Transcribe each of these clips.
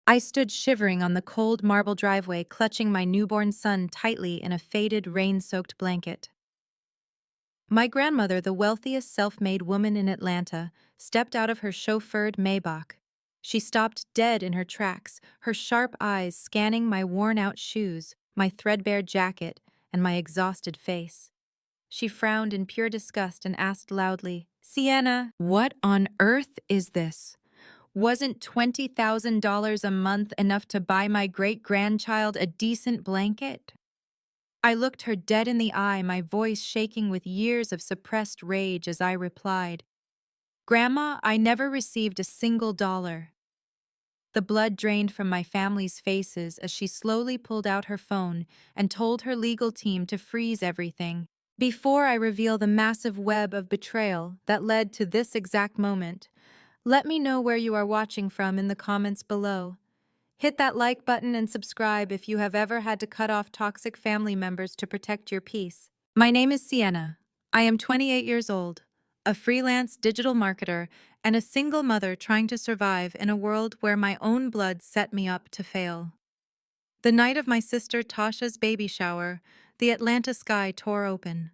I stood shivering on the cold marble driveway, clutching my newborn son tightly in a faded, rain-soaked blanket. My grandmother, the wealthiest self-made woman in Atlanta, stepped out of her chauffeured Maybach. She stopped dead in her tracks, her sharp eyes scanning my worn-out shoes, my threadbare jacket, and my exhausted face. She frowned in pure disgust and asked loudly, "Sienna, what on earth is this? Wasn't $20,000 a month enough to buy my great-grandchild a decent blanket?" I looked her dead in the eye, my voice shaking with years of suppressed rage as I replied, "Grandma, I never received a single dollar." The blood drained from my family's faces as she slowly pulled out her phone and told her legal team to freeze everything. Before I reveal the massive web of betrayal that led to this exact moment, let me know where you are watching from in the comments below. Hit that like button and subscribe if you have ever had to cut off toxic family members to protect your peace. My name is Sienna. I am 28 years old, a freelance digital marketer, and a single mother trying to survive in a world where my own blood set me up to fail. The night of my sister Tasha's baby shower, the Atlanta sky tore open.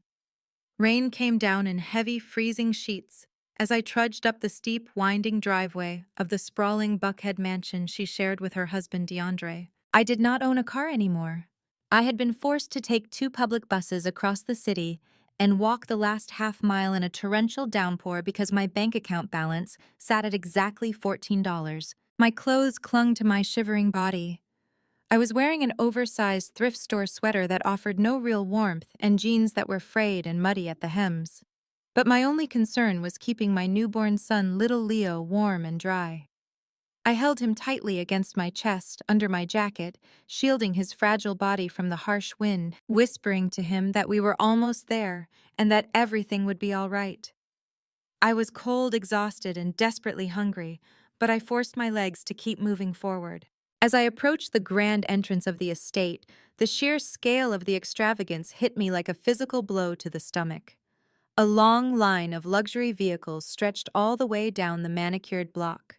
Rain came down in heavy, freezing sheets as I trudged up the steep, winding driveway of the sprawling Buckhead mansion she shared with her husband DeAndre. I did not own a car anymore. I had been forced to take 2 public buses across the city and walk the last half-mile in a torrential downpour because my bank account balance sat at exactly $14. My clothes clung to my shivering body. I was wearing an oversized thrift store sweater that offered no real warmth and jeans that were frayed and muddy at the hems. But my only concern was keeping my newborn son, little Leo, warm and dry. I held him tightly against my chest, under my jacket, shielding his fragile body from the harsh wind, whispering to him that we were almost there and that everything would be all right. I was cold, exhausted, and desperately hungry, but I forced my legs to keep moving forward. As I approached the grand entrance of the estate, the sheer scale of the extravagance hit me like a physical blow to the stomach. A long line of luxury vehicles stretched all the way down the manicured block.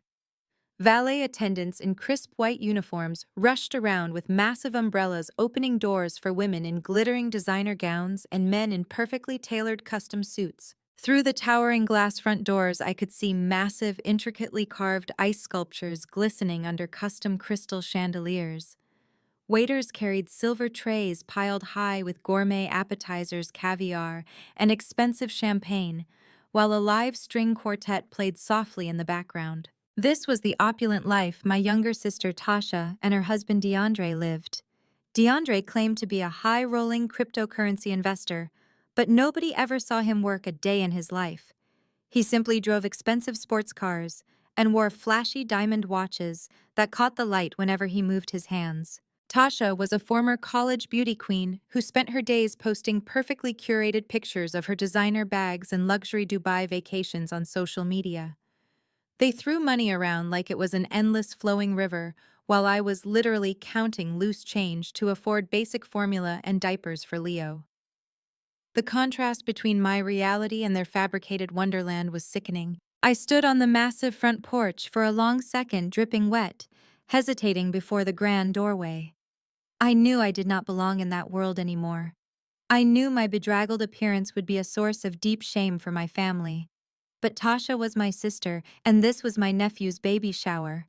Valet attendants in crisp white uniforms rushed around with massive umbrellas, opening doors for women in glittering designer gowns and men in perfectly tailored custom suits. Through the towering glass front doors, I could see massive, intricately carved ice sculptures glistening under custom crystal chandeliers. Waiters carried silver trays piled high with gourmet appetizers, caviar, and expensive champagne, while a live string quartet played softly in the background. This was the opulent life my younger sister Tasha and her husband DeAndre lived. DeAndre claimed to be a high-rolling cryptocurrency investor, but nobody ever saw him work a day in his life. He simply drove expensive sports cars and wore flashy diamond watches that caught the light whenever he moved his hands. Tasha was a former college beauty queen who spent her days posting perfectly curated pictures of her designer bags and luxury Dubai vacations on social media. They threw money around like it was an endless flowing river, while I was literally counting loose change to afford basic formula and diapers for Leo. The contrast between my reality and their fabricated wonderland was sickening. I stood on the massive front porch for a long second, dripping wet, hesitating before the grand doorway. I knew I did not belong in that world anymore. I knew my bedraggled appearance would be a source of deep shame for my family. But Tasha was my sister, and this was my nephew's baby shower.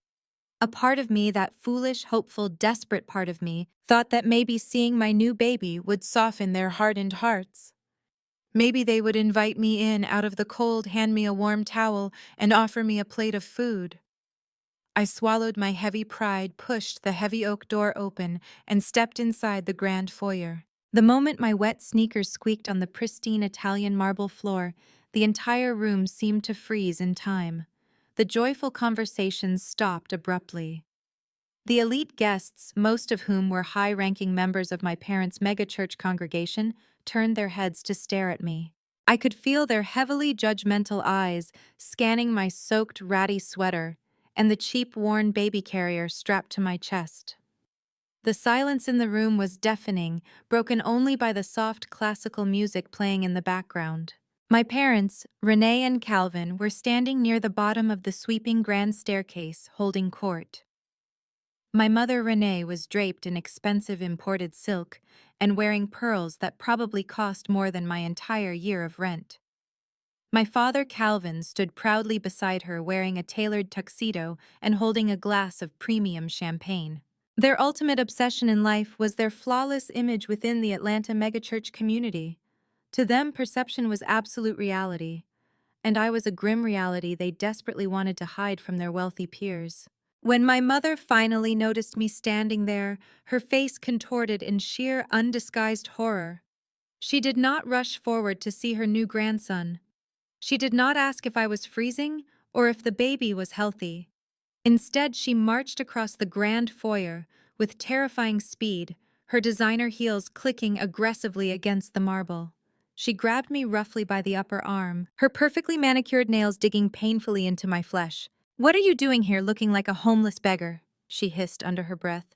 A part of me, that foolish, hopeful, desperate part of me, thought that maybe seeing my new baby would soften their hardened hearts. Maybe they would invite me in out of the cold, hand me a warm towel, and offer me a plate of food. I swallowed my heavy pride, pushed the heavy oak door open, and stepped inside the grand foyer. The moment my wet sneakers squeaked on the pristine Italian marble floor, the entire room seemed to freeze in time. The joyful conversations stopped abruptly. The elite guests, most of whom were high-ranking members of my parents' megachurch congregation, turned their heads to stare at me. I could feel their heavily judgmental eyes scanning my soaked, ratty sweater and the cheap, worn baby carrier strapped to my chest. The silence in the room was deafening, broken only by the soft classical music playing in the background. My parents, Renee and Calvin, were standing near the bottom of the sweeping grand staircase, holding court. My mother Renee was draped in expensive imported silk and wearing pearls that probably cost more than my entire year of rent. My father Calvin stood proudly beside her wearing a tailored tuxedo and holding a glass of premium champagne. Their ultimate obsession in life was their flawless image within the Atlanta megachurch community. To them, perception was absolute reality, and I was a grim reality they desperately wanted to hide from their wealthy peers. When my mother finally noticed me standing there, her face contorted in sheer, undisguised horror. She did not rush forward to see her new grandson. She did not ask if I was freezing or if the baby was healthy. Instead, she marched across the grand foyer with terrifying speed, her designer heels clicking aggressively against the marble. She grabbed me roughly by the upper arm, her perfectly manicured nails digging painfully into my flesh. "What are you doing here looking like a homeless beggar?" she hissed under her breath,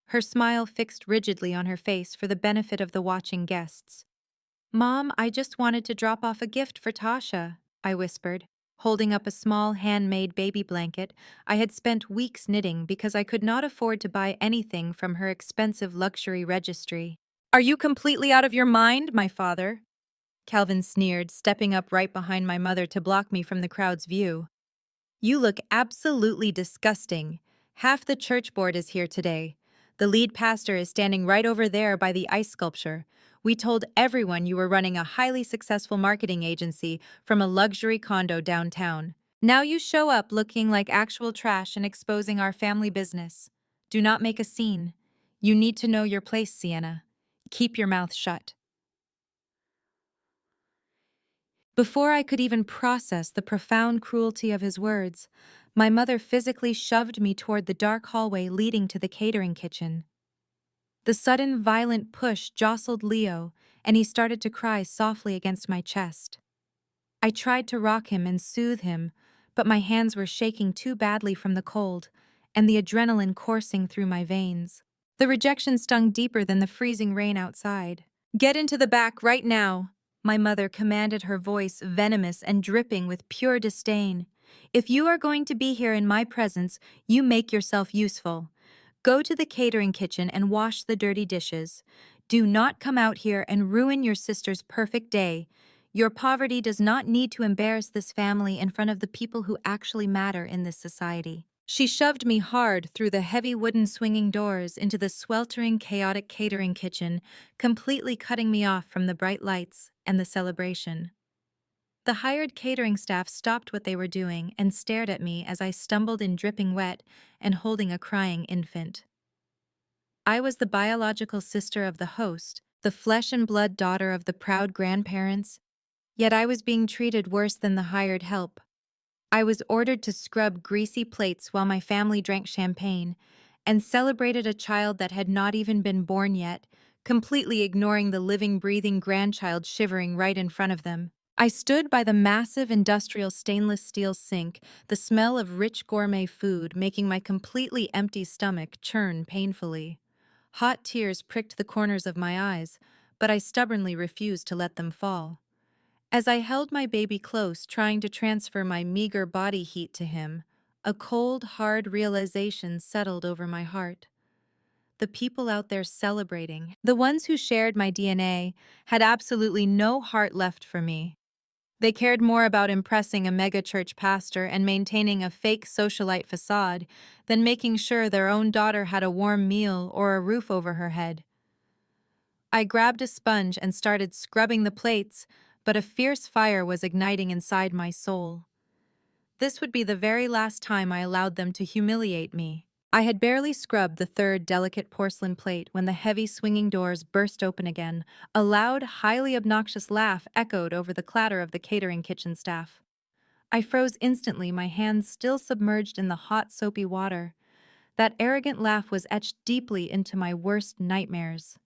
her smile fixed rigidly on her face for the benefit of the watching guests. "Mom, I just wanted to drop off a gift for Tasha," I whispered, holding up a small handmade baby blanket I had spent weeks knitting because I could not afford to buy anything from her expensive luxury registry. "Are you completely out of your mind, my father?" Calvin sneered, stepping up right behind my mother to block me from the crowd's view. "You look absolutely disgusting. Half the church board is here today. The lead pastor is standing right over there by the ice sculpture. We told everyone you were running a highly successful marketing agency from a luxury condo downtown. Now you show up looking like actual trash and exposing our family business. Do not make a scene. You need to know your place, Sienna. Keep your mouth shut." Before I could even process the profound cruelty of his words, my mother physically shoved me toward the dark hallway leading to the catering kitchen. The sudden, violent push jostled Leo, and he started to cry softly against my chest. I tried to rock him and soothe him, but my hands were shaking too badly from the cold, and the adrenaline coursing through my veins. The rejection stung deeper than the freezing rain outside. "Get into the back right now," my mother commanded, her voice venomous and dripping with pure disdain. "If you are going to be here in my presence, you make yourself useful. Go to the catering kitchen and wash the dirty dishes. Do not come out here and ruin your sister's perfect day. Your poverty does not need to embarrass this family in front of the people who actually matter in this society." She shoved me hard through the heavy wooden swinging doors into the sweltering, chaotic catering kitchen, completely cutting me off from the bright lights and the celebration. The hired catering staff stopped what they were doing and stared at me as I stumbled in dripping wet and holding a crying infant. I was the biological sister of the host, the flesh and blood daughter of the proud grandparents, yet I was being treated worse than the hired help. I was ordered to scrub greasy plates while my family drank champagne and celebrated a child that had not even been born yet, completely ignoring the living, breathing grandchild shivering right in front of them. I stood by the massive industrial stainless steel sink, the smell of rich gourmet food making my completely empty stomach churn painfully. Hot tears pricked the corners of my eyes, but I stubbornly refused to let them fall. As I held my baby close, trying to transfer my meager body heat to him, a cold, hard realization settled over my heart. The people out there celebrating, the ones who shared my DNA, had absolutely no heart left for me. They cared more about impressing a megachurch pastor and maintaining a fake socialite facade than making sure their own daughter had a warm meal or a roof over her head. I grabbed a sponge and started scrubbing the plates, but a fierce fire was igniting inside my soul. This would be the very last time I allowed them to humiliate me. I had barely scrubbed the third delicate porcelain plate when the heavy swinging doors burst open again. A loud, highly obnoxious laugh echoed over the clatter of the catering kitchen staff. I froze instantly, my hands still submerged in the hot, soapy water. That arrogant laugh was etched deeply into my worst nightmares.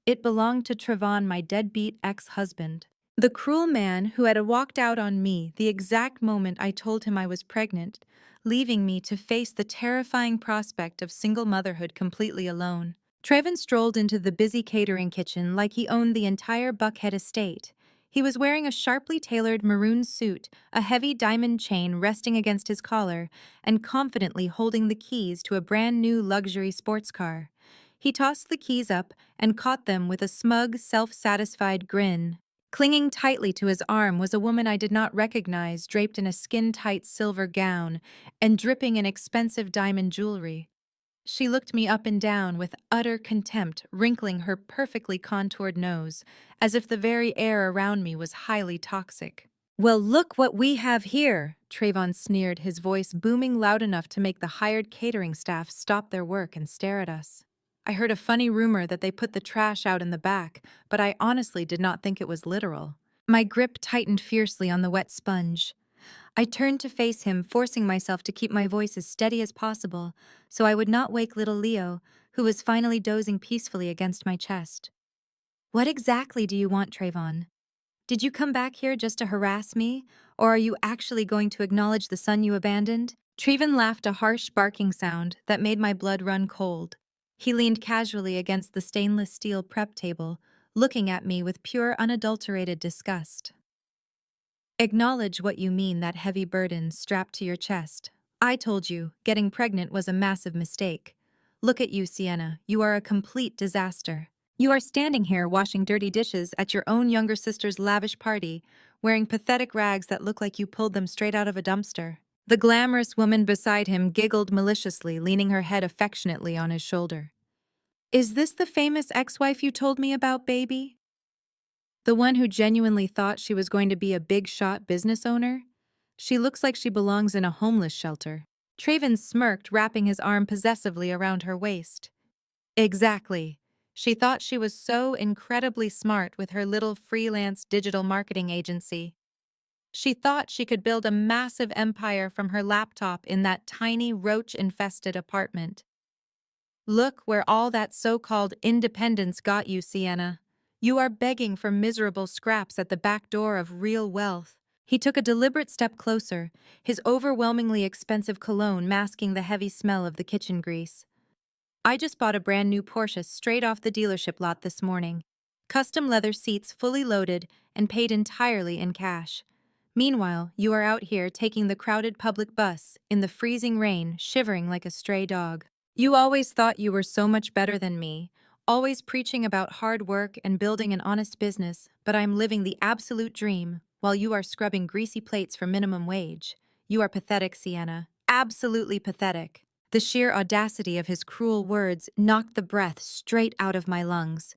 It belonged to Trevon, my deadbeat ex-husband. The cruel man who had walked out on me the exact moment I told him I was pregnant, leaving me to face the terrifying prospect of single motherhood completely alone. Trevon strolled into the busy catering kitchen like he owned the entire Buckhead estate, He was wearing a sharply tailored maroon suit, a heavy diamond chain resting against his collar, and confidently holding the keys to a brand new luxury sports car. He tossed the keys up and caught them with a smug, self-satisfied grin. Clinging tightly to his arm was a woman I did not recognize, draped in a skin-tight silver gown and dripping in expensive diamond jewelry. She looked me up and down with utter contempt, wrinkling her perfectly contoured nose, as if the very air around me was highly toxic. "Well, look what we have here," Trayvon sneered, his voice booming loud enough to make the hired catering staff stop their work and stare at us. I heard a funny rumor that they put the trash out in the back, but I honestly did not think it was literal. My grip tightened fiercely on the wet sponge. I turned to face him, forcing myself to keep my voice as steady as possible so I would not wake little Leo, who was finally dozing peacefully against my chest. "What exactly do you want, Trayvon? Did you come back here just to harass me, or are you actually going to acknowledge the son you abandoned?" Trayvon laughed, a harsh barking sound that made my blood run cold. He leaned casually against the stainless steel prep table, looking at me with pure, unadulterated disgust. "Acknowledge what you mean, that heavy burden strapped to your chest. I told you, getting pregnant was a massive mistake. Look at you, Sienna, you are a complete disaster. You are standing here washing dirty dishes at your own younger sister's lavish party, wearing pathetic rags that look like you pulled them straight out of a dumpster." The glamorous woman beside him giggled maliciously, leaning her head affectionately on his shoulder. "Is this the famous ex-wife you told me about, baby? The one who genuinely thought she was going to be a big-shot business owner? She looks like she belongs in a homeless shelter." Trayvon smirked, wrapping his arm possessively around her waist. "Exactly. She thought she was so incredibly smart with her little freelance digital marketing agency. She thought she could build a massive empire from her laptop in that tiny roach-infested apartment. Look where all that so-called independence got you, Sienna. You are begging for miserable scraps at the back door of real wealth." He took a deliberate step closer, his overwhelmingly expensive cologne masking the heavy smell of the kitchen grease. "I just bought a brand new Porsche straight off the dealership lot this morning. Custom leather seats fully loaded and paid entirely in cash. Meanwhile, you are out here taking the crowded public bus in the freezing rain, shivering like a stray dog. You always thought you were so much better than me, always preaching about hard work and building an honest business, but I'm living the absolute dream while you are scrubbing greasy plates for minimum wage. You are pathetic, Sienna. Absolutely pathetic." The sheer audacity of his cruel words knocked the breath straight out of my lungs.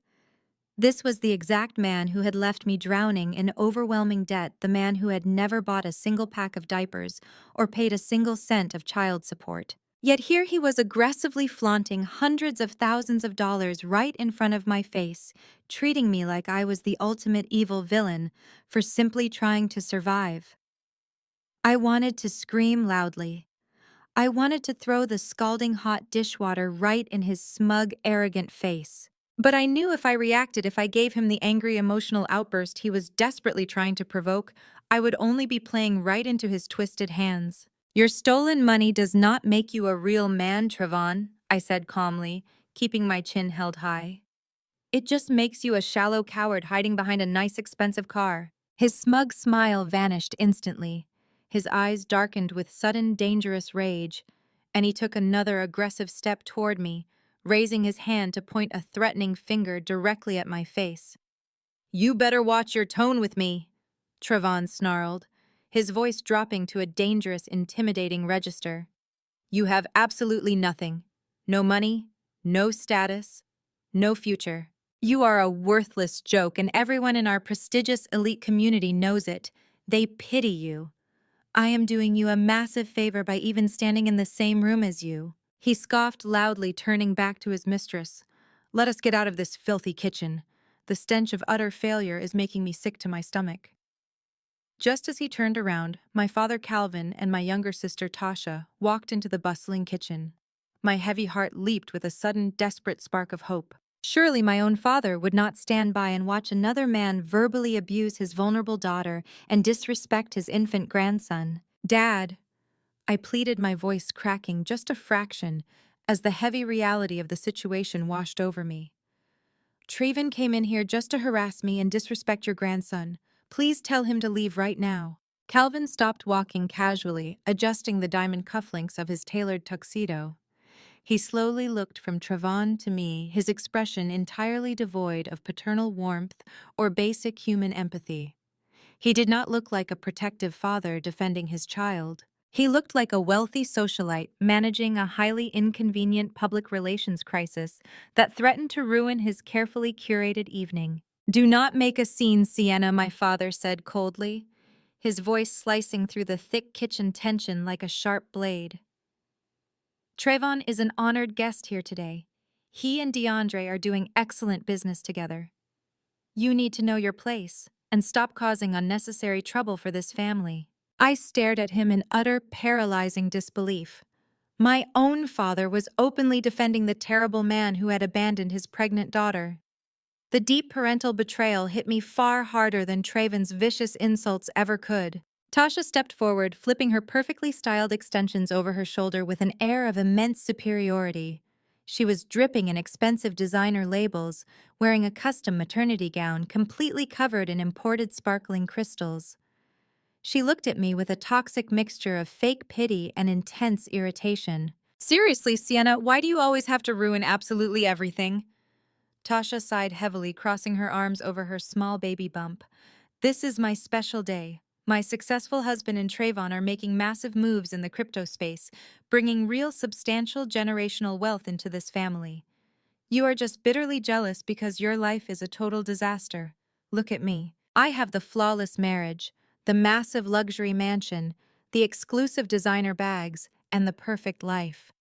This was the exact man who had left me drowning in overwhelming debt, the man who had never bought a single pack of diapers or paid a single cent of child support. Yet here he was aggressively flaunting hundreds of thousands of dollars right in front of my face, treating me like I was the ultimate evil villain for simply trying to survive. I wanted to scream loudly. I wanted to throw the scalding hot dishwater right in his smug, arrogant face. But I knew if I gave him the angry emotional outburst he was desperately trying to provoke, I would only be playing right into his twisted hands. "Your stolen money does not make you a real man, Trayvon," I said calmly, keeping my chin held high. "It just makes you a shallow coward hiding behind a nice expensive car." His smug smile vanished instantly. His eyes darkened with sudden, dangerous rage, and he took another aggressive step toward me, raising his hand to point a threatening finger directly at my face. "You better watch your tone with me," Trayvon snarled, his voice dropping to a dangerous, intimidating register. "You have absolutely nothing. No money, no status, no future. You are a worthless joke, and everyone in our prestigious elite community knows it. They pity you. I am doing you a massive favor by even standing in the same room as you." He scoffed loudly, turning back to his mistress. "Let us get out of this filthy kitchen. The stench of utter failure is making me sick to my stomach." Just as he turned around, my father Calvin and my younger sister Tasha walked into the bustling kitchen. My heavy heart leaped with a sudden, desperate spark of hope. Surely my own father would not stand by and watch another man verbally abuse his vulnerable daughter and disrespect his infant grandson. "Dad," I pleaded, my voice cracking just a fraction as the heavy reality of the situation washed over me. "Trayvon came in here just to harass me and disrespect your grandson, Please tell him to leave right now. Calvin stopped walking casually, adjusting the diamond cufflinks of his tailored tuxedo. He slowly looked from Trevon to me, his expression entirely devoid of paternal warmth or basic human empathy. He did not look like a protective father defending his child. He looked like a wealthy socialite managing a highly inconvenient public relations crisis that threatened to ruin his carefully curated evening. "Do not make a scene, Sienna," my father said coldly, his voice slicing through the thick kitchen tension like a sharp blade. "Trayvon is an honored guest here today. He and DeAndre are doing excellent business together. You need to know your place and stop causing unnecessary trouble for this family." I stared at him in utter, paralyzing disbelief. My own father was openly defending the terrible man who had abandoned his pregnant daughter. The deep parental betrayal hit me far harder than Trayvon's vicious insults ever could. Tasha stepped forward, flipping her perfectly styled extensions over her shoulder with an air of immense superiority. She was dripping in expensive designer labels, wearing a custom maternity gown completely covered in imported sparkling crystals. She looked at me with a toxic mixture of fake pity and intense irritation. "Seriously, Sienna, why do you always have to ruin absolutely everything?" Tasha sighed heavily, crossing her arms over her small baby bump. "This is my special day. My successful husband and Trayvon are making massive moves in the crypto space, bringing real substantial generational wealth into this family. You are just bitterly jealous because your life is a total disaster. Look at me. I have the flawless marriage, the massive luxury mansion, the exclusive designer bags, and the perfect life.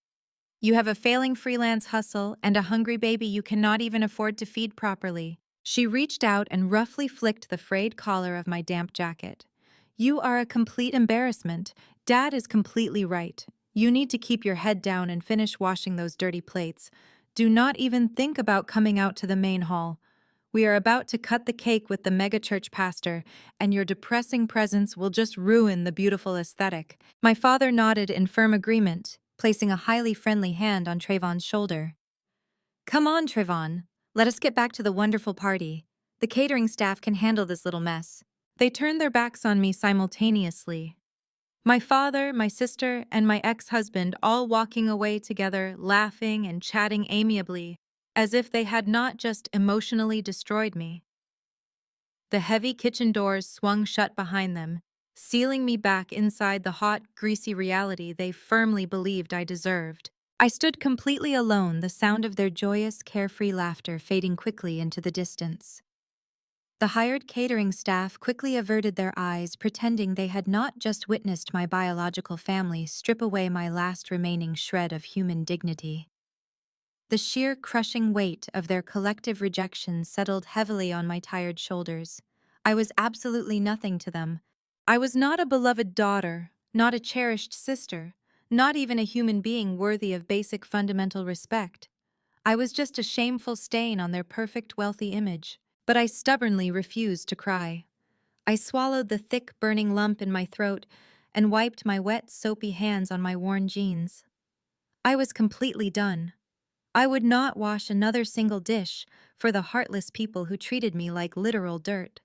You have a failing freelance hustle and a hungry baby you cannot even afford to feed properly." She reached out and roughly flicked the frayed collar of my damp jacket. "You are a complete embarrassment. Dad is completely right. You need to keep your head down and finish washing those dirty plates. Do not even think about coming out to the main hall. We are about to cut the cake with the megachurch pastor, and your depressing presence will just ruin the beautiful aesthetic." My father nodded in firm agreement, placing a highly friendly hand on Trayvon's shoulder. "Come on, Trayvon. Let us get back to the wonderful party. The catering staff can handle this little mess." They turned their backs on me simultaneously. My father, my sister, and my ex-husband all walking away together, laughing and chatting amiably, as if they had not just emotionally destroyed me. The heavy kitchen doors swung shut behind them, sealing me back inside the hot, greasy reality they firmly believed I deserved. I stood completely alone, the sound of their joyous, carefree laughter fading quickly into the distance. The hired catering staff quickly averted their eyes, pretending they had not just witnessed my biological family strip away my last remaining shred of human dignity. The sheer crushing weight of their collective rejection settled heavily on my tired shoulders. I was absolutely nothing to them. I was not a beloved daughter, not a cherished sister, not even a human being worthy of basic fundamental respect. I was just a shameful stain on their perfect, wealthy image. But I stubbornly refused to cry. I swallowed the thick, burning lump in my throat and wiped my wet, soapy hands on my worn jeans. I was completely done. I would not wash another single dish for the heartless people who treated me like literal dirt.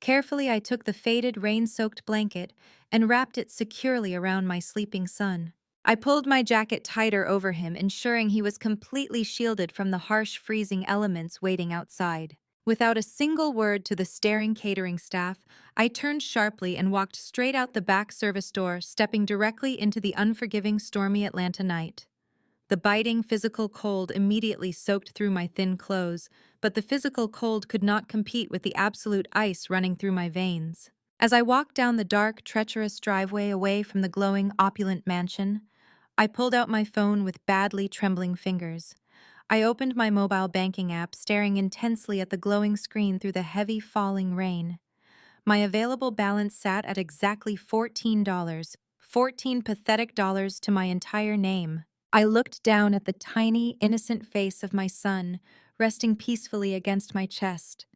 Carefully, I took the faded, rain-soaked blanket and wrapped it securely around my sleeping son. I pulled my jacket tighter over him, ensuring he was completely shielded from the harsh, freezing elements waiting outside. Without a single word to the staring catering staff, I turned sharply and walked straight out the back service door, stepping directly into the unforgiving, stormy Atlanta night. The biting physical cold immediately soaked through my thin clothes, but the physical cold could not compete with the absolute ice running through my veins. As I walked down the dark, treacherous driveway away from the glowing, opulent mansion, I pulled out my phone with badly trembling fingers. I opened my mobile banking app, staring intensely at the glowing screen through the heavy, falling rain. My available balance sat at exactly $14, 14 pathetic dollars to my entire name. I looked down at the tiny, innocent face of my son, resting peacefully against my chest.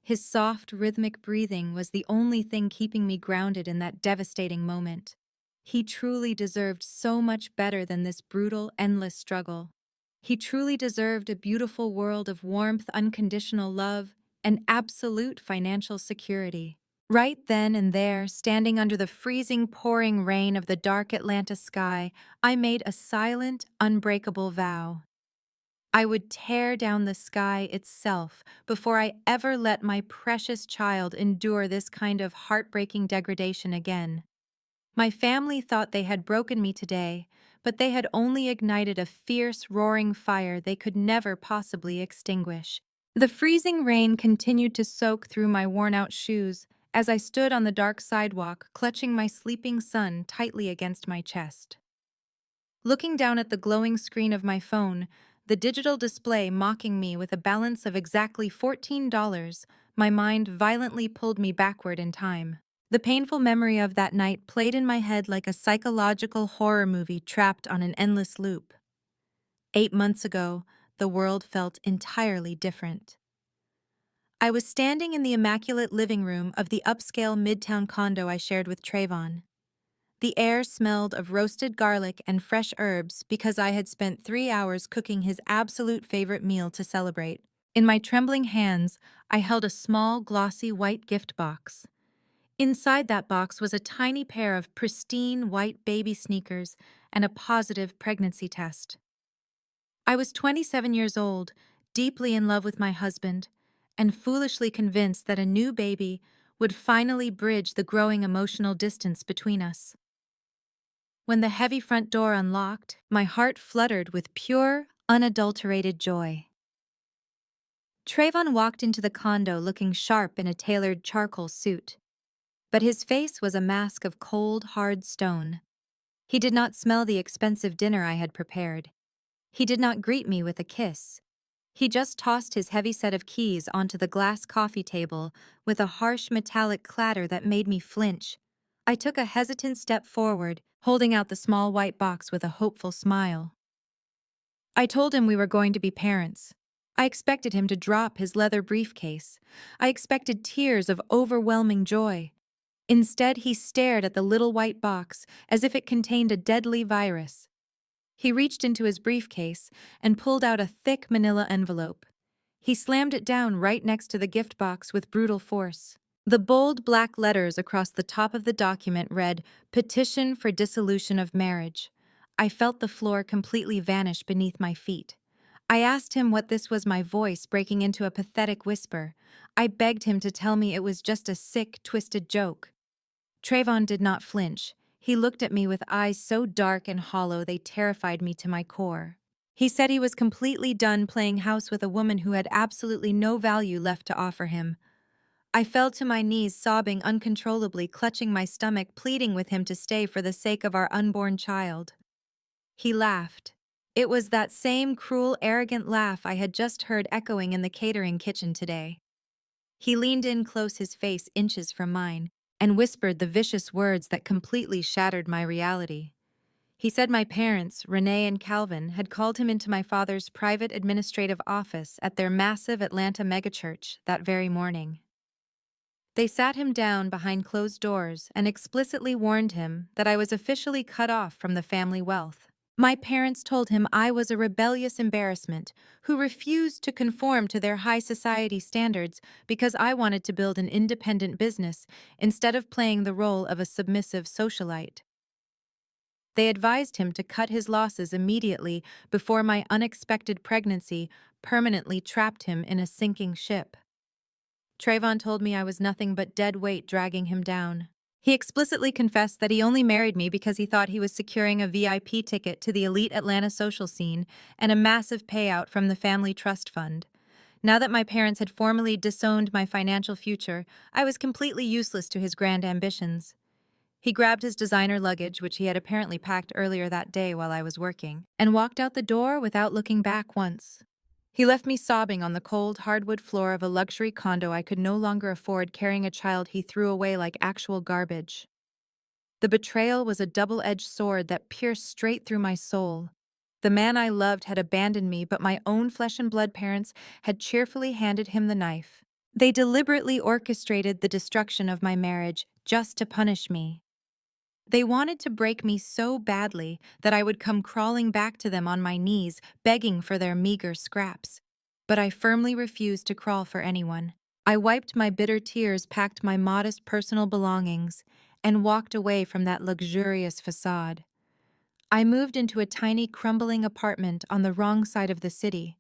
His soft, rhythmic breathing was the only thing keeping me grounded in that devastating moment. He truly deserved so much better than this brutal, endless struggle. He truly deserved a beautiful world of warmth, unconditional love, and absolute financial security. Right then and there, standing under the freezing, pouring rain of the dark Atlanta sky, I made a silent, unbreakable vow. I would tear down the sky itself before I ever let my precious child endure this kind of heartbreaking degradation again. My family thought they had broken me today, but they had only ignited a fierce, roaring fire they could never possibly extinguish. The freezing rain continued to soak through my worn-out shoes as I stood on the dark sidewalk, clutching my sleeping son tightly against my chest. Looking down at the glowing screen of my phone, the digital display mocking me with a balance of exactly $14, my mind violently pulled me backward in time. The painful memory of that night played in my head like a psychological horror movie trapped on an endless loop. 8 months ago, the world felt entirely different. I was standing in the immaculate living room of the upscale midtown condo I shared with Trayvon. The air smelled of roasted garlic and fresh herbs because I had spent 3 hours cooking his absolute favorite meal to celebrate. In my trembling hands, I held a small, glossy white gift box. Inside that box was a tiny pair of pristine white baby sneakers and a positive pregnancy test. I was 27 years old, deeply in love with my husband, and foolishly convinced that a new baby would finally bridge the growing emotional distance between us. When the heavy front door unlocked, my heart fluttered with pure, unadulterated joy. Trayvon walked into the condo looking sharp in a tailored charcoal suit, but his face was a mask of cold, hard stone. He did not smell the expensive dinner I had prepared. He did not greet me with a kiss. He just tossed his heavy set of keys onto the glass coffee table with a harsh metallic clatter that made me flinch. I took a hesitant step forward, holding out the small white box with a hopeful smile. I told him we were going to be parents. I expected him to drop his leather briefcase. I expected tears of overwhelming joy. Instead, he stared at the little white box as if it contained a deadly virus. He reached into his briefcase and pulled out a thick manila envelope. He slammed it down right next to the gift box with brutal force. The bold black letters across the top of the document read, "Petition for Dissolution of Marriage." I felt the floor completely vanish beneath my feet. I asked him what this was, my voice breaking into a pathetic whisper. I begged him to tell me it was just a sick, twisted joke. Trayvon did not flinch. He looked at me with eyes so dark and hollow they terrified me to my core. He said he was completely done playing house with a woman who had absolutely no value left to offer him. I fell to my knees, sobbing uncontrollably, clutching my stomach, pleading with him to stay for the sake of our unborn child. He laughed. It was that same cruel, arrogant laugh I had just heard echoing in the catering kitchen today. He leaned in close, his face inches from mine, and whispered the vicious words that completely shattered my reality. He said my parents, Renee and Calvin, had called him into my father's private administrative office at their massive Atlanta megachurch that very morning. They sat him down behind closed doors and explicitly warned him that I was officially cut off from the family wealth. My parents told him I was a rebellious embarrassment who refused to conform to their high society standards because I wanted to build an independent business instead of playing the role of a submissive socialite. They advised him to cut his losses immediately before my unexpected pregnancy permanently trapped him in a sinking ship. Trayvon told me I was nothing but dead weight dragging him down. He explicitly confessed that he only married me because he thought he was securing a VIP ticket to the elite Atlanta social scene and a massive payout from the family trust fund. Now that my parents had formally disowned my financial future, I was completely useless to his grand ambitions. He grabbed his designer luggage, which he had apparently packed earlier that day while I was working, and walked out the door without looking back once. He left me sobbing on the cold, hardwood floor of a luxury condo I could no longer afford, carrying a child he threw away like actual garbage. The betrayal was a double-edged sword that pierced straight through my soul. The man I loved had abandoned me, but my own flesh and blood parents had cheerfully handed him the knife. They deliberately orchestrated the destruction of my marriage just to punish me. They wanted to break me so badly that I would come crawling back to them on my knees, begging for their meager scraps. But I firmly refused to crawl for anyone. I wiped my bitter tears, packed my modest personal belongings, and walked away from that luxurious facade. I moved into a tiny, crumbling apartment on the wrong side of the city.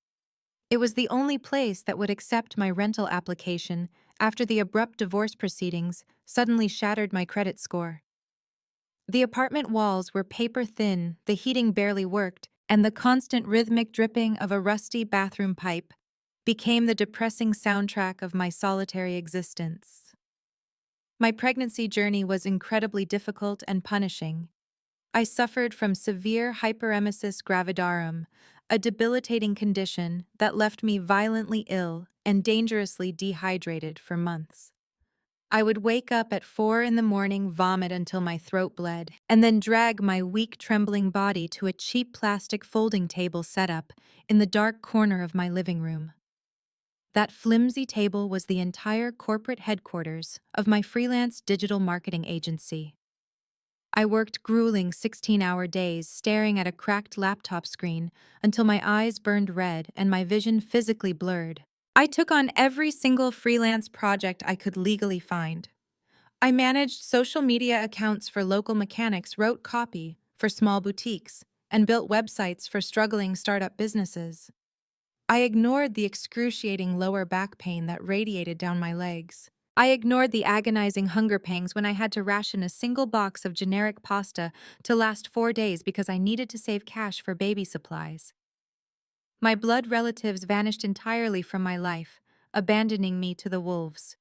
It was the only place that would accept my rental application after the abrupt divorce proceedings suddenly shattered my credit score. The apartment walls were paper thin, the heating barely worked, and the constant rhythmic dripping of a rusty bathroom pipe became the depressing soundtrack of my solitary existence. My pregnancy journey was incredibly difficult and punishing. I suffered from severe hyperemesis gravidarum, a debilitating condition that left me violently ill and dangerously dehydrated for months. I would wake up at 4 in the morning, vomit until my throat bled, and then drag my weak, trembling body to a cheap plastic folding table setup in the dark corner of my living room. That flimsy table was the entire corporate headquarters of my freelance digital marketing agency. I worked grueling 16-hour days staring at a cracked laptop screen until my eyes burned red and my vision physically blurred. I took on every single freelance project I could legally find. I managed social media accounts for local mechanics, wrote copy for small boutiques, and built websites for struggling startup businesses. I ignored the excruciating lower back pain that radiated down my legs. I ignored the agonizing hunger pangs when I had to ration a single box of generic pasta to last 4 days because I needed to save cash for baby supplies. My blood relatives vanished entirely from my life, abandoning me to the wolves.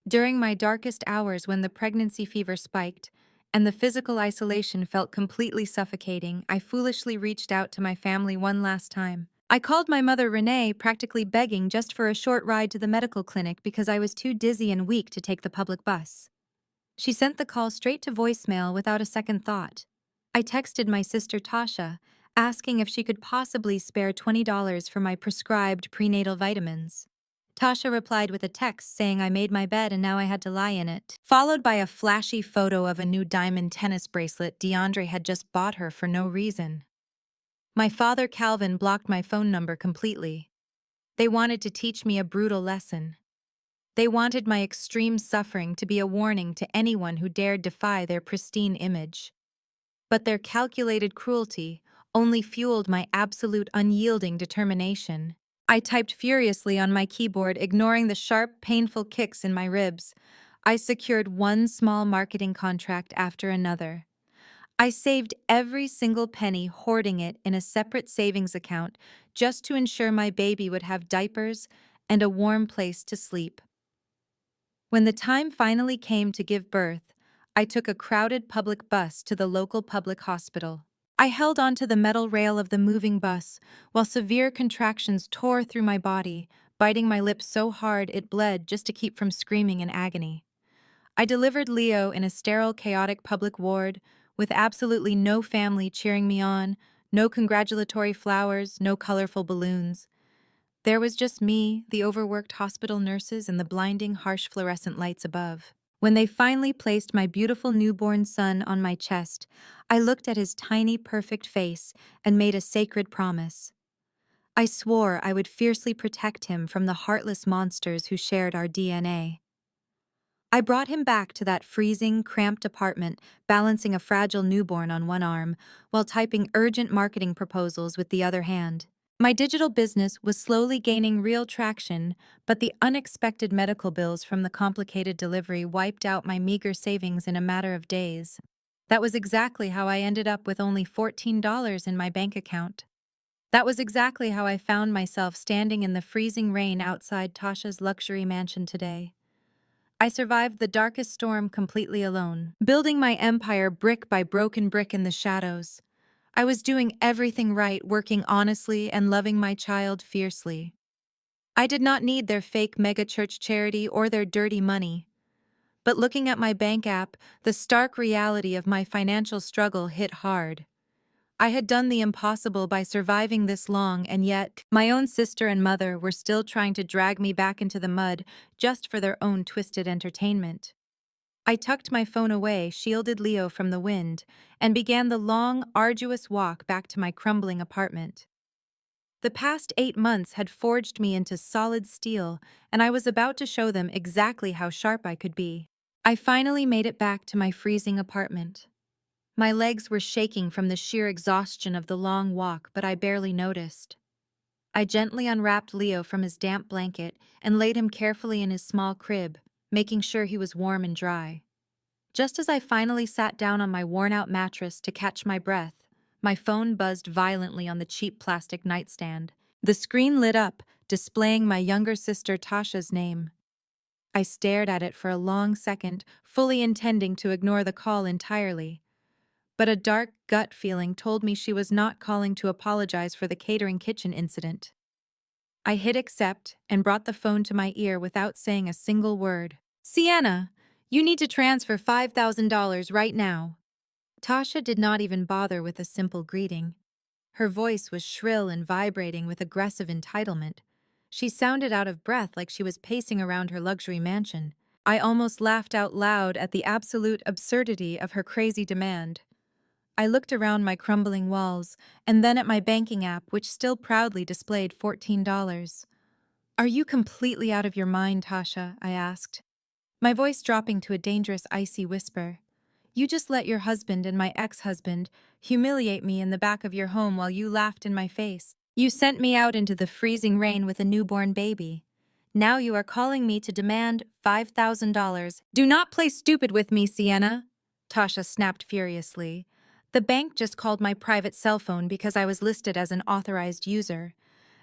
During my darkest hours when the pregnancy fever spiked and the physical isolation felt completely suffocating, I foolishly reached out to my family one last time. I called my mother Renee, practically begging just for a short ride to the medical clinic because I was too dizzy and weak to take the public bus. She sent the call straight to voicemail without a second thought. I texted my sister Tasha, asking if she could possibly spare $20 for my prescribed prenatal vitamins. Tasha replied with a text saying I made my bed and now I had to lie in it, followed by a flashy photo of a new diamond tennis bracelet DeAndre had just bought her for no reason. My father Calvin blocked my phone number completely. They wanted to teach me a brutal lesson. They wanted my extreme suffering to be a warning to anyone who dared defy their pristine image. But their calculated cruelty only fueled my absolute unyielding determination. I typed furiously on my keyboard, ignoring the sharp, painful kicks in my ribs. I secured one small marketing contract after another. I saved every single penny, hoarding it in a separate savings account just to ensure my baby would have diapers and a warm place to sleep. When the time finally came to give birth, I took a crowded public bus to the local public hospital. I held onto the metal rail of the moving bus while severe contractions tore through my body, biting my lips so hard it bled just to keep from screaming in agony. I delivered Leo in a sterile, chaotic public ward with absolutely no family cheering me on, no congratulatory flowers, no colorful balloons. There was just me, the overworked hospital nurses, and the blinding, harsh fluorescent lights above. When they finally placed my beautiful newborn son on my chest, I looked at his tiny, perfect face and made a sacred promise. I swore I would fiercely protect him from the heartless monsters who shared our DNA. I brought him back to that freezing, cramped apartment, balancing a fragile newborn on one arm, while typing urgent marketing proposals with the other hand. My digital business was slowly gaining real traction, but the unexpected medical bills from the complicated delivery wiped out my meager savings in a matter of days. That was exactly how I ended up with only $14 in my bank account. That was exactly how I found myself standing in the freezing rain outside Tasha's luxury mansion today. I survived the darkest storm completely alone, building my empire brick by broken brick in the shadows. I was doing everything right, working honestly and loving my child fiercely. I did not need their fake megachurch charity or their dirty money. But looking at my bank app, the stark reality of my financial struggle hit hard. I had done the impossible by surviving this long, and yet my own sister and mother were still trying to drag me back into the mud just for their own twisted entertainment. I tucked my phone away, shielded Leo from the wind, and began the long, arduous walk back to my crumbling apartment. The past 8 months had forged me into solid steel, and I was about to show them exactly how sharp I could be. I finally made it back to my freezing apartment. My legs were shaking from the sheer exhaustion of the long walk, but I barely noticed. I gently unwrapped Leo from his damp blanket and laid him carefully in his small crib, making sure he was warm and dry. Just as I finally sat down on my worn-out mattress to catch my breath, my phone buzzed violently on the cheap plastic nightstand. The screen lit up, displaying my younger sister Tasha's name. I stared at it for a long second, fully intending to ignore the call entirely. But a dark gut feeling told me she was not calling to apologize for the catering kitchen incident. I hit accept and brought the phone to my ear without saying a single word. "Sienna, you need to transfer $5,000 right now." Tasha did not even bother with a simple greeting. Her voice was shrill and vibrating with aggressive entitlement. She sounded out of breath like she was pacing around her luxury mansion. I almost laughed out loud at the absolute absurdity of her crazy demand. I looked around my crumbling walls and then at my banking app, which still proudly displayed $14. "Are you completely out of your mind, Tasha?" I asked, my voice dropping to a dangerous icy whisper. "You just let your husband and my ex-husband humiliate me in the back of your home while you laughed in my face. You sent me out into the freezing rain with a newborn baby. Now you are calling me to demand $5,000. Do not play stupid with me, Sienna," Tasha snapped furiously. "The bank just called my private cell phone because I was listed as an authorized user.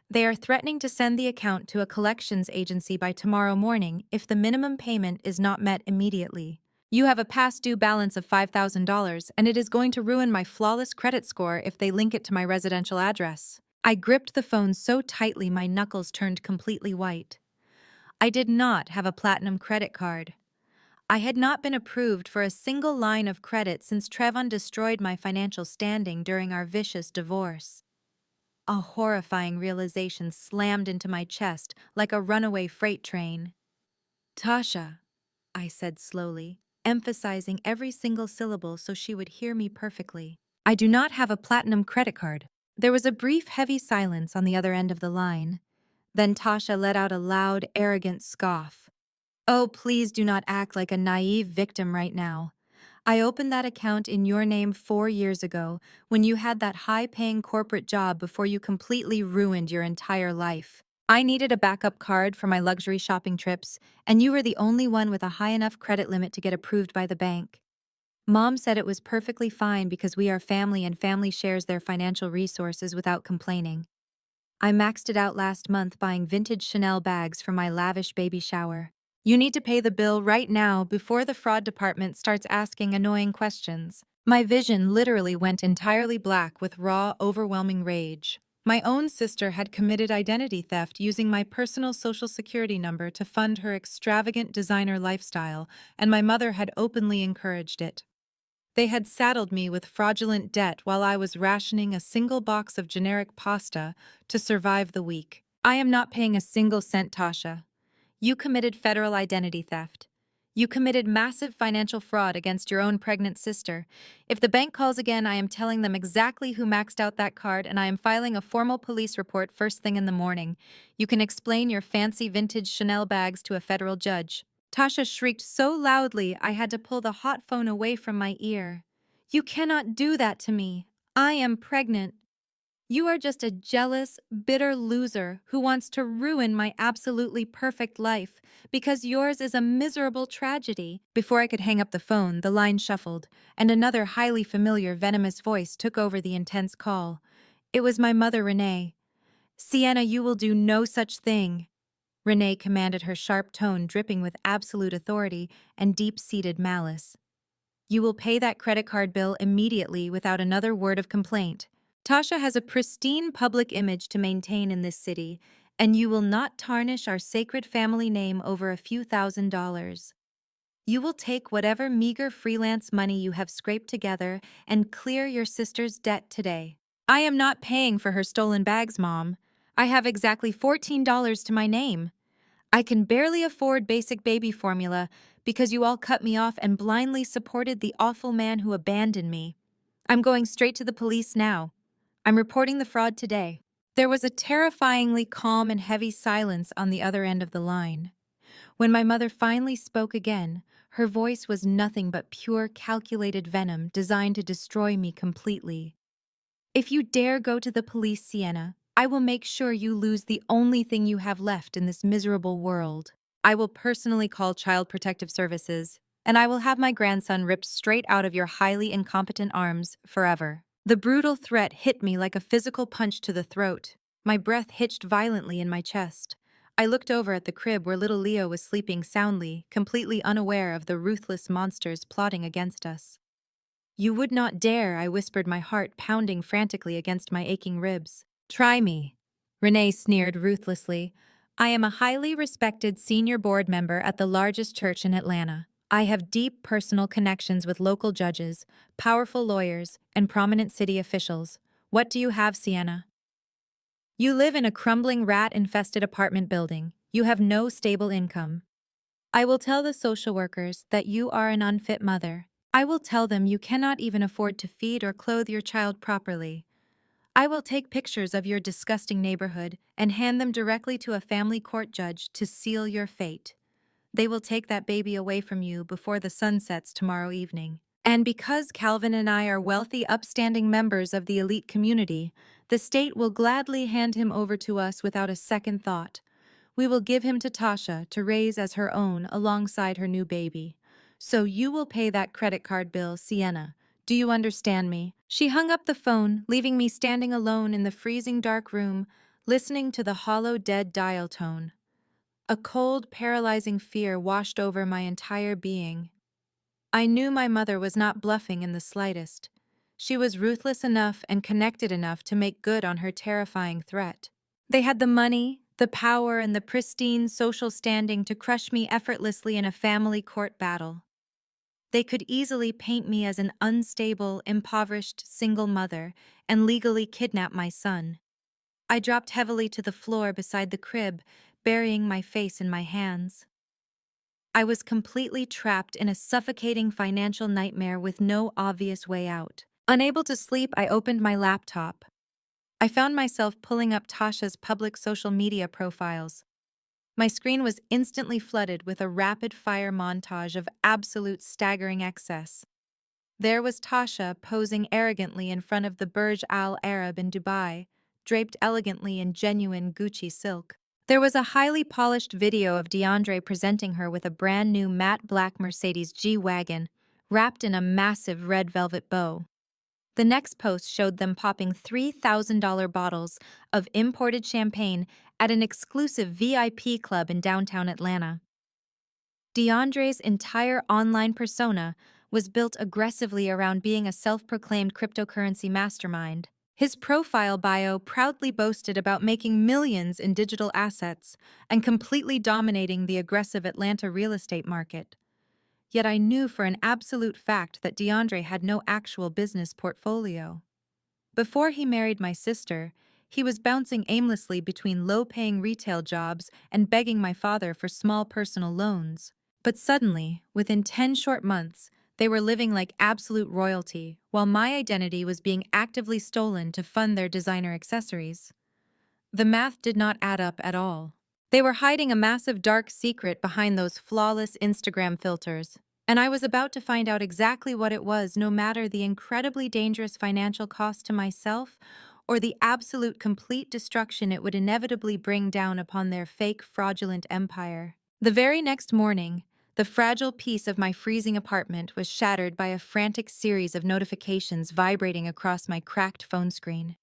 They are threatening to send the account to a collections agency by tomorrow morning if the minimum payment is not met immediately. You have a past due balance of $5,000, and it is going to ruin my flawless credit score if they link it to my residential address." I gripped the phone so tightly my knuckles turned completely white. I did not have a platinum credit card. I had not been approved for a single line of credit since Trevon destroyed my financial standing during our vicious divorce. A horrifying realization slammed into my chest like a runaway freight train. "Tasha," I said slowly, emphasizing every single syllable so she would hear me perfectly. "I do not have a platinum credit card." There was a brief, heavy silence on the other end of the line. Then Tasha let out a loud, arrogant scoff. "Oh, please do not act like a naive victim right now. I opened that account in your name 4 years ago when you had that high-paying corporate job before you completely ruined your entire life. I needed a backup card for my luxury shopping trips, and you were the only one with a high enough credit limit to get approved by the bank. Mom said it was perfectly fine because we are family and family shares their financial resources without complaining. I maxed it out last month buying vintage Chanel bags for my lavish baby shower. You need to pay the bill right now before the fraud department starts asking annoying questions." My vision literally went entirely black with raw, overwhelming rage. My own sister had committed identity theft using my personal social security number to fund her extravagant designer lifestyle, and my mother had openly encouraged it. They had saddled me with fraudulent debt while I was rationing a single box of generic pasta to survive the week. "I am not paying a single cent, Tasha. You committed federal identity theft. You committed massive financial fraud against your own pregnant sister. If the bank calls again, I am telling them exactly who maxed out that card, and I am filing a formal police report first thing in the morning. You can explain your fancy vintage Chanel bags to a federal judge." Tasha shrieked so loudly I had to pull the hot phone away from my ear. "You cannot do that to me. I am pregnant. You are just a jealous, bitter loser who wants to ruin my absolutely perfect life because yours is a miserable tragedy." Before I could hang up the phone, the line shuffled, and another highly familiar, venomous voice took over the intense call. It was my mother, Renee. "Sienna, you will do no such thing," Renee commanded, her sharp tone dripping with absolute authority and deep-seated malice. "You will pay that credit card bill immediately without another word of complaint. Tasha has a pristine public image to maintain in this city, and you will not tarnish our sacred family name over a few $1,000s. You will take whatever meager freelance money you have scraped together and clear your sister's debt today." "I am not paying for her stolen bags, Mom. I have exactly $14 to my name. I can barely afford basic baby formula because you all cut me off and blindly supported the awful man who abandoned me. I'm going straight to the police now. I'm reporting the fraud today." There was a terrifyingly calm and heavy silence on the other end of the line. When my mother finally spoke again, her voice was nothing but pure, calculated venom designed to destroy me completely. If you dare go to the police, Sienna, I will make sure you lose the only thing you have left in this miserable world. I will personally call Child Protective Services, and I will have my grandson ripped straight out of your highly incompetent arms forever. The brutal threat hit me like a physical punch to the throat. My breath hitched violently in my chest. I looked over at the crib where little Leo was sleeping soundly, completely unaware of the ruthless monsters plotting against us. You would not dare, I whispered, my heart pounding frantically against my aching ribs. Try me. Renee sneered ruthlessly. I am a highly respected senior board member at the largest church in Atlanta. I have deep personal connections with local judges, powerful lawyers, and prominent city officials. What do you have, Sienna? You live in a crumbling rat-infested apartment building. You have no stable income. I will tell the social workers that you are an unfit mother. I will tell them you cannot even afford to feed or clothe your child properly. I will take pictures of your disgusting neighborhood and hand them directly to a family court judge to seal your fate. They will take that baby away from you before the sun sets tomorrow evening. And because Calvin and I are wealthy, upstanding members of the elite community, the state will gladly hand him over to us without a second thought. We will give him to Tasha to raise as her own alongside her new baby. So you will pay that credit card bill, Sienna. Do you understand me? She hung up the phone, leaving me standing alone in the freezing dark room, listening to the hollow, dead dial tone. A cold, paralyzing fear washed over my entire being. I knew my mother was not bluffing in the slightest. She was ruthless enough and connected enough to make good on her terrifying threat. They had the money, the power, and the pristine social standing to crush me effortlessly in a family court battle. They could easily paint me as an unstable, impoverished single mother and legally kidnap my son. I dropped heavily to the floor beside the crib, burying my face in my hands. I was completely trapped in a suffocating financial nightmare with no obvious way out. Unable to sleep, I opened my laptop. I found myself pulling up Tasha's public social media profiles. My screen was instantly flooded with a rapid-fire montage of absolute staggering excess. There was Tasha posing arrogantly in front of the Burj Al Arab in Dubai, draped elegantly in genuine Gucci silk. There was a highly polished video of DeAndre presenting her with a brand new matte black Mercedes G-Wagon, wrapped in a massive red velvet bow. The next post showed them popping $3,000 bottles of imported champagne at an exclusive VIP club in downtown Atlanta. DeAndre's entire online persona was built aggressively around being a self-proclaimed cryptocurrency mastermind. His profile bio proudly boasted about making millions in digital assets and completely dominating the aggressive Atlanta real estate market. Yet I knew for an absolute fact that DeAndre had no actual business portfolio. Before he married my sister, he was bouncing aimlessly between low-paying retail jobs and begging my father for small personal loans. But suddenly, within 10 short months, they were living like absolute royalty, while my identity was being actively stolen to fund their designer accessories. The math did not add up at all. They were hiding a massive dark secret behind those flawless Instagram filters, and I was about to find out exactly what it was, no matter the incredibly dangerous financial cost to myself or the absolute complete destruction it would inevitably bring down upon their fake, fraudulent empire. The very next morning, the fragile peace of my freezing apartment was shattered by a frantic series of notifications vibrating across my cracked phone screen.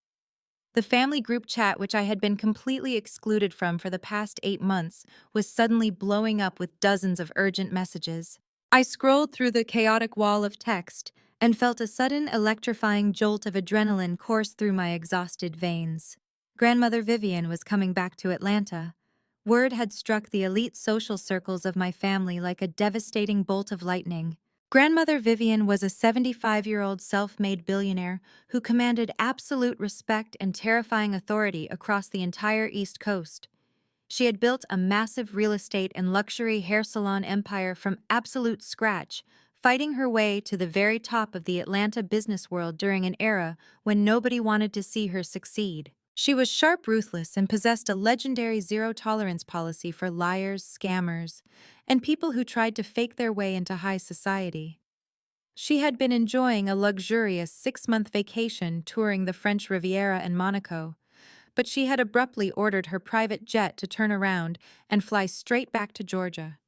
The family group chat, which I had been completely excluded from for the past 8 months, was suddenly blowing up with dozens of urgent messages. I scrolled through the chaotic wall of text and felt a sudden electrifying jolt of adrenaline course through my exhausted veins. Grandmother Vivian was coming back to Atlanta. Word had struck the elite social circles of my family like a devastating bolt of lightning. Grandmother Vivian was a 75-year-old self-made billionaire who commanded absolute respect and terrifying authority across the entire East Coast. She had built a massive real estate and luxury hair salon empire from absolute scratch, fighting her way to the very top of the Atlanta business world during an era when nobody wanted to see her succeed. She was sharp, ruthless, and possessed a legendary zero-tolerance policy for liars, scammers, and people who tried to fake their way into high society. She had been enjoying a luxurious 6-month vacation touring the French Riviera and Monaco, but she had abruptly ordered her private jet to turn around and fly straight back to Georgia.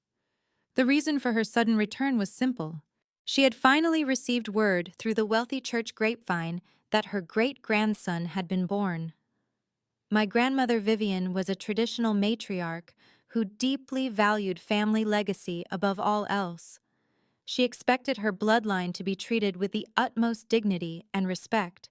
The reason for her sudden return was simple. She had finally received word through the wealthy church grapevine that her great-grandson had been born. My grandmother Vivian was a traditional matriarch who deeply valued family legacy above all else. She expected her bloodline to be treated with the utmost dignity and respect.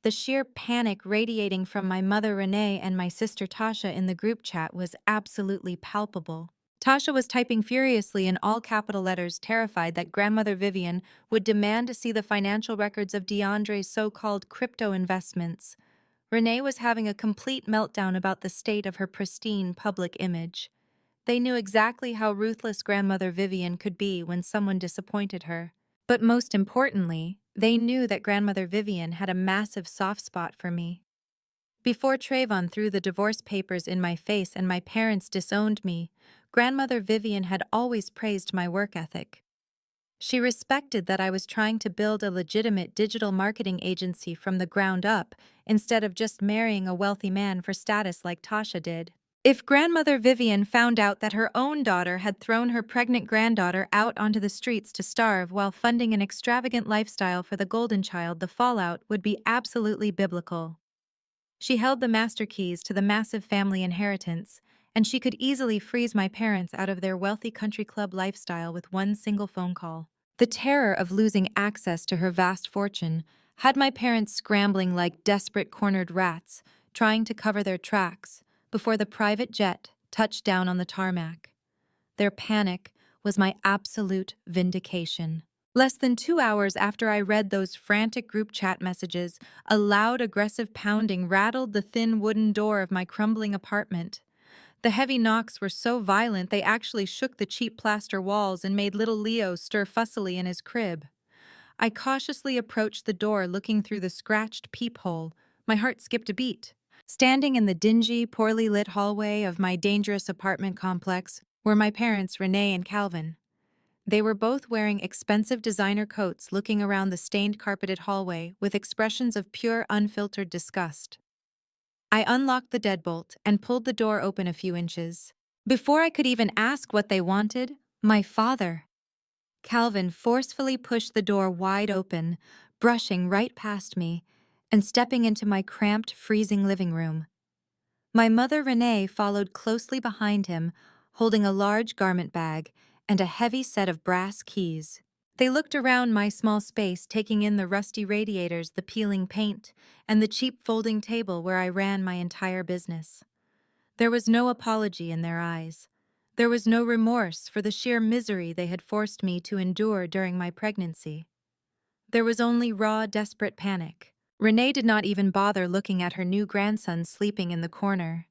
The sheer panic radiating from my mother Renee and my sister Tasha in the group chat was absolutely palpable. Tasha was typing furiously in all capital letters, terrified that grandmother Vivian would demand to see the financial records of DeAndre's so-called crypto investments. Renee was having a complete meltdown about the state of her pristine public image. They knew exactly how ruthless grandmother Vivian could be when someone disappointed her. But most importantly, they knew that grandmother Vivian had a massive soft spot for me. Before Trayvon threw the divorce papers in my face and my parents disowned me, grandmother Vivian had always praised my work ethic. She respected that I was trying to build a legitimate digital marketing agency from the ground up instead of just marrying a wealthy man for status like Tasha did. If grandmother Vivian found out that her own daughter had thrown her pregnant granddaughter out onto the streets to starve while funding an extravagant lifestyle for the golden child, the fallout would be absolutely biblical. She held the master keys to the massive family inheritance, and she could easily freeze my parents out of their wealthy country club lifestyle with one single phone call. The terror of losing access to her vast fortune had my parents scrambling like desperate cornered rats, trying to cover their tracks before the private jet touched down on the tarmac. Their panic was my absolute vindication. Less than 2 hours after I read those frantic group chat messages, a loud, aggressive pounding rattled the thin wooden door of my crumbling apartment. The heavy knocks were so violent they actually shook the cheap plaster walls and made little Leo stir fussily in his crib. I cautiously approached the door, looking through the scratched peephole. My heart skipped a beat. Standing in the dingy, poorly lit hallway of my dangerous apartment complex were my parents, Renee and Calvin. They were both wearing expensive designer coats, looking around the stained carpeted hallway with expressions of pure, unfiltered disgust. I unlocked the deadbolt and pulled the door open a few inches. Before I could even ask what they wanted, my father, Calvin, forcefully pushed the door wide open, brushing right past me and stepping into my cramped, freezing living room. My mother, Renee, followed closely behind him, holding a large garment bag and a heavy set of brass keys. They looked around my small space, taking in the rusty radiators, the peeling paint, and the cheap folding table where I ran my entire business. There was no apology in their eyes. There was no remorse for the sheer misery they had forced me to endure during my pregnancy. There was only raw, desperate panic. Renee did not even bother looking at her new grandson sleeping in the corner.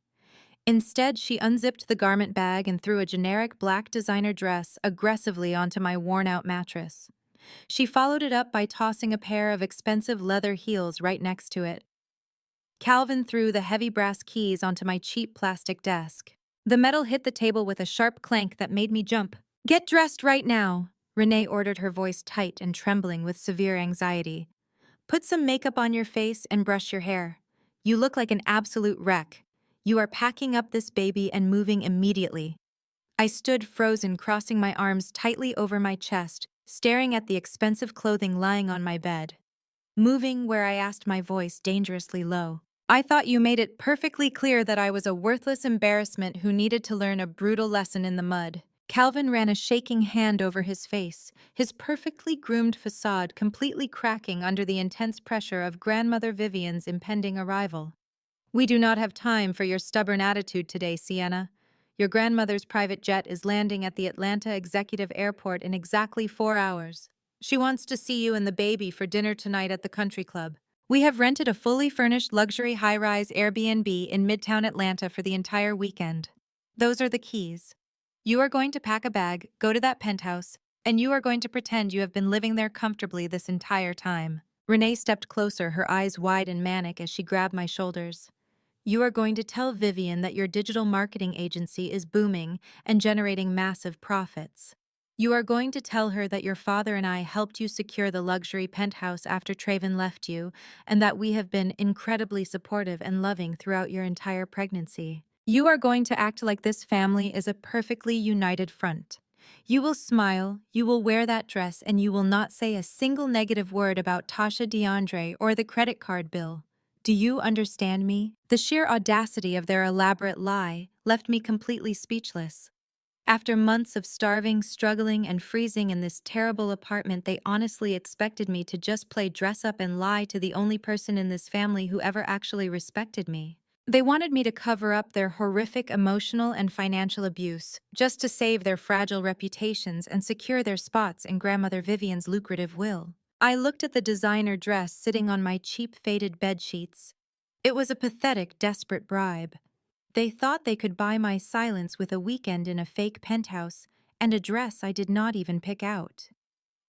Instead, she unzipped the garment bag and threw a generic black designer dress aggressively onto my worn-out mattress. She followed it up by tossing a pair of expensive leather heels right next to it. Calvin threw the heavy brass keys onto my cheap plastic desk. The metal hit the table with a sharp clank that made me jump. "Get dressed right now," Renee ordered, her voice tight and trembling with severe anxiety. "Put some makeup on your face and brush your hair. You look like an absolute wreck. You are packing up this baby and moving immediately." I stood frozen, crossing my arms tightly over my chest, staring at the expensive clothing lying on my bed. Moving where I asked, my voice dangerously low. "I thought you made it perfectly clear that I was a worthless embarrassment who needed to learn a brutal lesson in the mud." Calvin ran a shaking hand over his face, his perfectly groomed facade completely cracking under the intense pressure of grandmother Vivian's impending arrival. "We do not have time for your stubborn attitude today, Sienna. Your grandmother's private jet is landing at the Atlanta Executive Airport in exactly 4 hours. She wants to see you and the baby for dinner tonight at the country club. We have rented a fully furnished luxury high-rise Airbnb in Midtown Atlanta for the entire weekend. Those are the keys. You are going to pack a bag, go to that penthouse, and you are going to pretend you have been living there comfortably this entire time." Renee stepped closer, her eyes wide and manic as she grabbed my shoulders. You are going to tell Vivian that your digital marketing agency is booming and generating massive profits. You are going to tell her that your father and I helped you secure the luxury penthouse after Traven left you, and that we have been incredibly supportive and loving throughout your entire pregnancy. You are going to act like this family is a perfectly united front. You will smile, you will wear that dress, and you will not say a single negative word about Tasha DeAndre or the credit card bill. Do you understand me? The sheer audacity of their elaborate lie left me completely speechless. After months of starving, struggling, and freezing in this terrible apartment, they honestly expected me to just play dress up and lie to the only person in this family who ever actually respected me. They wanted me to cover up their horrific emotional and financial abuse, just to save their fragile reputations and secure their spots in Grandmother Vivian's lucrative will. I looked at the designer dress sitting on my cheap faded bedsheets. It was a pathetic, desperate bribe. They thought they could buy my silence with a weekend in a fake penthouse and a dress I did not even pick out.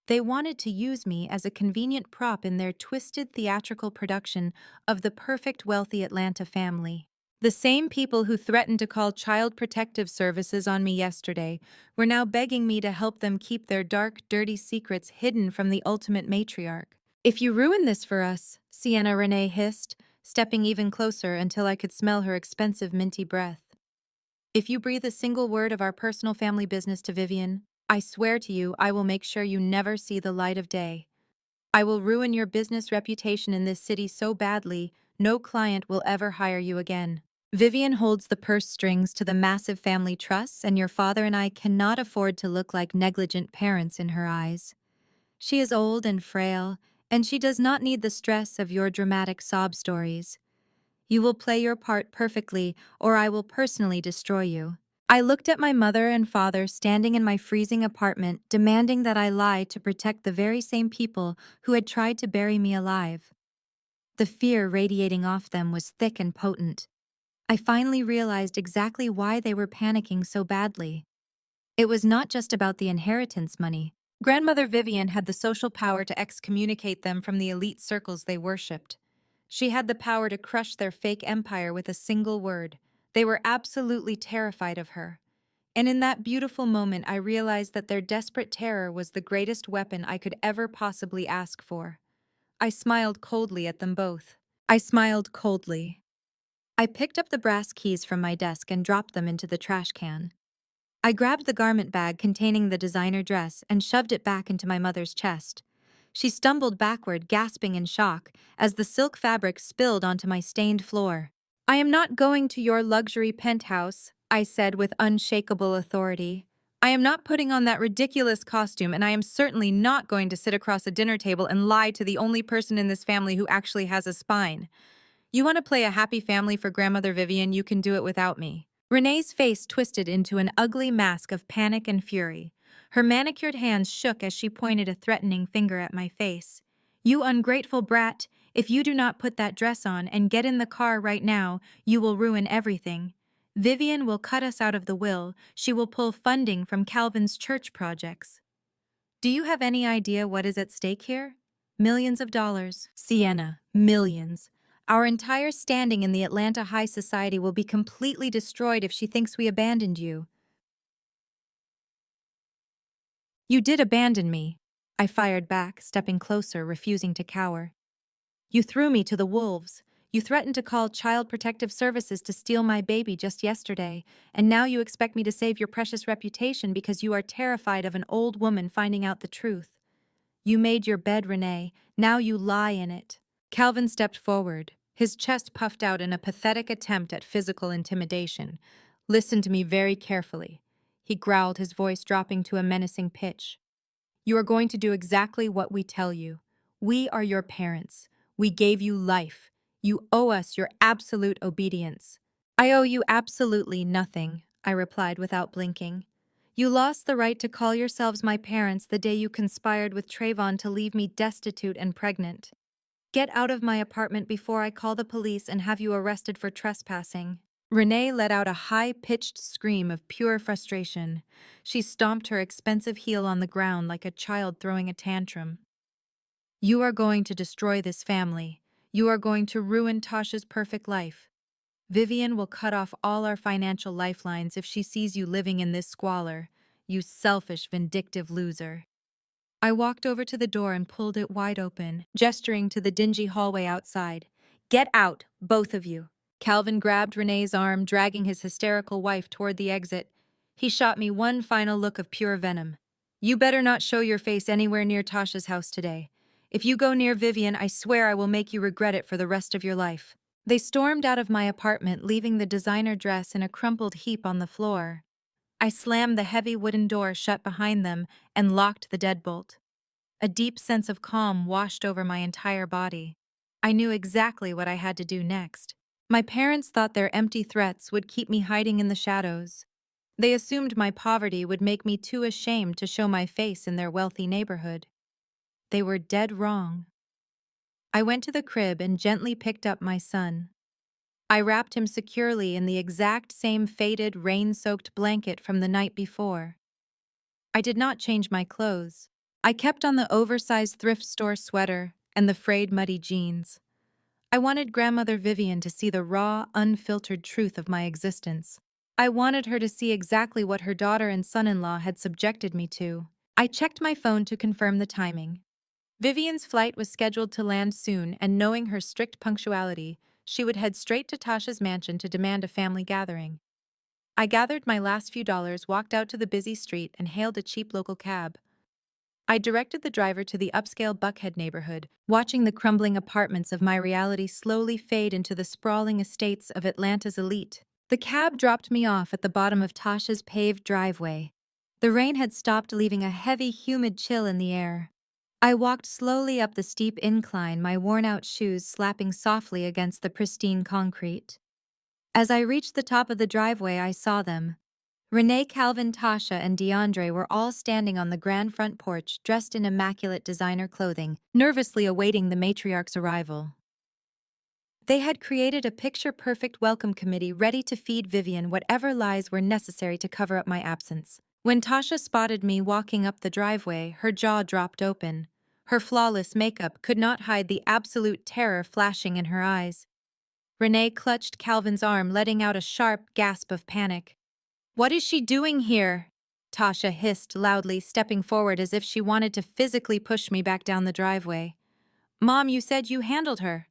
They wanted to use me as a convenient prop in their twisted theatrical production of the perfect wealthy Atlanta family. The same people who threatened to call Child Protective Services on me yesterday were now begging me to help them keep their dark, dirty secrets hidden from the ultimate matriarch. If you ruin this for us, Sienna Renee hissed, stepping even closer until I could smell her expensive minty breath. If you breathe a single word of our personal family business to Vivian, I swear to you I will make sure you never see the light of day. I will ruin your business reputation in this city so badly, no client will ever hire you again. Vivian holds the purse strings to the massive family trusts, and your father and I cannot afford to look like negligent parents in her eyes. She is old and frail, and she does not need the stress of your dramatic sob stories. You will play your part perfectly, or I will personally destroy you. I looked at my mother and father standing in my freezing apartment, demanding that I lie to protect the very same people who had tried to bury me alive. The fear radiating off them was thick and potent. I finally realized exactly why they were panicking so badly. It was not just about the inheritance money. Grandmother Vivian had the social power to excommunicate them from the elite circles they worshipped. She had the power to crush their fake empire with a single word. They were absolutely terrified of her. And in that beautiful moment, I realized that their desperate terror was the greatest weapon I could ever possibly ask for. I smiled coldly at them both. I smiled coldly. I picked up the brass keys from my desk and dropped them into the trash can. I grabbed the garment bag containing the designer dress and shoved it back into my mother's chest. She stumbled backward, gasping in shock, as the silk fabric spilled onto my stained floor. I am not going to your luxury penthouse, I said with unshakable authority. I am not putting on that ridiculous costume, and I am certainly not going to sit across a dinner table and lie to the only person in this family who actually has a spine. You want to play a happy family for Grandmother Vivian, you can do it without me. Renee's face twisted into an ugly mask of panic and fury. Her manicured hands shook as she pointed a threatening finger at my face. You ungrateful brat, if you do not put that dress on and get in the car right now, you will ruin everything. Vivian will cut us out of the will. She will pull funding from Calvin's church projects. Do you have any idea what is at stake here? Millions of dollars. Sienna, millions. Our entire standing in the Atlanta high society will be completely destroyed if she thinks we abandoned you. You did abandon me, I fired back, stepping closer, refusing to cower. You threw me to the wolves. You threatened to call Child Protective Services to steal my baby just yesterday, and now you expect me to save your precious reputation because you are terrified of an old woman finding out the truth. You made your bed, Renee. Now you lie in it. Calvin stepped forward, his chest puffed out in a pathetic attempt at physical intimidation. Listen to me very carefully. He growled, his voice dropping to a menacing pitch. You are going to do exactly what we tell you. We are your parents. We gave you life. You owe us your absolute obedience. I owe you absolutely nothing, I replied without blinking. You lost the right to call yourselves my parents the day you conspired with Trayvon to leave me destitute and pregnant. Get out of my apartment before I call the police and have you arrested for trespassing. Renee let out a high-pitched scream of pure frustration. She stomped her expensive heel on the ground like a child throwing a tantrum. You are going to destroy this family. You are going to ruin Tasha's perfect life. Vivian will cut off all our financial lifelines if she sees you living in this squalor. You selfish, vindictive loser. I walked over to the door and pulled it wide open, gesturing to the dingy hallway outside. Get out, both of you. Calvin grabbed Renee's arm, dragging his hysterical wife toward the exit. He shot me one final look of pure venom. You better not show your face anywhere near Tasha's house today. If you go near Vivian, I swear I will make you regret it for the rest of your life. They stormed out of my apartment, leaving the designer dress in a crumpled heap on the floor. I slammed the heavy wooden door shut behind them and locked the deadbolt. A deep sense of calm washed over my entire body. I knew exactly what I had to do next. My parents thought their empty threats would keep me hiding in the shadows. They assumed my poverty would make me too ashamed to show my face in their wealthy neighborhood. They were dead wrong. I went to the crib and gently picked up my son. I wrapped him securely in the exact same faded, rain-soaked blanket from the night before. I did not change my clothes. I kept on the oversized thrift store sweater and the frayed, muddy jeans. I wanted Grandmother Vivian to see the raw, unfiltered truth of my existence. I wanted her to see exactly what her daughter and son-in-law had subjected me to. I checked my phone to confirm the timing. Vivian's flight was scheduled to land soon, and knowing her strict punctuality, she would head straight to Tasha's mansion to demand a family gathering. I gathered my last few dollars, walked out to the busy street, and hailed a cheap local cab. I directed the driver to the upscale Buckhead neighborhood, watching the crumbling apartments of my reality slowly fade into the sprawling estates of Atlanta's elite. The cab dropped me off at the bottom of Tasha's paved driveway. The rain had stopped, leaving a heavy, humid chill in the air. I walked slowly up the steep incline, my worn-out shoes slapping softly against the pristine concrete. As I reached the top of the driveway, I saw them. Renee, Calvin, Tasha, and DeAndre were all standing on the grand front porch, dressed in immaculate designer clothing, nervously awaiting the matriarch's arrival. They had created a picture-perfect welcome committee ready to feed Vivian whatever lies were necessary to cover up my absence. When Tasha spotted me walking up the driveway, her jaw dropped open. Her flawless makeup could not hide the absolute terror flashing in her eyes. Renee clutched Calvin's arm, letting out a sharp gasp of panic. "What is she doing here?" Tasha hissed loudly, stepping forward as if she wanted to physically push me back down the driveway. "Mom, you said you handled her.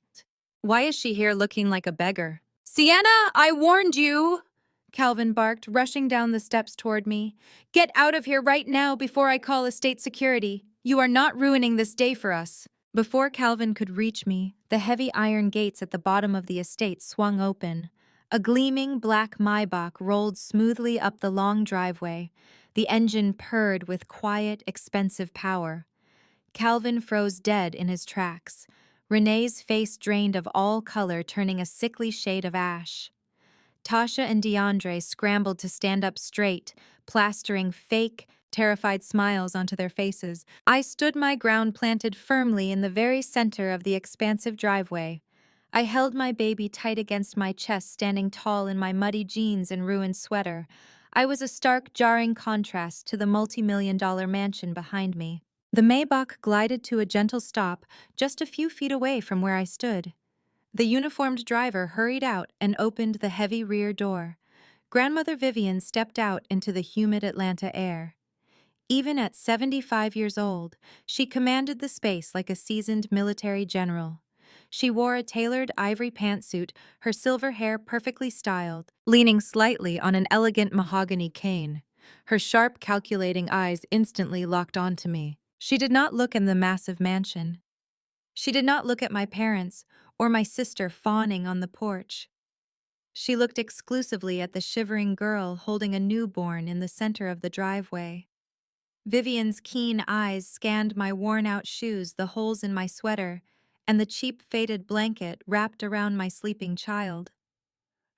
Why is she here looking like a beggar?" "Sienna, I warned you!" Calvin barked, rushing down the steps toward me. "Get out of here right now before I call estate security. You are not ruining this day for us." Before Calvin could reach me, the heavy iron gates at the bottom of the estate swung open. A gleaming black Maybach rolled smoothly up the long driveway. The engine purred with quiet, expensive power. Calvin froze dead in his tracks. Renee's face drained of all color, turning a sickly shade of ash. Tasha and DeAndre scrambled to stand up straight, plastering fake, terrified smiles onto their faces. I stood my ground, planted firmly in the very center of the expansive driveway. I held my baby tight against my chest, standing tall in my muddy jeans and ruined sweater. I was a stark, jarring contrast to the multi-million-dollar mansion behind me. The Maybach glided to a gentle stop just a few feet away from where I stood. The uniformed driver hurried out and opened the heavy rear door. Grandmother Vivian stepped out into the humid Atlanta air. Even at 75 years old, she commanded the space like a seasoned military general. She wore a tailored ivory pantsuit, her silver hair perfectly styled, leaning slightly on an elegant mahogany cane. Her sharp, calculating eyes instantly locked onto me. She did not look in the massive mansion. She did not look at my parents or my sister fawning on the porch. She looked exclusively at the shivering girl holding a newborn in the center of the driveway. Vivian's keen eyes scanned my worn-out shoes, the holes in my sweater, and the cheap faded blanket wrapped around my sleeping child.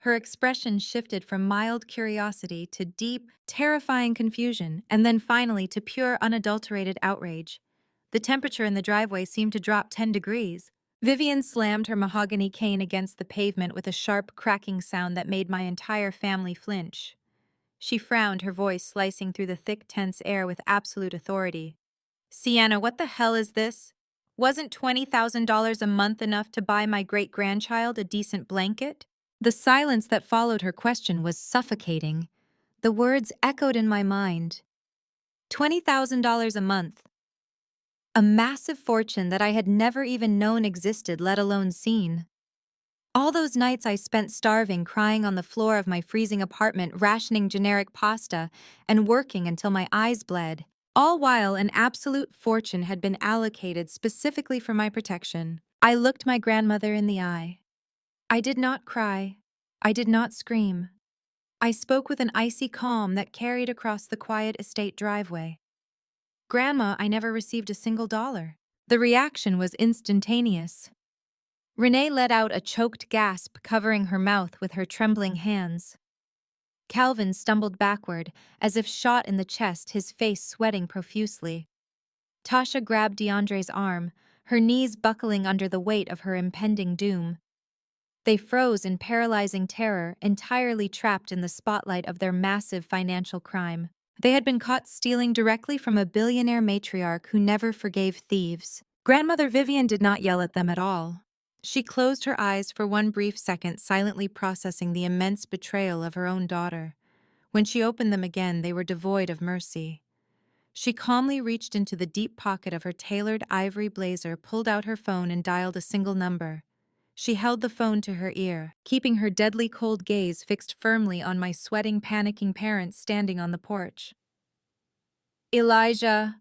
Her expression shifted from mild curiosity to deep, terrifying confusion, and then finally to pure, unadulterated outrage. The temperature in the driveway seemed to drop 10 degrees. Vivian slammed her mahogany cane against the pavement with a sharp, cracking sound that made my entire family flinch. She frowned, her voice slicing through the thick, tense air with absolute authority. "Sienna, what the hell is this? Wasn't $20,000 a month enough to buy my great-grandchild a decent blanket?" The silence that followed her question was suffocating. The words echoed in my mind. $20,000 a month. A massive fortune that I had never even known existed, let alone seen. All those nights I spent starving, crying on the floor of my freezing apartment, rationing generic pasta, and working until my eyes bled. All while an absolute fortune had been allocated specifically for my protection. I looked my grandmother in the eye. I did not cry. I did not scream. I spoke with an icy calm that carried across the quiet estate driveway. Grandma, I never received a single dollar. The reaction was instantaneous. Renee let out a choked gasp, covering her mouth with her trembling hands. Calvin stumbled backward, as if shot in the chest, his face sweating profusely. Tasha grabbed DeAndre's arm, her knees buckling under the weight of her impending doom. They froze in paralyzing terror, entirely trapped in the spotlight of their massive financial crime. They had been caught stealing directly from a billionaire matriarch who never forgave thieves. Grandmother Vivian did not yell at them at all. She closed her eyes for one brief second, silently processing the immense betrayal of her own daughter. When she opened them again, they were devoid of mercy. She calmly reached into the deep pocket of her tailored ivory blazer, pulled out her phone, and dialed a single number. She held the phone to her ear, keeping her deadly cold gaze fixed firmly on my sweating, panicking parents standing on the porch. Elijah,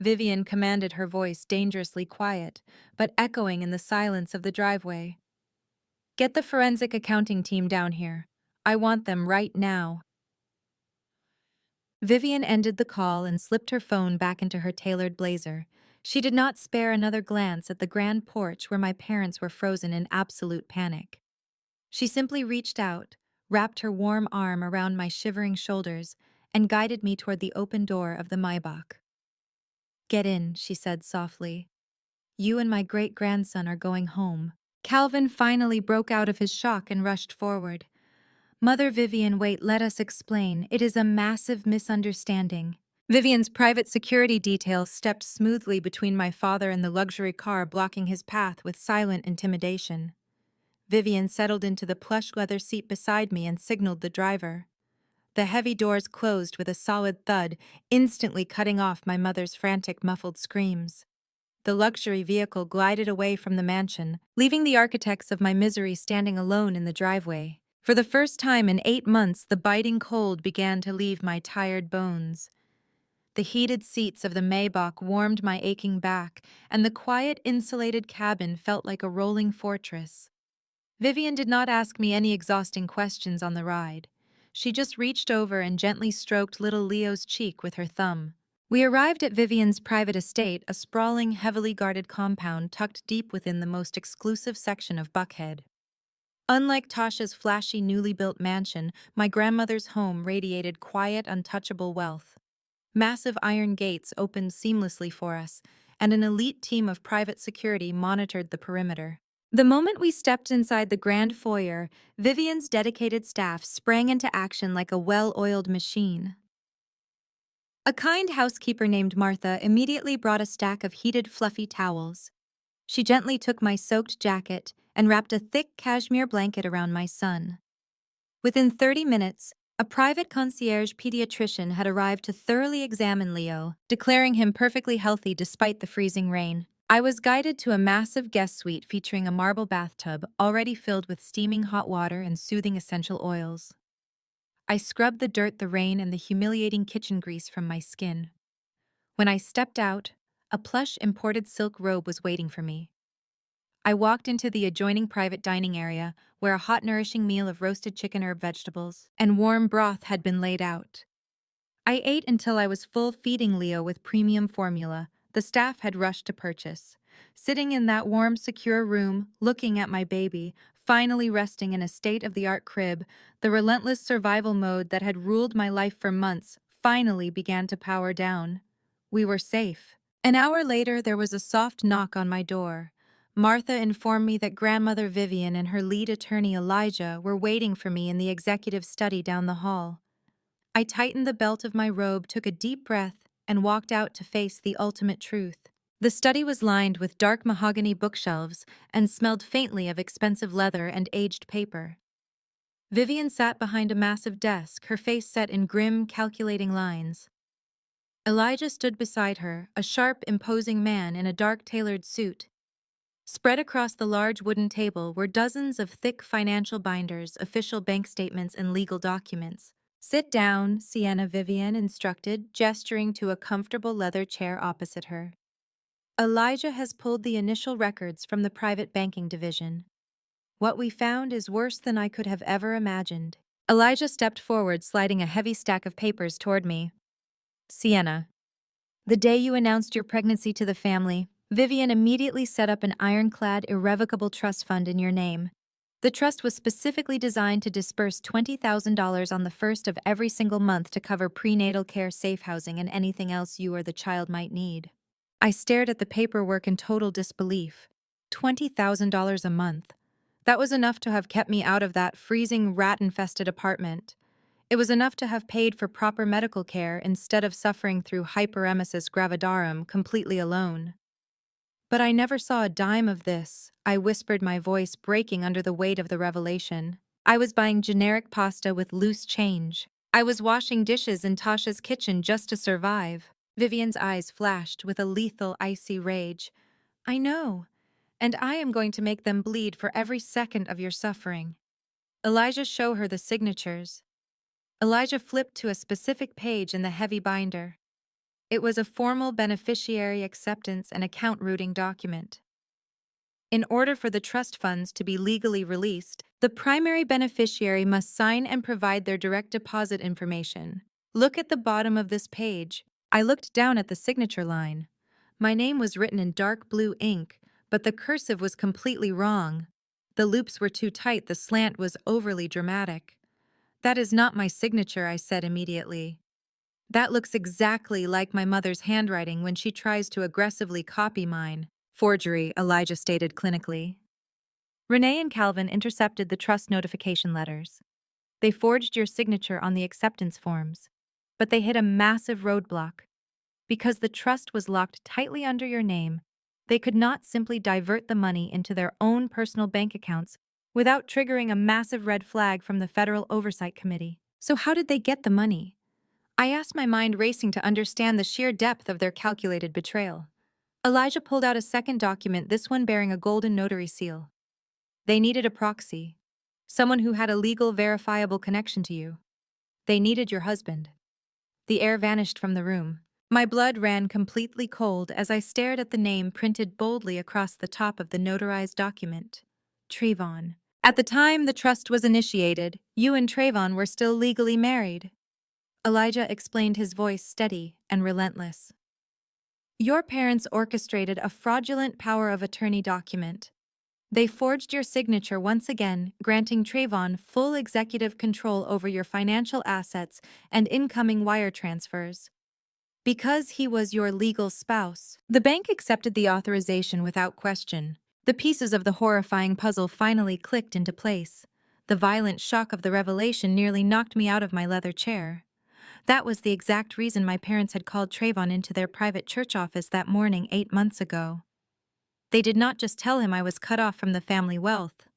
Vivian commanded, her voice dangerously quiet, but echoing in the silence of the driveway. Get the forensic accounting team down here. I want them right now. Vivian ended the call and slipped her phone back into her tailored blazer. She did not spare another glance at the grand porch where my parents were frozen in absolute panic. She simply reached out, wrapped her warm arm around my shivering shoulders, and guided me toward the open door of the Maybach. Get in, she said softly. You and my great-grandson are going home. Calvin finally broke out of his shock and rushed forward. Mother Vivian, wait, let us explain. It is a massive misunderstanding. Vivian's private security detail stepped smoothly between my father and the luxury car, blocking his path with silent intimidation. Vivian settled into the plush leather seat beside me and signaled the driver. The heavy doors closed with a solid thud, instantly cutting off my mother's frantic, muffled screams. The luxury vehicle glided away from the mansion, leaving the architects of my misery standing alone in the driveway. For the first time in 8 months, the biting cold began to leave my tired bones. The heated seats of the Maybach warmed my aching back, and the quiet, insulated cabin felt like a rolling fortress. Vivian did not ask me any exhausting questions on the ride. She just reached over and gently stroked little Leo's cheek with her thumb. We arrived at Vivian's private estate, a sprawling, heavily guarded compound tucked deep within the most exclusive section of Buckhead. Unlike Tasha's flashy, newly built mansion, my grandmother's home radiated quiet, untouchable wealth. Massive iron gates opened seamlessly for us, and an elite team of private security monitored the perimeter. The moment we stepped inside the grand foyer, Vivian's dedicated staff sprang into action like a well-oiled machine. A kind housekeeper named Martha immediately brought a stack of heated, fluffy towels. She gently took my soaked jacket and wrapped a thick cashmere blanket around my son. Within 30 minutes, a private concierge pediatrician had arrived to thoroughly examine Leo, declaring him perfectly healthy despite the freezing rain. I was guided to a massive guest suite featuring a marble bathtub already filled with steaming hot water and soothing essential oils. I scrubbed the dirt, the rain, and the humiliating kitchen grease from my skin. When I stepped out, a plush imported silk robe was waiting for me. I walked into the adjoining private dining area, where a hot, nourishing meal of roasted chicken, herb vegetables, and warm broth had been laid out. I ate until I was full, feeding Leo with premium formula the staff had rushed to purchase. Sitting in that warm, secure room, looking at my baby, finally resting in a state-of-the-art crib, the relentless survival mode that had ruled my life for months finally began to power down. We were safe. An hour later, there was a soft knock on my door. Martha informed me that Grandmother Vivian and her lead attorney Elijah were waiting for me in the executive study down the hall. I tightened the belt of my robe, took a deep breath, and walked out to face the ultimate truth. The study was lined with dark mahogany bookshelves and smelled faintly of expensive leather and aged paper. Vivian sat behind a massive desk, her face set in grim, calculating lines. Elijah stood beside her, a sharp, imposing man in a dark tailored suit. Spread across the large wooden table were dozens of thick financial binders, official bank statements, and legal documents. "Sit down," Sienna Vivian instructed, gesturing to a comfortable leather chair opposite her. Elijah has pulled the initial records from the private banking division. What we found is worse than I could have ever imagined. Elijah stepped forward, sliding a heavy stack of papers toward me. "Sienna, the day you announced your pregnancy to the family, Vivian immediately set up an ironclad, irrevocable trust fund in your name. The trust was specifically designed to disperse $20,000 on the first of every single month to cover prenatal care, safe housing, and anything else you or the child might need." I stared at the paperwork in total disbelief. $20,000 a month. That was enough to have kept me out of that freezing, rat-infested apartment. It was enough to have paid for proper medical care instead of suffering through hyperemesis gravidarum completely alone. "But I never saw a dime of this," I whispered, my voice breaking under the weight of the revelation. "I was buying generic pasta with loose change. I was washing dishes in Tasha's kitchen just to survive." Vivian's eyes flashed with a lethal, icy rage. "I know, and I am going to make them bleed for every second of your suffering." "Elijah, show her the signatures." Elijah flipped to a specific page in the heavy binder. It was a formal beneficiary acceptance and account routing document. In order for the trust funds to be legally released, the primary beneficiary must sign and provide their direct deposit information. "Look at the bottom of this page." I looked down at the signature line. My name was written in dark blue ink, but the cursive was completely wrong. The loops were too tight, the slant was overly dramatic. "That is not my signature," I said immediately. "That looks exactly like my mother's handwriting when she tries to aggressively copy mine." "Forgery," Elijah stated clinically. "Renee and Calvin intercepted the trust notification letters. They forged your signature on the acceptance forms, but they hit a massive roadblock. Because the trust was locked tightly under your name, they could not simply divert the money into their own personal bank accounts without triggering a massive red flag from the Federal Oversight Committee. So how did they get the money?" I asked, my mind racing to understand the sheer depth of their calculated betrayal. Elijah pulled out a second document, this one bearing a golden notary seal. "They needed a proxy. Someone who had a legal, verifiable connection to you. They needed your husband." The air vanished from the room. My blood ran completely cold as I stared at the name printed boldly across the top of the notarized document. Trayvon. "At the time the trust was initiated, you and Trayvon were still legally married." Elijah explained, his voice steady and relentless. "Your parents orchestrated a fraudulent power of attorney document. They forged your signature once again, granting Trayvon full executive control over your financial assets and incoming wire transfers. Because he was your legal spouse, the bank accepted the authorization without question." The pieces of the horrifying puzzle finally clicked into place. The violent shock of the revelation nearly knocked me out of my leather chair. That was the exact reason my parents had called Trayvon into their private church office that morning 8 months ago. They did not just tell him I was cut off from the family wealth.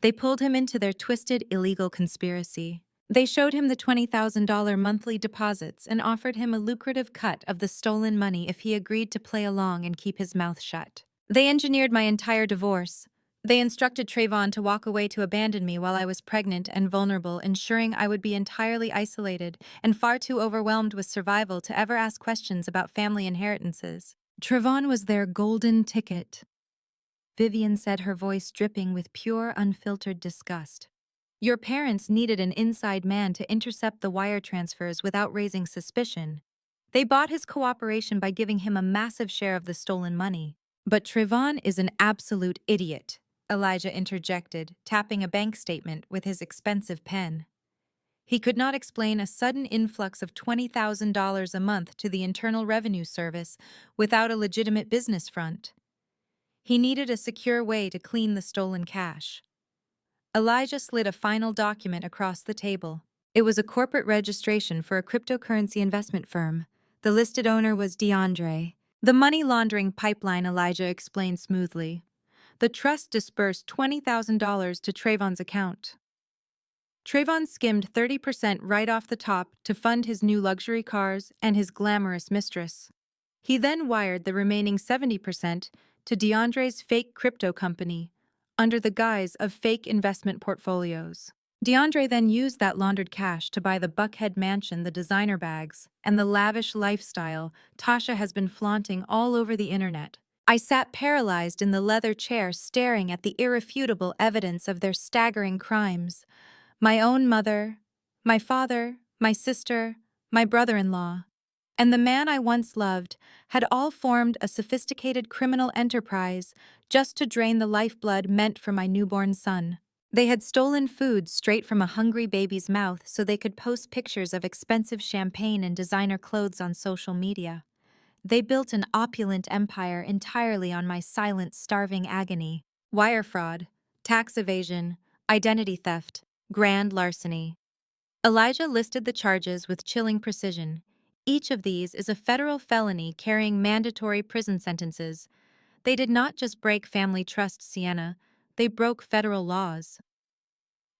They pulled him into their twisted, illegal conspiracy. They showed him the $20,000 monthly deposits and offered him a lucrative cut of the stolen money if he agreed to play along and keep his mouth shut. They engineered my entire divorce. They instructed Trayvon to walk away, to abandon me while I was pregnant and vulnerable, ensuring I would be entirely isolated and far too overwhelmed with survival to ever ask questions about family inheritances. Trayvon was their golden ticket. Vivian said, her voice dripping with pure, unfiltered disgust. Your parents needed an inside man to intercept the wire transfers without raising suspicion. They bought his cooperation by giving him a massive share of the stolen money. But Trayvon is an absolute idiot, Elijah interjected, tapping a bank statement with his expensive pen. He could not explain a sudden influx of $20,000 a month to the Internal Revenue Service without a legitimate business front. He needed a secure way to clean the stolen cash. Elijah slid a final document across the table. It was a corporate registration for a cryptocurrency investment firm. The listed owner was DeAndre. The money laundering pipeline, Elijah explained smoothly. The trust disbursed $20,000 to Trayvon's account. Trayvon skimmed 30% right off the top to fund his new luxury cars and his glamorous mistress. He then wired the remaining 70% to DeAndre's fake crypto company under the guise of fake investment portfolios. DeAndre then used that laundered cash to buy the Buckhead mansion, the designer bags, and the lavish lifestyle Tasha has been flaunting all over the internet. I sat paralyzed in the leather chair staring at the irrefutable evidence of their staggering crimes. My own mother, my father, my sister, my brother-in-law, and the man I once loved had all formed a sophisticated criminal enterprise just to drain the lifeblood meant for my newborn son. They had stolen food straight from a hungry baby's mouth so they could post pictures of expensive champagne and designer clothes on social media. They built an opulent empire entirely on my silent, starving agony. Wire fraud, tax evasion, identity theft, grand larceny. Elijah listed the charges with chilling precision. Each of these is a federal felony carrying mandatory prison sentences. They did not just break family trust, Sienna, they broke federal laws.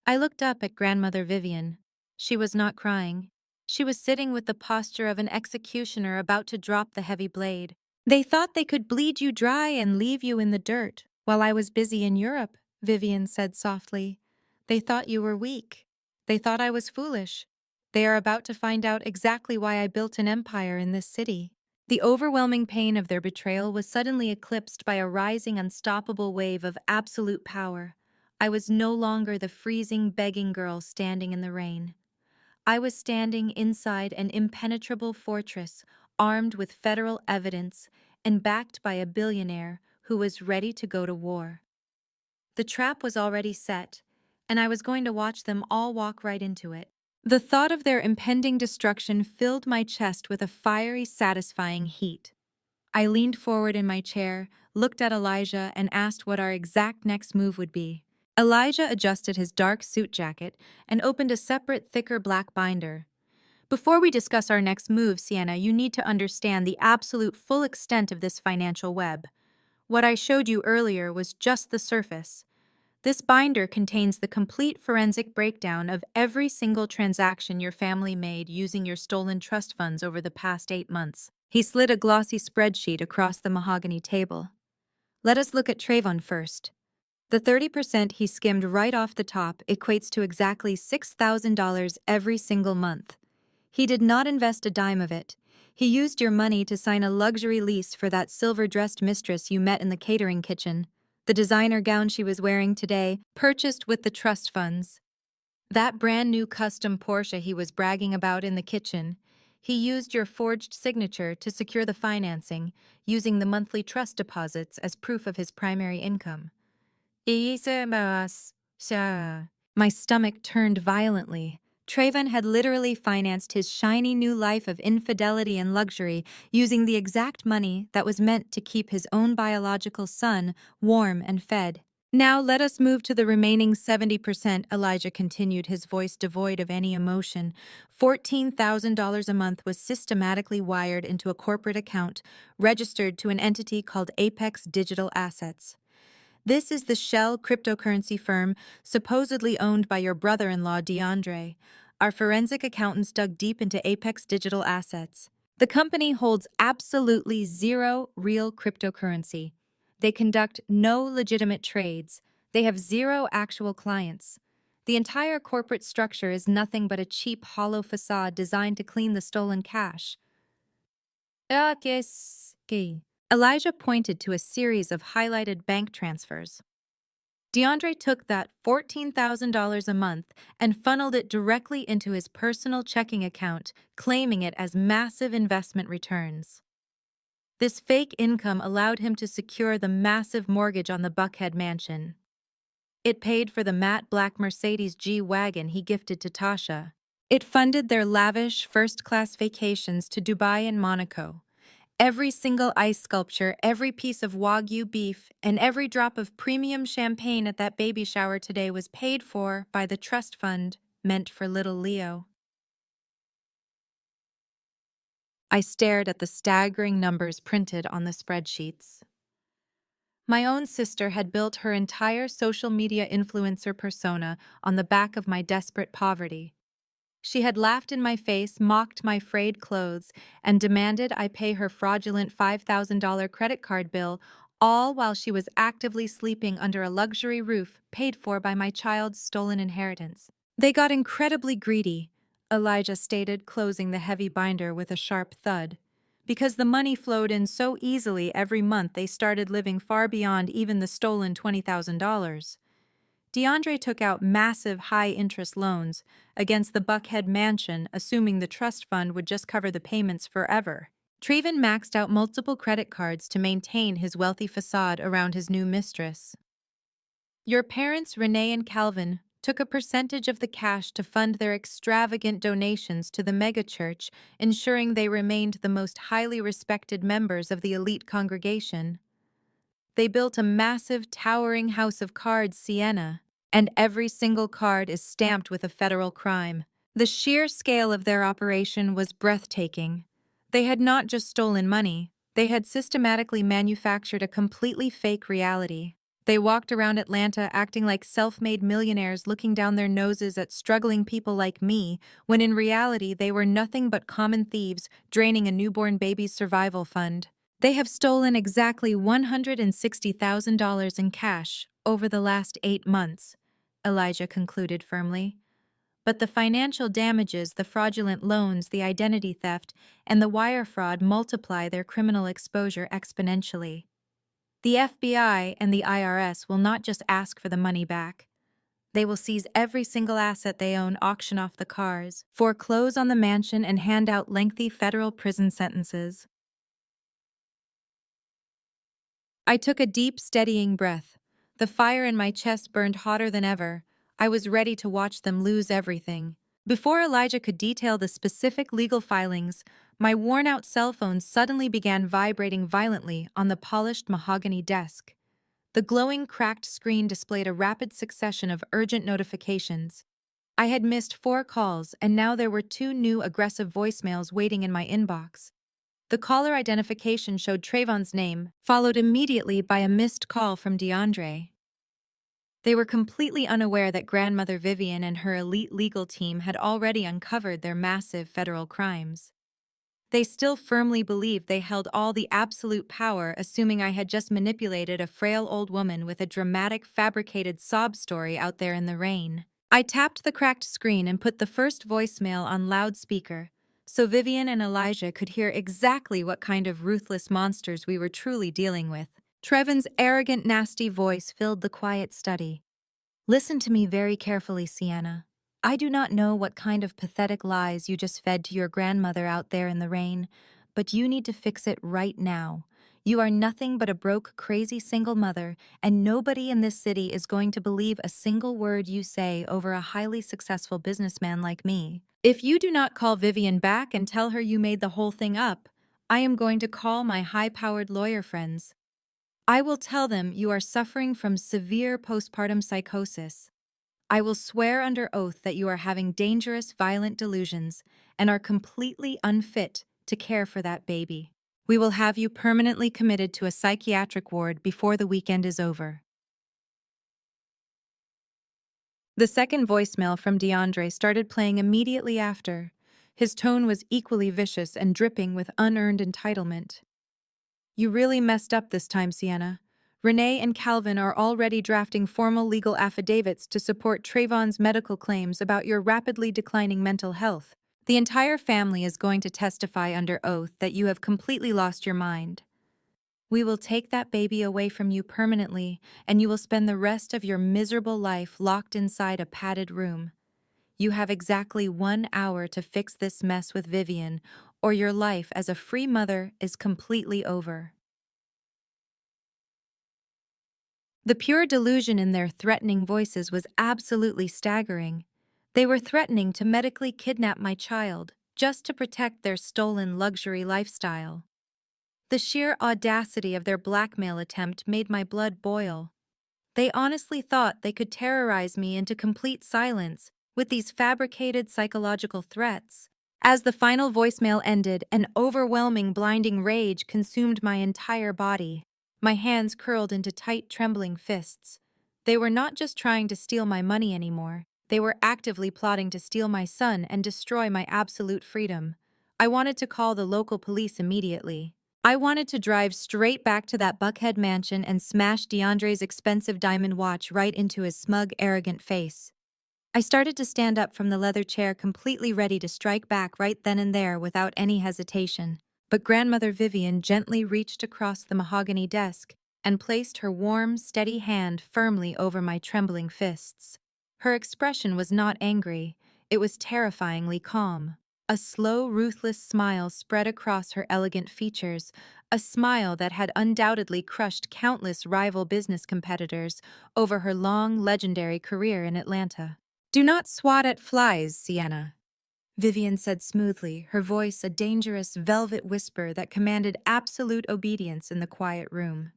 I looked up at grandmother Vivian. She was not crying. She was sitting with the posture of an executioner about to drop the heavy blade. They thought they could bleed you dry and leave you in the dirt while I was busy in Europe, Vivian said softly. They thought you were weak. They thought I was foolish. They are about to find out exactly why I built an empire in this city. The overwhelming pain of their betrayal was suddenly eclipsed by a rising, unstoppable wave of absolute power. I was no longer the freezing, begging girl standing in the rain. I was standing inside an impenetrable fortress, armed with federal evidence and backed by a billionaire who was ready to go to war. The trap was already set, and I was going to watch them all walk right into it. The thought of their impending destruction filled my chest with a fiery, satisfying heat. I leaned forward in my chair, looked at Elijah, and asked what our exact next move would be. Elijah adjusted his dark suit jacket and opened a separate, thicker black binder. Before we discuss our next move, Sienna, you need to understand the absolute full extent of this financial web. What I showed you earlier was just the surface. This binder contains the complete forensic breakdown of every single transaction your family made using your stolen trust funds over the past 8 months. He slid a glossy spreadsheet across the mahogany table. Let us look at Trayvon first. The 30% he skimmed right off the top equates to exactly $6,000 every single month. He did not invest a dime of it. He used your money to sign a luxury lease for that silver-dressed mistress you met in the catering kitchen. The designer gown she was wearing today, purchased with the trust funds. That brand new custom Porsche he was bragging about in the kitchen. He used your forged signature to secure the financing, using the monthly trust deposits as proof of his primary income. My stomach turned violently. Trayvon had literally financed his shiny new life of infidelity and luxury using the exact money that was meant to keep his own biological son warm and fed. Now let us move to the remaining 70%, Elijah continued, his voice devoid of any emotion. $14,000 a month was systematically wired into a corporate account, registered to an entity called Apex Digital Assets. This is the shell cryptocurrency firm supposedly owned by your brother-in-law, DeAndre. Our forensic accountants dug deep into Apex Digital Assets. The company holds absolutely zero real cryptocurrency. They conduct no legitimate trades. They have zero actual clients. The entire corporate structure is nothing but a cheap, hollow facade designed to clean the stolen cash. Elijah pointed to a series of highlighted bank transfers. DeAndre took that $14,000 a month and funneled it directly into his personal checking account, claiming it as massive investment returns. This fake income allowed him to secure the massive mortgage on the Buckhead mansion. It paid for the matte black Mercedes G-Wagon he gifted to Tasha. It funded their lavish first-class vacations to Dubai and Monaco. Every single ice sculpture, every piece of Wagyu beef, and every drop of premium champagne at that baby shower today was paid for by the trust fund meant for little Leo. I stared at the staggering numbers printed on the spreadsheets. My own sister had built her entire social media influencer persona on the back of my desperate poverty. She had laughed in my face, mocked my frayed clothes, and demanded I pay her fraudulent $5,000 credit card bill, all while she was actively sleeping under a luxury roof paid for by my child's stolen inheritance. They got incredibly greedy, Elijah stated, closing the heavy binder with a sharp thud. Because the money flowed in so easily every month, they started living far beyond even the stolen $20,000. DeAndre took out massive high-interest loans against the Buckhead mansion, assuming the trust fund would just cover the payments forever. Trayvon maxed out multiple credit cards to maintain his wealthy facade around his new mistress. Your parents, Renee and Calvin, took a percentage of the cash to fund their extravagant donations to the megachurch, ensuring they remained the most highly respected members of the elite congregation. They built a massive, towering house of cards, Sienna, and every single card is stamped with a federal crime. The sheer scale of their operation was breathtaking. They had not just stolen money, they had systematically manufactured a completely fake reality. They walked around Atlanta acting like self-made millionaires, looking down their noses at struggling people like me, when in reality they were nothing but common thieves draining a newborn baby's survival fund. They have stolen exactly $160,000 in cash over the last 8 months, Elijah concluded firmly. But the financial damages, the fraudulent loans, the identity theft, and the wire fraud multiply their criminal exposure exponentially. The FBI and the IRS will not just ask for the money back. They will seize every single asset they own, auction off the cars, foreclose on the mansion, and hand out lengthy federal prison sentences. I took a deep, steadying breath. The fire in my chest burned hotter than ever. I was ready to watch them lose everything. Before Elijah could detail the specific legal filings, my worn-out cell phone suddenly began vibrating violently on the polished mahogany desk. The glowing, cracked screen displayed a rapid succession of urgent notifications. I had missed 4 calls, and now there were 2 new aggressive voicemails waiting in my inbox. The caller identification showed Trayvon's name, followed immediately by a missed call from DeAndre. They were completely unaware that grandmother Vivian and her elite legal team had already uncovered their massive federal crimes. They still firmly believed they held all the absolute power, assuming I had just manipulated a frail old woman with a dramatic, fabricated sob story out there in the rain. I tapped the cracked screen and put the first voicemail on loudspeaker, so Vivian and Elijah could hear exactly what kind of ruthless monsters we were truly dealing with. Trevon's arrogant, nasty voice filled the quiet study. Listen to me very carefully, Sienna. I do not know what kind of pathetic lies you just fed to your grandmother out there in the rain, but you need to fix it right now. You are nothing but a broke, crazy single mother, and nobody in this city is going to believe a single word you say over a highly successful businessman like me. If you do not call Vivian back and tell her you made the whole thing up, I am going to call my high-powered lawyer friends. I will tell them you are suffering from severe postpartum psychosis. I will swear under oath that you are having dangerous, violent delusions and are completely unfit to care for that baby. We will have you permanently committed to a psychiatric ward before the weekend is over. The second voicemail from DeAndre started playing immediately after. His tone was equally vicious and dripping with unearned entitlement. You really messed up this time, Sienna. Renee and Calvin are already drafting formal legal affidavits to support Trayvon's medical claims about your rapidly declining mental health. The entire family is going to testify under oath that you have completely lost your mind. We will take that baby away from you permanently, and you will spend the rest of your miserable life locked inside a padded room. You have exactly 1 hour to fix this mess with Vivian, or your life as a free mother is completely over. The pure delusion in their threatening voices was absolutely staggering. They were threatening to medically kidnap my child, just to protect their stolen luxury lifestyle. The sheer audacity of their blackmail attempt made my blood boil. They honestly thought they could terrorize me into complete silence with these fabricated psychological threats. As the final voicemail ended, an overwhelming, blinding rage consumed my entire body. My hands curled into tight, trembling fists. They were not just trying to steal my money anymore, they were actively plotting to steal my son and destroy my absolute freedom. I wanted to call the local police immediately. I wanted to drive straight back to that Buckhead mansion and smash DeAndre's expensive diamond watch right into his smug, arrogant face. I started to stand up from the leather chair, completely ready to strike back right then and there without any hesitation. But Grandmother Vivian gently reached across the mahogany desk and placed her warm, steady hand firmly over my trembling fists. Her expression was not angry, it was terrifyingly calm. A slow, ruthless smile spread across her elegant features, a smile that had undoubtedly crushed countless rival business competitors over her long, legendary career in Atlanta. "Do not swat at flies, Sienna," Vivian said smoothly, her voice a dangerous velvet whisper that commanded absolute obedience in the quiet room.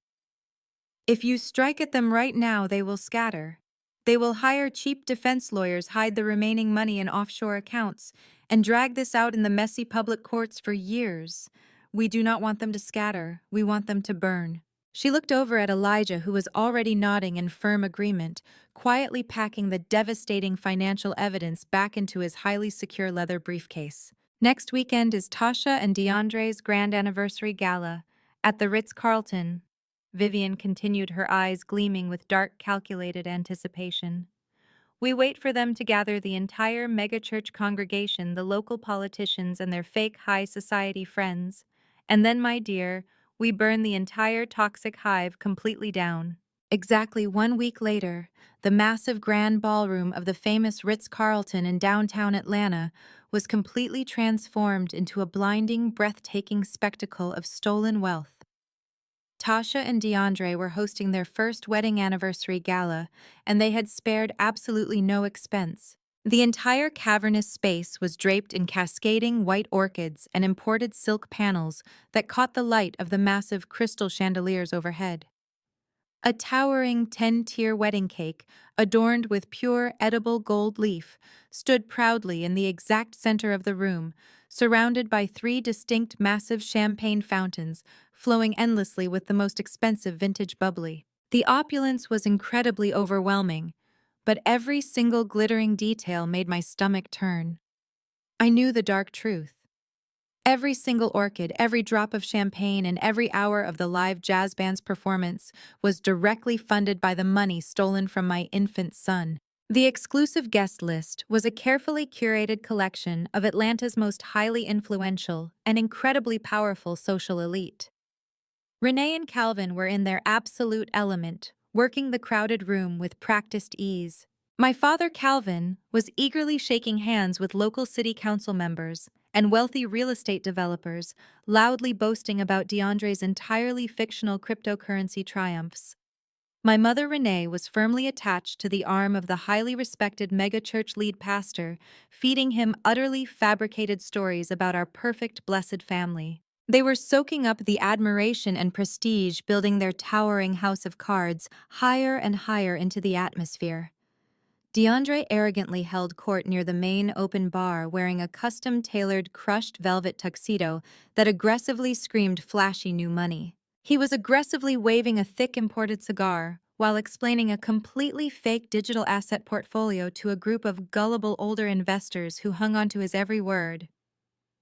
"If you strike at them right now, they will scatter. They will hire cheap defense lawyers, hide the remaining money in offshore accounts, and drag this out in the messy public courts for years. We do not want them to scatter, we want them to burn." She looked over at Elijah, who was already nodding in firm agreement, quietly packing the devastating financial evidence back into his highly secure leather briefcase. "Next weekend is Tasha and DeAndre's grand anniversary gala at the Ritz-Carlton." Vivian continued, her eyes gleaming with dark, calculated anticipation. "We wait for them to gather the entire megachurch congregation, the local politicians, and their fake high society friends. And then, my dear, we burn the entire toxic hive completely down." Exactly 1 week later, the massive grand ballroom of the famous Ritz-Carlton in downtown Atlanta was completely transformed into a blinding, breathtaking spectacle of stolen wealth. Tasha and DeAndre were hosting their first wedding anniversary gala, and they had spared absolutely no expense. The entire cavernous space was draped in cascading white orchids and imported silk panels that caught the light of the massive crystal chandeliers overhead. A towering 10-tier wedding cake, adorned with pure edible gold leaf, stood proudly in the exact center of the room, surrounded by 3 distinct massive champagne fountains flowing endlessly with the most expensive vintage bubbly. The opulence was incredibly overwhelming, but every single glittering detail made my stomach turn. I knew the dark truth. Every single orchid, every drop of champagne, and every hour of the live jazz band's performance was directly funded by the money stolen from my infant son. The exclusive guest list was a carefully curated collection of Atlanta's most highly influential and incredibly powerful social elite. Renee and Calvin were in their absolute element, working the crowded room with practiced ease. My father, Calvin, was eagerly shaking hands with local city council members and wealthy real estate developers, loudly boasting about DeAndre's entirely fictional cryptocurrency triumphs. My mother, Renee, was firmly attached to the arm of the highly respected megachurch lead pastor, feeding him utterly fabricated stories about our perfect, blessed family. They were soaking up the admiration and prestige, building their towering house of cards higher and higher into the atmosphere. DeAndre arrogantly held court near the main open bar, wearing a custom-tailored crushed velvet tuxedo that aggressively screamed flashy new money. He was aggressively waving a thick imported cigar while explaining a completely fake digital asset portfolio to a group of gullible older investors who hung onto his every word.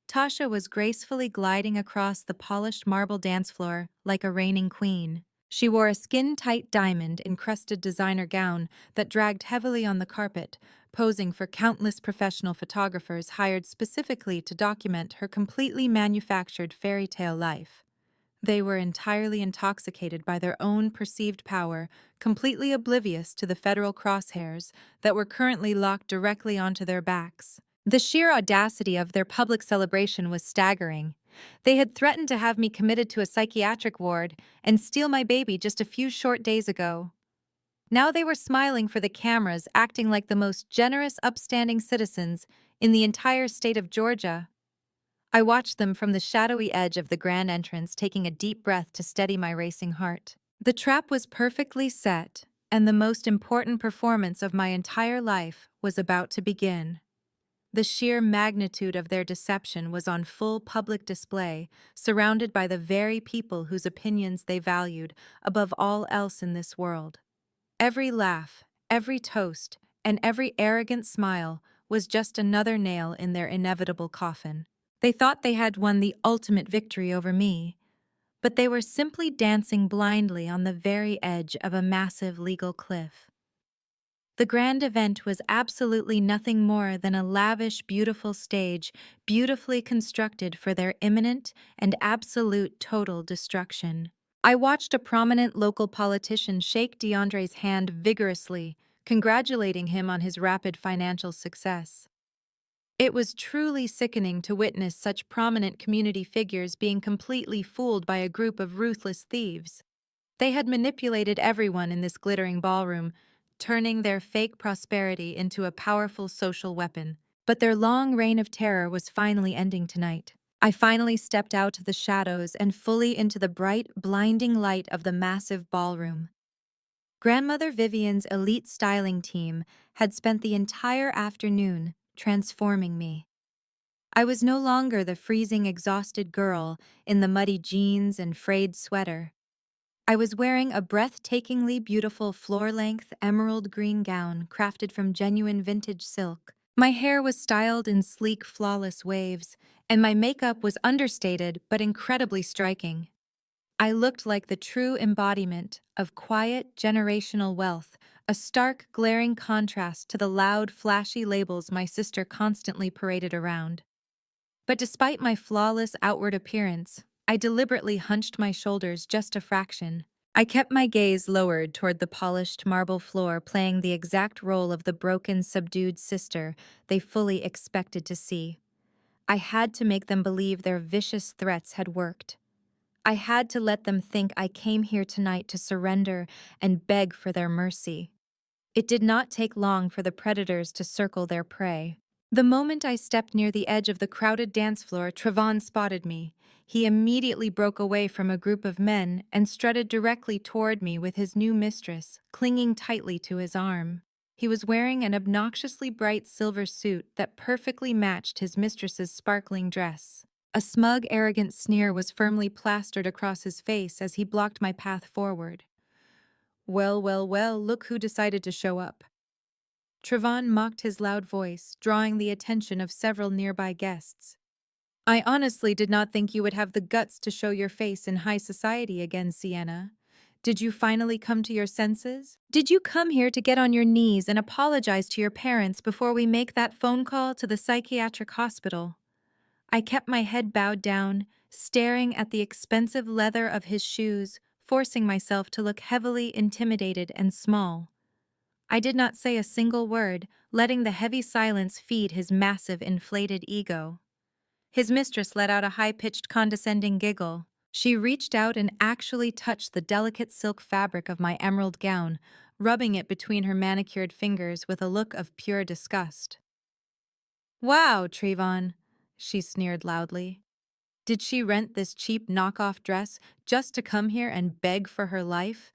Tasha was gracefully gliding across the polished marble dance floor like a reigning queen. She wore a skin-tight diamond-encrusted designer gown that dragged heavily on the carpet, posing for countless professional photographers hired specifically to document her completely manufactured fairy tale life. They were entirely intoxicated by their own perceived power, completely oblivious to the federal crosshairs that were currently locked directly onto their backs. The sheer audacity of their public celebration was staggering. They had threatened to have me committed to a psychiatric ward and steal my baby just a few short days ago. Now they were smiling for the cameras, acting like the most generous, upstanding citizens in the entire state of Georgia. I watched them from the shadowy edge of the grand entrance, taking a deep breath to steady my racing heart. The trap was perfectly set, and the most important performance of my entire life was about to begin. The sheer magnitude of their deception was on full public display, surrounded by the very people whose opinions they valued above all else in this world. Every laugh, every toast, and every arrogant smile was just another nail in their inevitable coffin. They thought they had won the ultimate victory over me, but they were simply dancing blindly on the very edge of a massive legal cliff. The grand event was absolutely nothing more than a lavish, beautiful stage, beautifully constructed for their imminent and absolute total destruction. I watched a prominent local politician shake DeAndre's hand vigorously, congratulating him on his rapid financial success. It was truly sickening to witness such prominent community figures being completely fooled by a group of ruthless thieves. They had manipulated everyone in this glittering ballroom, turning their fake prosperity into a powerful social weapon. But their long reign of terror was finally ending tonight. I finally stepped out of the shadows and fully into the bright, blinding light of the massive ballroom. Grandmother Vivian's elite styling team had spent the entire afternoon transforming me. I was no longer the freezing, exhausted girl in the muddy jeans and frayed sweater. I was wearing a breathtakingly beautiful floor-length emerald green gown crafted from genuine vintage silk. My hair was styled in sleek, flawless waves, and my makeup was understated but incredibly striking. I looked like the true embodiment of quiet, generational wealth, a stark, glaring contrast to the loud, flashy labels my sister constantly paraded around. But despite my flawless outward appearance, I deliberately hunched my shoulders just a fraction. I kept my gaze lowered toward the polished marble floor, playing the exact role of the broken, subdued sister they fully expected to see. I had to make them believe their vicious threats had worked. I had to let them think I came here tonight to surrender and beg for their mercy. It did not take long for the predators to circle their prey. The moment I stepped near the edge of the crowded dance floor, Trevon spotted me. He immediately broke away from a group of men and strutted directly toward me with his new mistress, clinging tightly to his arm. He was wearing an obnoxiously bright silver suit that perfectly matched his mistress's sparkling dress. A smug, arrogant sneer was firmly plastered across his face as he blocked my path forward. Well, well, well, look who decided to show up. Trevon mocked his loud voice, drawing the attention of several nearby guests. I honestly did not think you would have the guts to show your face in high society again, Sienna. Did you finally come to your senses? Did you come here to get on your knees and apologize to your parents before we make that phone call to the psychiatric hospital? I kept my head bowed down, staring at the expensive leather of his shoes, forcing myself to look heavily intimidated and small. I did not say a single word, letting the heavy silence feed his massive, inflated ego. His mistress let out a high-pitched, condescending giggle. She reached out and actually touched the delicate silk fabric of my emerald gown, rubbing it between her manicured fingers with a look of pure disgust. Wow, Trevon, she sneered loudly. Did she rent this cheap knockoff dress just to come here and beg for her life?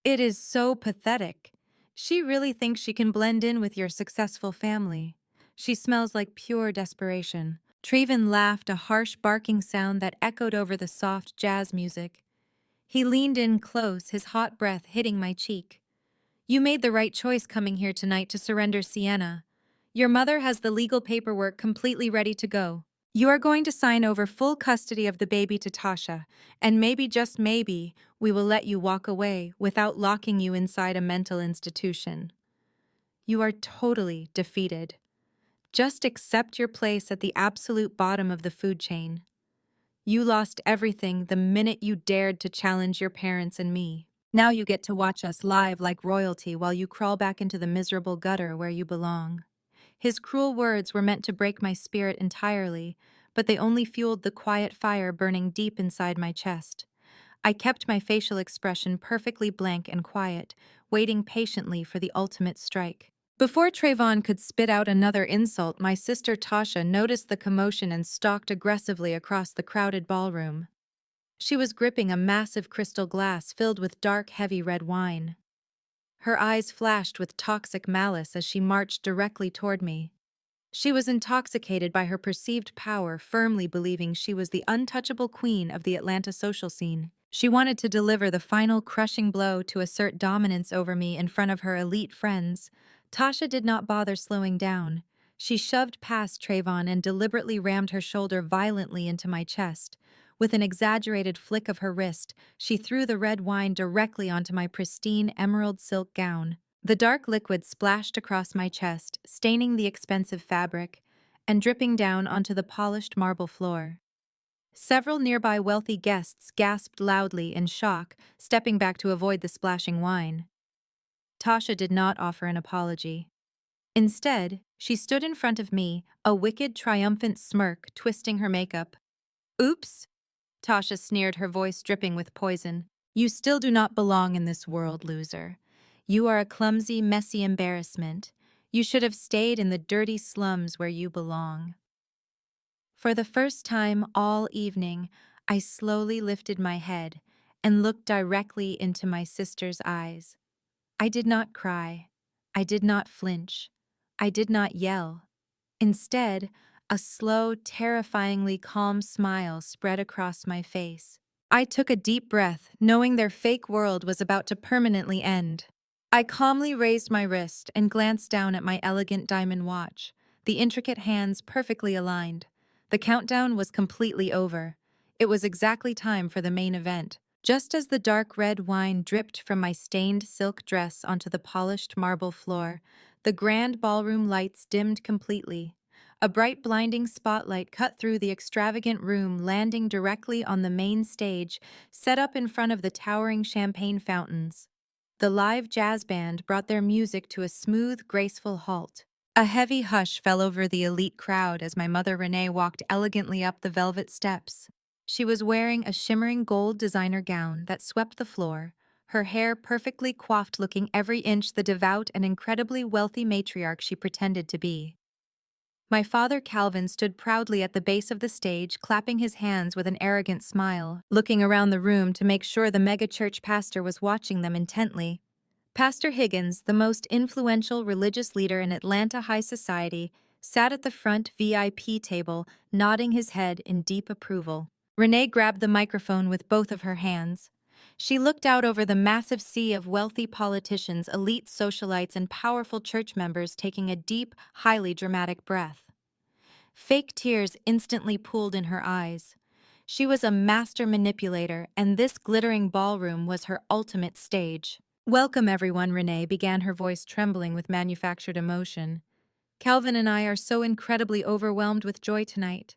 It is so pathetic. She really thinks she can blend in with your successful family. She smells like pure desperation. Trevon laughed, a harsh barking sound that echoed over the soft jazz music. He leaned in close, his hot breath hitting my cheek. You made the right choice coming here tonight to surrender Sienna. Your mother has the legal paperwork completely ready to go. You are going to sign over full custody of the baby to Tasha, and maybe, just maybe, we will let you walk away without locking you inside a mental institution. You are totally defeated. Just accept your place at the absolute bottom of the food chain. You lost everything the minute you dared to challenge your parents and me. Now you get to watch us live like royalty while you crawl back into the miserable gutter where you belong. His cruel words were meant to break my spirit entirely, but they only fueled the quiet fire burning deep inside my chest. I kept my facial expression perfectly blank and quiet, waiting patiently for the ultimate strike. Before Trevon could spit out another insult, my sister Tasha noticed the commotion and stalked aggressively across the crowded ballroom. She was gripping a massive crystal glass filled with dark, heavy red wine. Her eyes flashed with toxic malice as she marched directly toward me. She was intoxicated by her perceived power, firmly believing she was the untouchable queen of the Atlanta social scene. She wanted to deliver the final crushing blow to assert dominance over me in front of her elite friends. Tasha did not bother slowing down. She shoved past Trayvon and deliberately rammed her shoulder violently into my chest. With an exaggerated flick of her wrist, she threw the red wine directly onto my pristine emerald silk gown. The dark liquid splashed across my chest, staining the expensive fabric, and dripping down onto the polished marble floor. Several nearby wealthy guests gasped loudly in shock, stepping back to avoid the splashing wine. Tasha did not offer an apology. Instead, she stood in front of me, a wicked, triumphant smirk twisting her makeup. "Oops," Tasha sneered, her voice dripping with poison. "You still do not belong in this world, loser. You are a clumsy, messy embarrassment. You should have stayed in the dirty slums where you belong." For the first time all evening, I slowly lifted my head and looked directly into my sister's eyes. I did not cry. I did not flinch. I did not yell. Instead, a slow, terrifyingly calm smile spread across my face. I took a deep breath, knowing their fake world was about to permanently end. I calmly raised my wrist and glanced down at my elegant diamond watch, the intricate hands perfectly aligned. The countdown was completely over. It was exactly time for the main event. Just as the dark red wine dripped from my stained silk dress onto the polished marble floor, the grand ballroom lights dimmed completely. A bright, blinding spotlight cut through the extravagant room, landing directly on the main stage, set up in front of the towering champagne fountains. The live jazz band brought their music to a smooth, graceful halt. A heavy hush fell over the elite crowd as my mother Renee walked elegantly up the velvet steps. She was wearing a shimmering gold designer gown that swept the floor, her hair perfectly coiffed, looking every inch the devout and incredibly wealthy matriarch she pretended to be. My father Calvin stood proudly at the base of the stage, clapping his hands with an arrogant smile, looking around the room to make sure the megachurch pastor was watching them intently. Pastor Higgins, the most influential religious leader in Atlanta high society, sat at the front VIP table, nodding his head in deep approval. Renee grabbed the microphone with both of her hands. She looked out over the massive sea of wealthy politicians, elite socialites, and powerful church members, taking a deep, highly dramatic breath. Fake tears instantly pooled in her eyes. She was a master manipulator, and this glittering ballroom was her ultimate stage. "Welcome, everyone," Renee began, her voice trembling with manufactured emotion. "Calvin and I are so incredibly overwhelmed with joy tonight.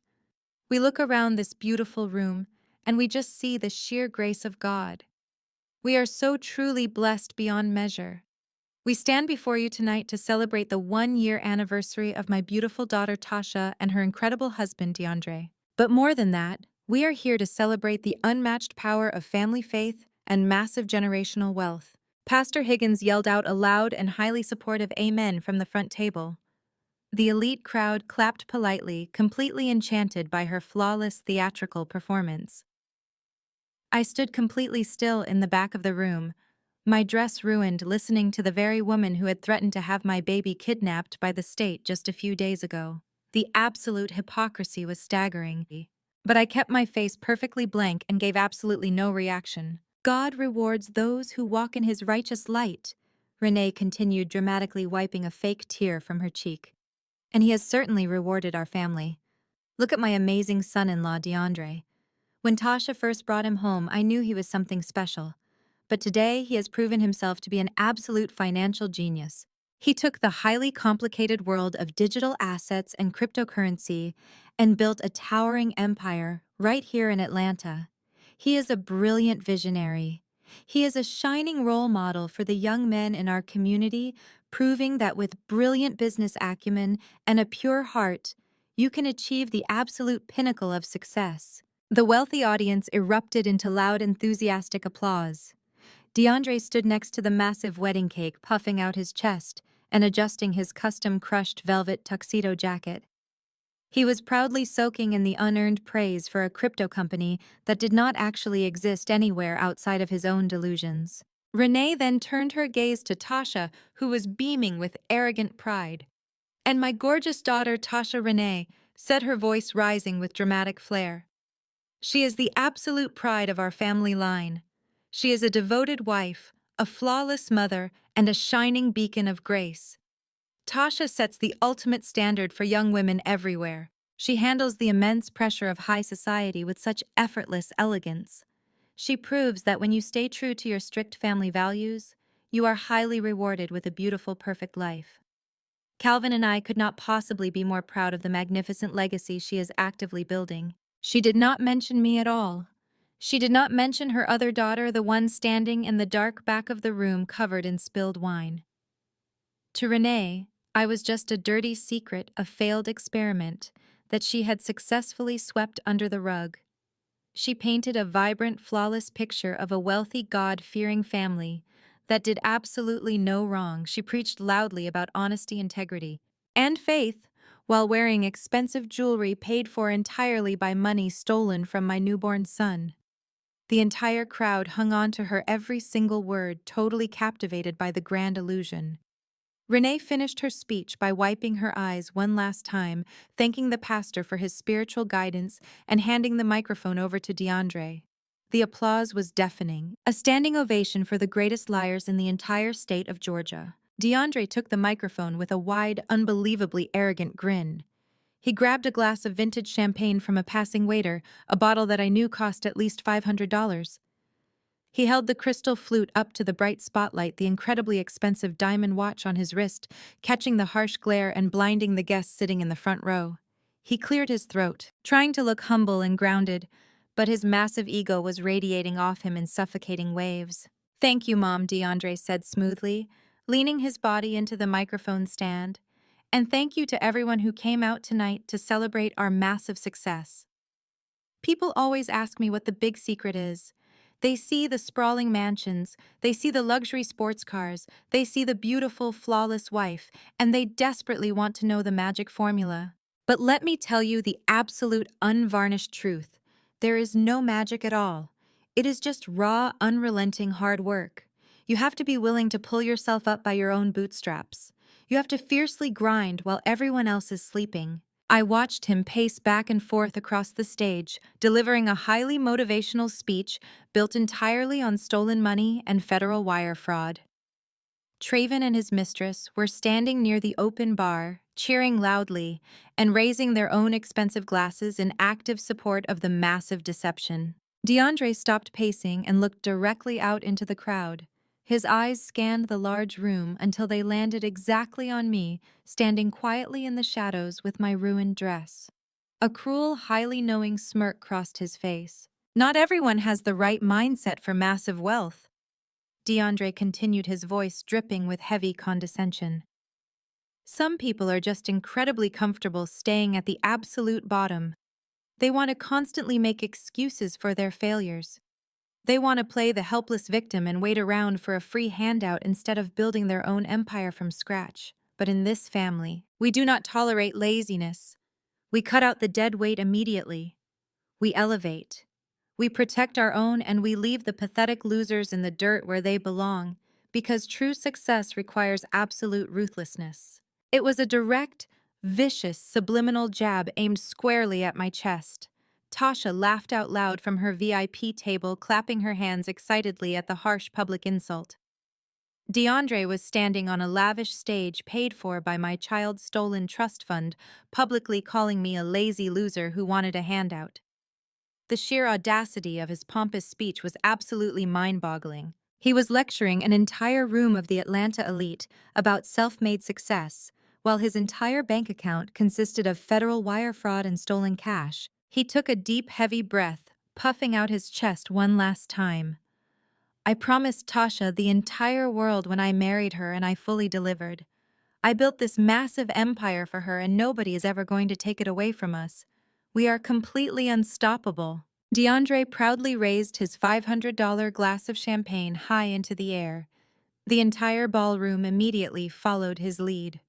We look around this beautiful room, and we just see the sheer grace of God. We are so truly blessed beyond measure. We stand before you tonight to celebrate the 1-year anniversary of my beautiful daughter Tasha and her incredible husband DeAndre. But more than that, we are here to celebrate the unmatched power of family faith and massive generational wealth." Pastor Higgins yelled out a loud and highly supportive amen from the front table. The elite crowd clapped politely, completely enchanted by her flawless theatrical performance. I stood completely still in the back of the room, my dress ruined, listening to the very woman who had threatened to have my baby kidnapped by the state just a few days ago. The absolute hypocrisy was staggering. But I kept my face perfectly blank and gave absolutely no reaction. "God rewards those who walk in his righteous light," Renee continued, dramatically wiping a fake tear from her cheek. "And he has certainly rewarded our family. Look at my amazing son-in-law, DeAndre. When Tasha first brought him home, I knew he was something special. But today, he has proven himself to be an absolute financial genius. He took the highly complicated world of digital assets and cryptocurrency and built a towering empire right here in Atlanta. He is a brilliant visionary. He is a shining role model for the young men in our community, proving that with brilliant business acumen and a pure heart, you can achieve the absolute pinnacle of success." The wealthy audience erupted into loud, enthusiastic applause. DeAndre stood next to the massive wedding cake, puffing out his chest and adjusting his custom-crushed velvet tuxedo jacket. He was proudly soaking in the unearned praise for a crypto company that did not actually exist anywhere outside of his own delusions. Renee then turned her gaze to Tasha, who was beaming with arrogant pride. And my gorgeous daughter, Tasha Renee, said, her voice rising with dramatic flair. She is the absolute pride of our family line. She is a devoted wife, a flawless mother, and a shining beacon of grace. Tasha sets the ultimate standard for young women everywhere. She handles the immense pressure of high society with such effortless elegance. She proves that when you stay true to your strict family values, you are highly rewarded with a beautiful, perfect life. Calvin and I could not possibly be more proud of the magnificent legacy she is actively building. She did not mention me at all. She did not mention her other daughter, the one standing in the dark back of the room covered in spilled wine. To Renee, I was just a dirty secret, a failed experiment that she had successfully swept under the rug. She painted a vibrant, flawless picture of a wealthy, God-fearing family that did absolutely no wrong. She preached loudly about honesty, integrity, and faith, while wearing expensive jewelry paid for entirely by money stolen from my newborn son. The entire crowd hung on to her every single word, totally captivated by the grand illusion. Renee finished her speech by wiping her eyes one last time, thanking the pastor for his spiritual guidance, and handing the microphone over to DeAndre. The applause was deafening, a standing ovation for the greatest liars in the entire state of Georgia. DeAndre took the microphone with a wide, unbelievably arrogant grin. He grabbed a glass of vintage champagne from a passing waiter, a bottle that I knew cost at least $500. He held the crystal flute up to the bright spotlight, the incredibly expensive diamond watch on his wrist, catching the harsh glare and blinding the guests sitting in the front row. He cleared his throat, trying to look humble and grounded, but his massive ego was radiating off him in suffocating waves. "Thank you, Mom," DeAndre said smoothly, leaning his body into the microphone stand. "And thank you to everyone who came out tonight to celebrate our massive success." People always ask me what the big secret is. They see the sprawling mansions, they see the luxury sports cars, they see the beautiful, flawless wife, and they desperately want to know the magic formula. But let me tell you the absolute, unvarnished truth. There is no magic at all. It is just raw, unrelenting hard work. You have to be willing to pull yourself up by your own bootstraps. You have to fiercely grind while everyone else is sleeping. I watched him pace back and forth across the stage, delivering a highly motivational speech built entirely on stolen money and federal wire fraud. Traven and his mistress were standing near the open bar, cheering loudly and raising their own expensive glasses in active support of the massive deception. DeAndre stopped pacing and looked directly out into the crowd. His eyes scanned the large room until they landed exactly on me, standing quietly in the shadows with my ruined dress. A cruel, highly knowing smirk crossed his face. "Not everyone has the right mindset for massive wealth," DeAndre continued, his voice dripping with heavy condescension. "Some people are just incredibly comfortable staying at the absolute bottom. They want to constantly make excuses for their failures. They want to play the helpless victim and wait around for a free handout instead of building their own empire from scratch. But in this family, we do not tolerate laziness. We cut out the dead weight immediately. We elevate. We protect our own, and we leave the pathetic losers in the dirt where they belong, because true success requires absolute ruthlessness." It was a direct, vicious, subliminal jab aimed squarely at my chest. Tasha laughed out loud from her VIP table, clapping her hands excitedly at the harsh public insult. DeAndre was standing on a lavish stage paid for by my child-stolen trust fund, publicly calling me a lazy loser who wanted a handout. The sheer audacity of his pompous speech was absolutely mind-boggling. He was lecturing an entire room of the Atlanta elite about self-made success, while his entire bank account consisted of federal wire fraud and stolen cash. He took a deep, heavy breath, puffing out his chest one last time. "I promised Tasha the entire world when I married her, and I fully delivered. I built this massive empire for her, and nobody is ever going to take it away from us. We are completely unstoppable." DeAndre proudly raised his $500 glass of champagne high into the air. The entire ballroom immediately followed his lead.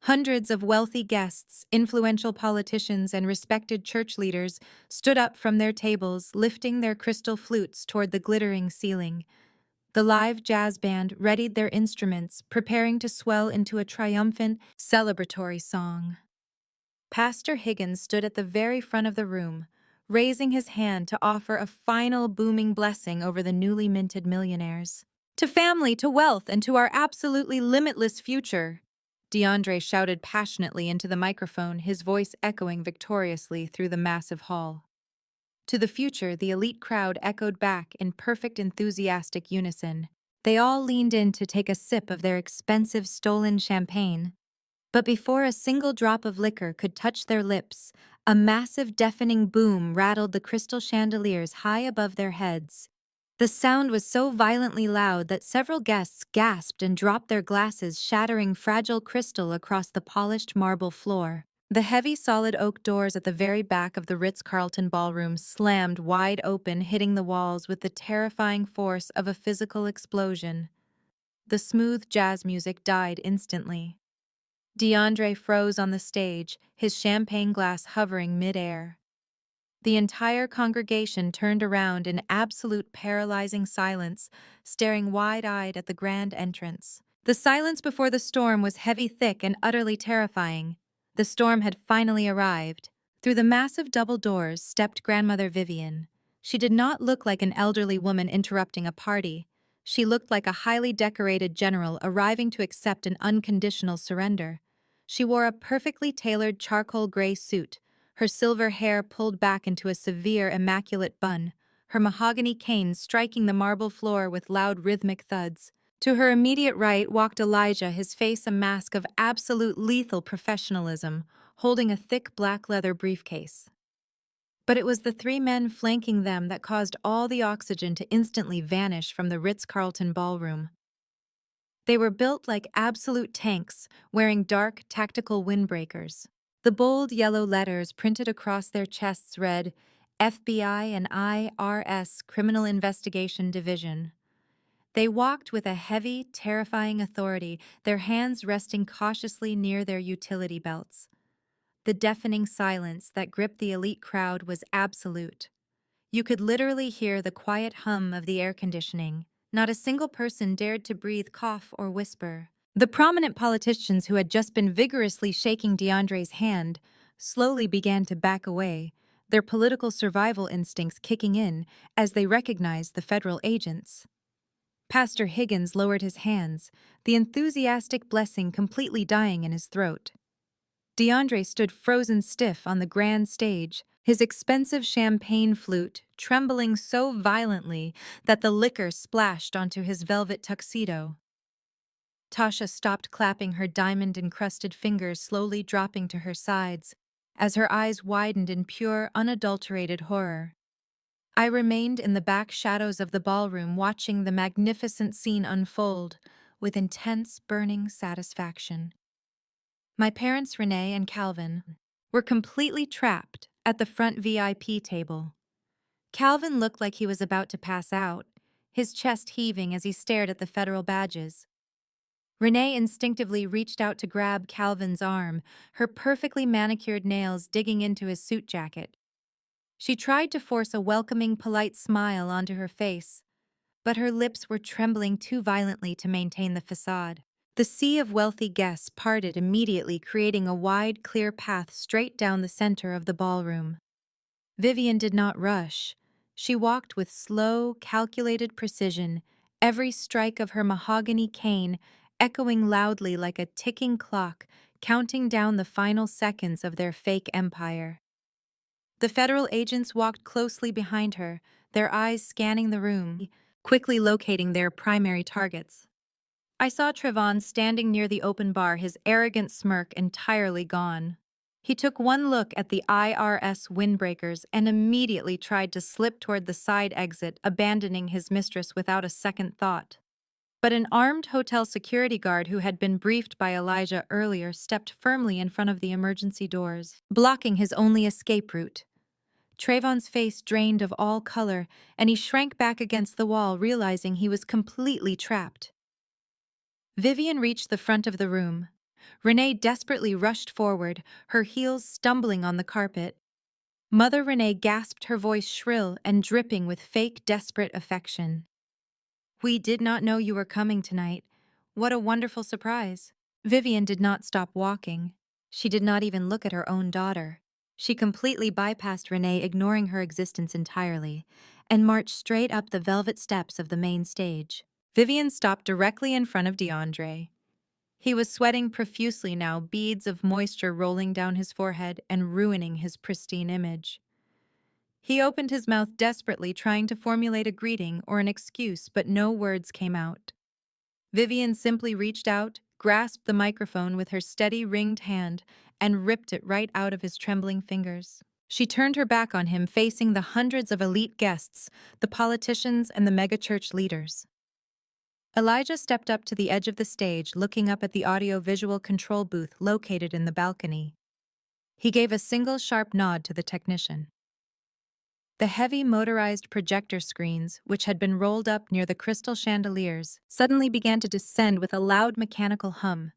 Hundreds of wealthy guests, influential politicians, and respected church leaders stood up from their tables, lifting their crystal flutes toward the glittering ceiling. The live jazz band readied their instruments, preparing to swell into a triumphant, celebratory song. Pastor Higgins stood at the very front of the room, raising his hand to offer a final booming blessing over the newly minted millionaires. To family, to wealth, and to our absolutely limitless future, DeAndre shouted passionately into the microphone, his voice echoing victoriously through the massive hall. To the future, the elite crowd echoed back in perfect enthusiastic unison. They all leaned in to take a sip of their expensive stolen champagne. But before a single drop of liquor could touch their lips, a massive deafening boom rattled the crystal chandeliers high above their heads. The sound was so violently loud that several guests gasped and dropped their glasses, shattering fragile crystal across the polished marble floor. The heavy solid oak doors at the very back of the Ritz-Carlton ballroom slammed wide open, hitting the walls with the terrifying force of a physical explosion. The smooth jazz music died instantly. DeAndre froze on the stage, his champagne glass hovering mid-air. The entire congregation turned around in absolute paralyzing silence, staring wide-eyed at the grand entrance. The silence before the storm was heavy, thick, and utterly terrifying. The storm had finally arrived. Through the massive double doors stepped Grandmother Vivian. She did not look like an elderly woman interrupting a party. She looked like a highly decorated general arriving to accept an unconditional surrender. She wore a perfectly tailored charcoal gray suit, her silver hair pulled back into a severe, immaculate bun, her mahogany cane striking the marble floor with loud rhythmic thuds. To her immediate right walked Elijah, his face a mask of absolute lethal professionalism, holding a thick black leather briefcase. But it was the three men flanking them that caused all the oxygen to instantly vanish from the Ritz-Carlton ballroom. They were built like absolute tanks, wearing dark, tactical windbreakers. The bold yellow letters printed across their chests read, FBI and IRS Criminal Investigation Division. They walked with a heavy, terrifying authority, their hands resting cautiously near their utility belts. The deafening silence that gripped the elite crowd was absolute. You could literally hear the quiet hum of the air conditioning. Not a single person dared to breathe, cough, or whisper. The prominent politicians who had just been vigorously shaking DeAndre's hand slowly began to back away, their political survival instincts kicking in as they recognized the federal agents. Pastor Higgins lowered his hands, the enthusiastic blessing completely dying in his throat. DeAndre stood frozen stiff on the grand stage, his expensive champagne flute trembling so violently that the liquor splashed onto his velvet tuxedo. Tasha stopped clapping, her diamond-encrusted fingers slowly dropping to her sides, as her eyes widened in pure, unadulterated horror. I remained in the back shadows of the ballroom watching the magnificent scene unfold with intense, burning satisfaction. My parents, Renee and Calvin, were completely trapped at the front VIP table. Calvin looked like he was about to pass out, his chest heaving as he stared at the federal badges. Renee instinctively reached out to grab Calvin's arm, her perfectly manicured nails digging into his suit jacket. She tried to force a welcoming, polite smile onto her face, but her lips were trembling too violently to maintain the facade. The sea of wealthy guests parted immediately, creating a wide, clear path straight down the center of the ballroom. Vivian did not rush. She walked with slow, calculated precision, every strike of her mahogany cane echoing loudly like a ticking clock, counting down the final seconds of their fake empire. The federal agents walked closely behind her, their eyes scanning the room, quickly locating their primary targets. I saw Trevon standing near the open bar, his arrogant smirk entirely gone. He took one look at the IRS windbreakers and immediately tried to slip toward the side exit, abandoning his mistress without a second thought. But an armed hotel security guard who had been briefed by Elijah earlier stepped firmly in front of the emergency doors, blocking his only escape route. Trayvon's face drained of all color, and he shrank back against the wall, realizing he was completely trapped. Vivian reached the front of the room. Renee desperately rushed forward, her heels stumbling on the carpet. Mother Renee gasped, her voice shrill and dripping with fake, desperate affection. We did not know you were coming tonight. What a wonderful surprise. Vivian did not stop walking. She did not even look at her own daughter. She completely bypassed Renee, ignoring her existence entirely, and marched straight up the velvet steps of the main stage. Vivian stopped directly in front of DeAndre. He was sweating profusely now, beads of moisture rolling down his forehead and ruining his pristine image. He opened his mouth desperately, trying to formulate a greeting or an excuse, but no words came out. Vivian simply reached out, grasped the microphone with her steady, ringed hand, and ripped it right out of his trembling fingers. She turned her back on him, facing the hundreds of elite guests, the politicians, and the megachurch leaders. Elijah stepped up to the edge of the stage, looking up at the audio-visual control booth located in the balcony. He gave a single sharp nod to the technician. The heavy motorized projector screens, which had been rolled up near the crystal chandeliers, suddenly began to descend with a loud mechanical hum.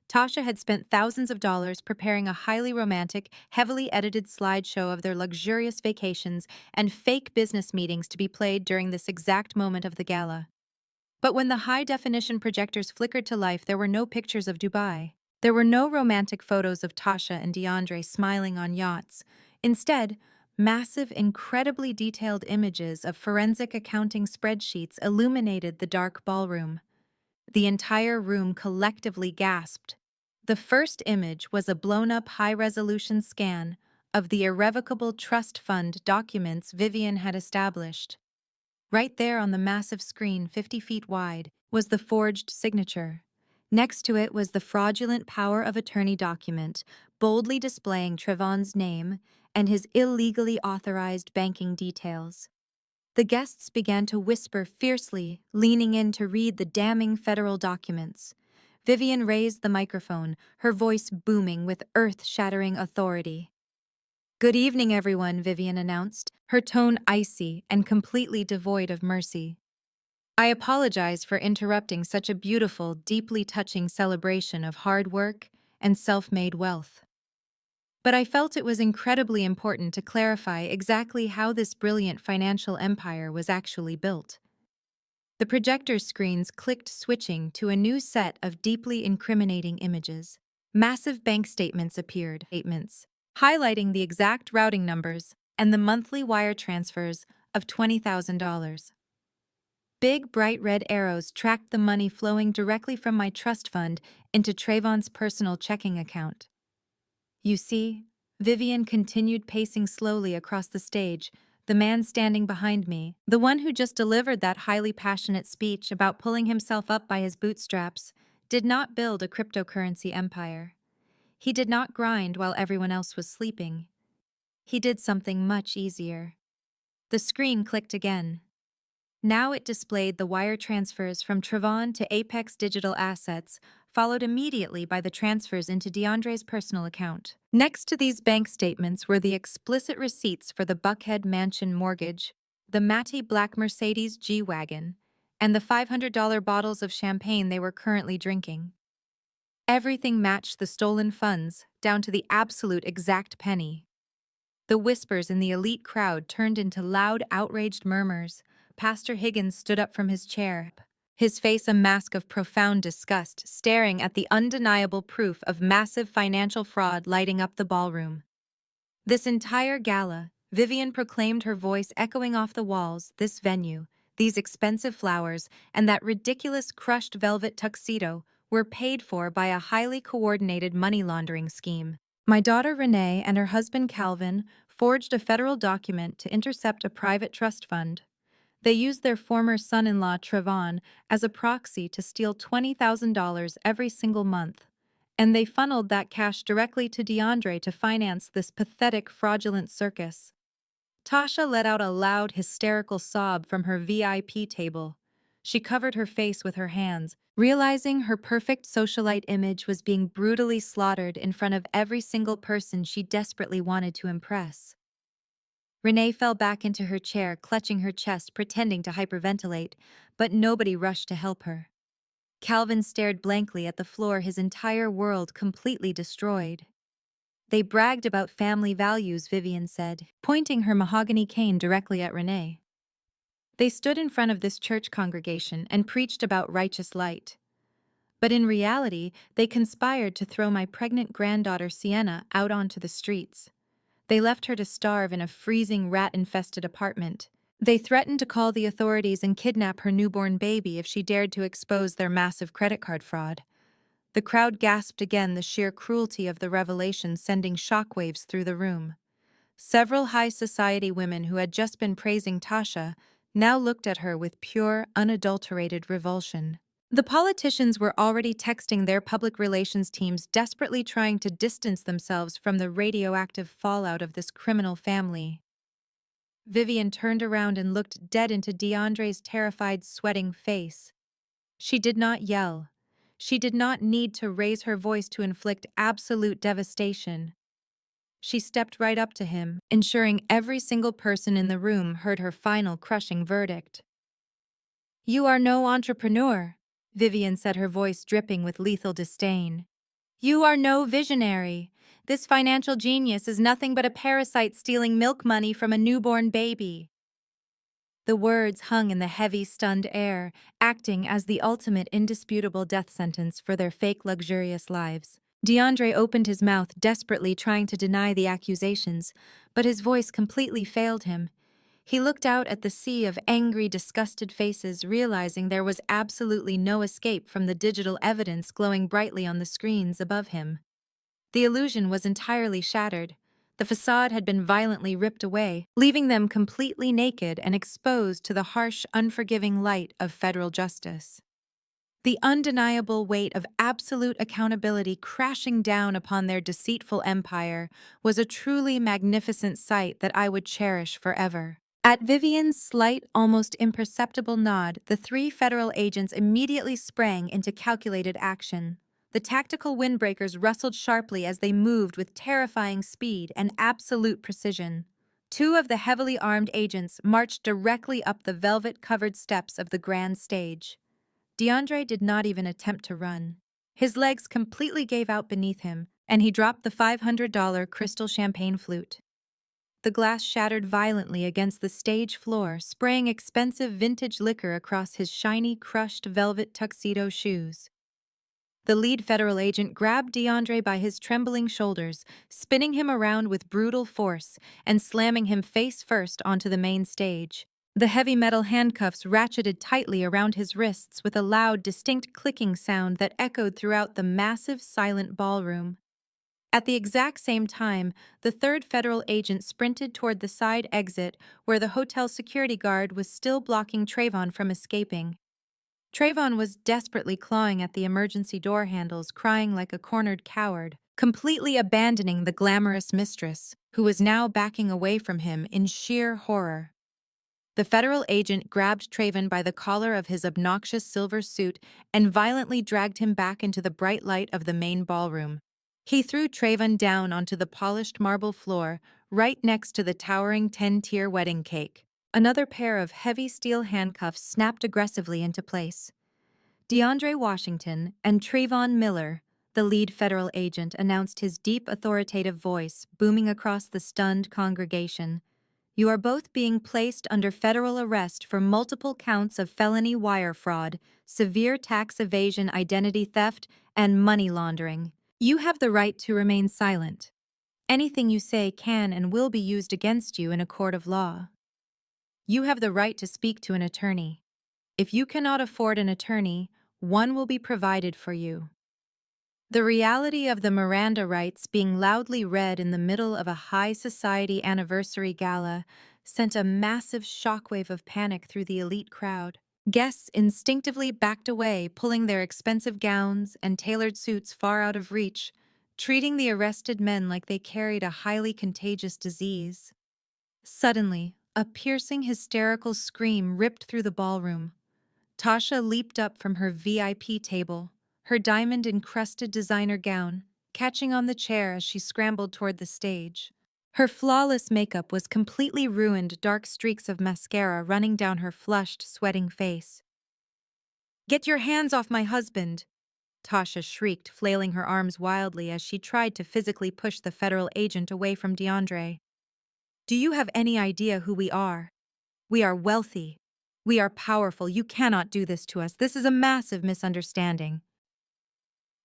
Tasha had spent thousands of dollars preparing a highly romantic, heavily edited slideshow of their luxurious vacations and fake business meetings to be played during this exact moment of the gala. But when the high-definition projectors flickered to life, there were no pictures of Dubai. There were no romantic photos of Tasha and DeAndre smiling on yachts. Instead, massive, incredibly detailed images of forensic accounting spreadsheets illuminated the dark ballroom. The entire room collectively gasped. The first image was a blown-up high-resolution scan of the irrevocable trust fund documents Vivian had established. Right there on the massive screen, 50 feet wide, was the forged signature. Next to it was the fraudulent power of attorney document, boldly displaying Trevon's name and his illegally authorized banking details. The guests began to whisper fiercely, leaning in to read the damning federal documents. Vivian raised the microphone, her voice booming with earth-shattering authority. "Good evening, everyone," Vivian announced, her tone icy and completely devoid of mercy. "I apologize for interrupting such a beautiful, deeply touching celebration of hard work and self-made wealth. But I felt it was incredibly important to clarify exactly how this brilliant financial empire was actually built." The projector screens clicked, switching to a new set of deeply incriminating images. Massive bank statements appeared, highlighting the exact routing numbers and the monthly wire transfers of $20,000. Big, bright red arrows tracked the money flowing directly from my trust fund into Trayvon's personal checking account. "You see," Vivian continued, pacing slowly across the stage, the man standing behind me, the one who just delivered that highly passionate speech about pulling himself up by his bootstraps, did not build a cryptocurrency empire. He did not grind while everyone else was sleeping. He did something much easier. The screen clicked again. Now it displayed the wire transfers from Trevon to Apex Digital Assets, followed immediately by the transfers into DeAndre's personal account. Next to these bank statements were the explicit receipts for the Buckhead Mansion mortgage, the matte black Mercedes G-Wagon, and the $500 bottles of champagne they were currently drinking. Everything matched the stolen funds, down to the absolute exact penny. The whispers in the elite crowd turned into loud, outraged murmurs. Pastor Higgins stood up from his chair, his face a mask of profound disgust, staring at the undeniable proof of massive financial fraud lighting up the ballroom. This entire gala, Vivian proclaimed, her voice echoing off the walls, this venue, these expensive flowers, and that ridiculous crushed velvet tuxedo were paid for by a highly coordinated money laundering scheme. My daughter Renee and her husband Calvin forged a federal document to intercept a private trust fund. They used their former son-in-law Trevon as a proxy to steal $20,000 every single month, and they funneled that cash directly to DeAndre to finance this pathetic, fraudulent circus. Tasha let out a loud, hysterical sob from her VIP table. She covered her face with her hands, realizing her perfect socialite image was being brutally slaughtered in front of every single person she desperately wanted to impress. Renee fell back into her chair, clutching her chest, pretending to hyperventilate, but nobody rushed to help her. Calvin stared blankly at the floor, his entire world completely destroyed. "They bragged about family values," Vivian said, pointing her mahogany cane directly at Renee. They stood in front of this church congregation and preached about righteous light. But in reality, they conspired to throw my pregnant granddaughter Sienna out onto the streets. They left her to starve in a freezing, rat-infested apartment. They threatened to call the authorities and kidnap her newborn baby if she dared to expose their massive credit card fraud. The crowd gasped again, the sheer cruelty of the revelation sending shockwaves through the room. Several high society women who had just been praising Tasha now looked at her with pure, unadulterated revulsion. The politicians were already texting their public relations teams, desperately trying to distance themselves from the radioactive fallout of this criminal family. Vivian turned around and looked dead into DeAndre's terrified, sweating face. She did not yell. She did not need to raise her voice to inflict absolute devastation. She stepped right up to him, ensuring every single person in the room heard her final crushing verdict. "You are no entrepreneur," Vivian said, her voice dripping with lethal disdain. "You are no visionary. This financial genius is nothing but a parasite stealing milk money from a newborn baby." The words hung in the heavy, stunned air, acting as the ultimate indisputable death sentence for their fake, luxurious lives. DeAndre opened his mouth, desperately trying to deny the accusations, but his voice completely failed him. He looked out at the sea of angry, disgusted faces, realizing there was absolutely no escape from the digital evidence glowing brightly on the screens above him. The illusion was entirely shattered. The facade had been violently ripped away, leaving them completely naked and exposed to the harsh, unforgiving light of federal justice. The undeniable weight of absolute accountability crashing down upon their deceitful empire was a truly magnificent sight that I would cherish forever. At Vivian's slight, almost imperceptible nod, the three federal agents immediately sprang into calculated action. The tactical windbreakers rustled sharply as they moved with terrifying speed and absolute precision. Two of the heavily armed agents marched directly up the velvet-covered steps of the grand stage. DeAndre did not even attempt to run. His legs completely gave out beneath him, and he dropped the $500 crystal champagne flute. The glass shattered violently against the stage floor, spraying expensive vintage liquor across his shiny, crushed velvet tuxedo shoes. The lead federal agent grabbed DeAndre by his trembling shoulders, spinning him around with brutal force and slamming him face first onto the main stage. The heavy metal handcuffs ratcheted tightly around his wrists with a loud, distinct clicking sound that echoed throughout the massive, silent ballroom. At the exact same time, the third federal agent sprinted toward the side exit where the hotel security guard was still blocking Trayvon from escaping. Trayvon was desperately clawing at the emergency door handles, crying like a cornered coward, completely abandoning the glamorous mistress, who was now backing away from him in sheer horror. The federal agent grabbed Trayvon by the collar of his obnoxious silver suit and violently dragged him back into the bright light of the main ballroom. He threw Trayvon down onto the polished marble floor, right next to the towering 10-tier wedding cake. Another pair of heavy steel handcuffs snapped aggressively into place. DeAndre Washington and Trayvon Miller, the lead federal agent, announced, his deep, authoritative voice booming across the stunned congregation. "You are both being placed under federal arrest for multiple counts of felony wire fraud, severe tax evasion, identity theft, and money laundering. You have the right to remain silent. Anything you say can and will be used against you in a court of law. You have the right to speak to an attorney. If you cannot afford an attorney, one will be provided for you." The reality of the Miranda rights being loudly read in the middle of a high society anniversary gala sent a massive shockwave of panic through the elite crowd. Guests instinctively backed away, pulling their expensive gowns and tailored suits far out of reach, treating the arrested men like they carried a highly contagious disease. Suddenly, a piercing, hysterical scream ripped through the ballroom. Tasha leaped up from her VIP table, her diamond-encrusted designer gown catching on the chair as she scrambled toward the stage. Her flawless makeup was completely ruined, dark streaks of mascara running down her flushed, sweating face. "Get your hands off my husband!" Tasha shrieked, flailing her arms wildly as she tried to physically push the federal agent away from DeAndre. "Do you have any idea who we are? We are wealthy. We are powerful. You cannot do this to us. This is a massive misunderstanding.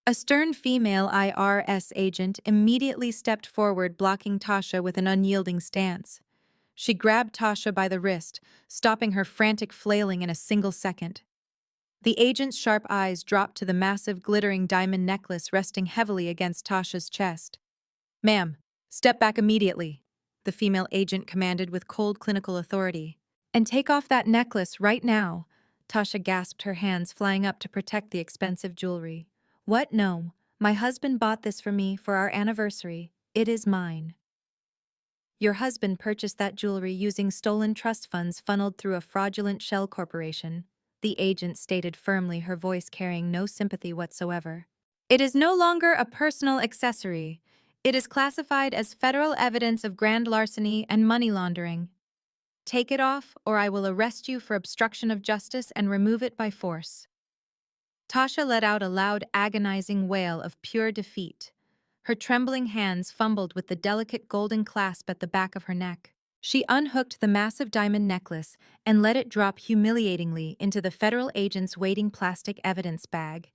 A stern female IRS agent immediately stepped forward, blocking Tasha with an unyielding stance. She grabbed Tasha by the wrist, stopping her frantic flailing in a single second. The agent's sharp eyes dropped to the massive glittering diamond necklace resting heavily against Tasha's chest. "Ma'am, step back immediately," the female agent commanded with cold clinical authority. "And take off that necklace right now," Tasha gasped, her hands flying up to protect the expensive jewelry. "What? No. My husband bought this for me for our anniversary. It is mine." "Your husband purchased that jewelry using stolen trust funds funneled through a fraudulent shell corporation," the agent stated firmly, her voice carrying no sympathy whatsoever. "It is no longer a personal accessory. It is classified as federal evidence of grand larceny and money laundering. Take it off, or I will arrest you for obstruction of justice and remove it by force." Tasha let out a loud, agonizing wail of pure defeat. Her trembling hands fumbled with the delicate golden clasp at the back of her neck. She unhooked the massive diamond necklace and let it drop humiliatingly into the federal agent's waiting plastic evidence bag.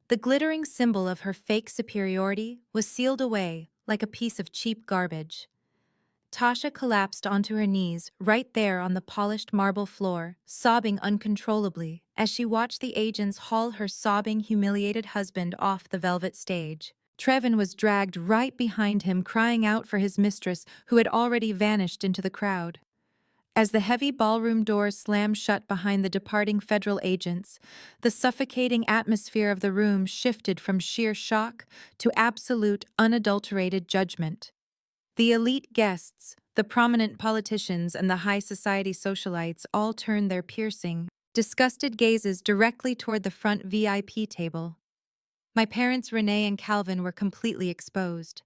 The glittering symbol of her fake superiority was sealed away like a piece of cheap garbage. Tasha collapsed onto her knees right there on the polished marble floor, sobbing uncontrollably as she watched the agents haul her sobbing, humiliated husband off the velvet stage. Trevin was dragged right behind him, crying out for his mistress, who had already vanished into the crowd. As the heavy ballroom doors slammed shut behind the departing federal agents, the suffocating atmosphere of the room shifted from sheer shock to absolute, unadulterated judgment. The elite guests, the prominent politicians, and the high society socialites all turned their piercing, disgusted gazes directly toward the front VIP table. My parents, Renee and Calvin, were completely exposed.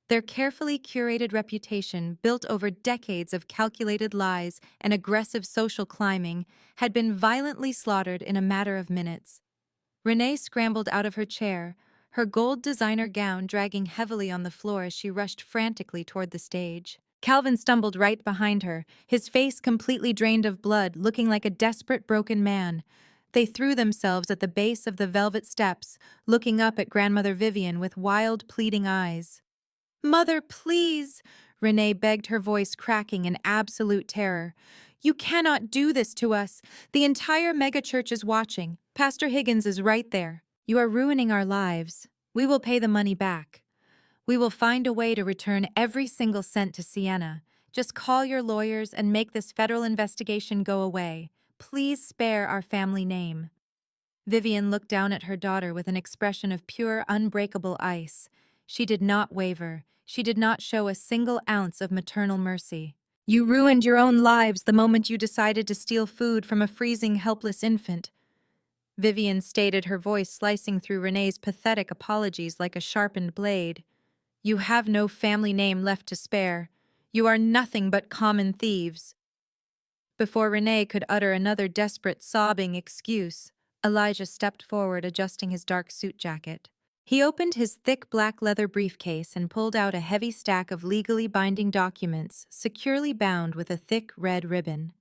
Their carefully curated reputation, built over decades of calculated lies and aggressive social climbing, had been violently slaughtered in a matter of minutes. Renee scrambled out of her chair, her gold designer gown dragging heavily on the floor as she rushed frantically toward the stage. Calvin stumbled right behind her, his face completely drained of blood, looking like a desperate, broken man. They threw themselves at the base of the velvet steps, looking up at Grandmother Vivian with wild, pleading eyes. "Mother, please," Renee begged, her voice cracking in absolute terror. "You cannot do this to us. The entire megachurch is watching. Pastor Higgins is right there. You are ruining our lives. We will pay the money back. We will find a way to return every single cent to Sienna. Just call your lawyers and make this federal investigation go away. Please spare our family name." Vivian looked down at her daughter with an expression of pure, unbreakable ice. She did not waver. She did not show a single ounce of maternal mercy. "You ruined your own lives the moment you decided to steal food from a freezing, helpless infant," Vivian stated, her voice slicing through Renee's pathetic apologies like a sharpened blade. "You have no family name left to spare. You are nothing but common thieves." Before Renee could utter another desperate, sobbing excuse, Elijah stepped forward, adjusting his dark suit jacket. He opened his thick black leather briefcase and pulled out a heavy stack of legally binding documents, securely bound with a thick red ribbon.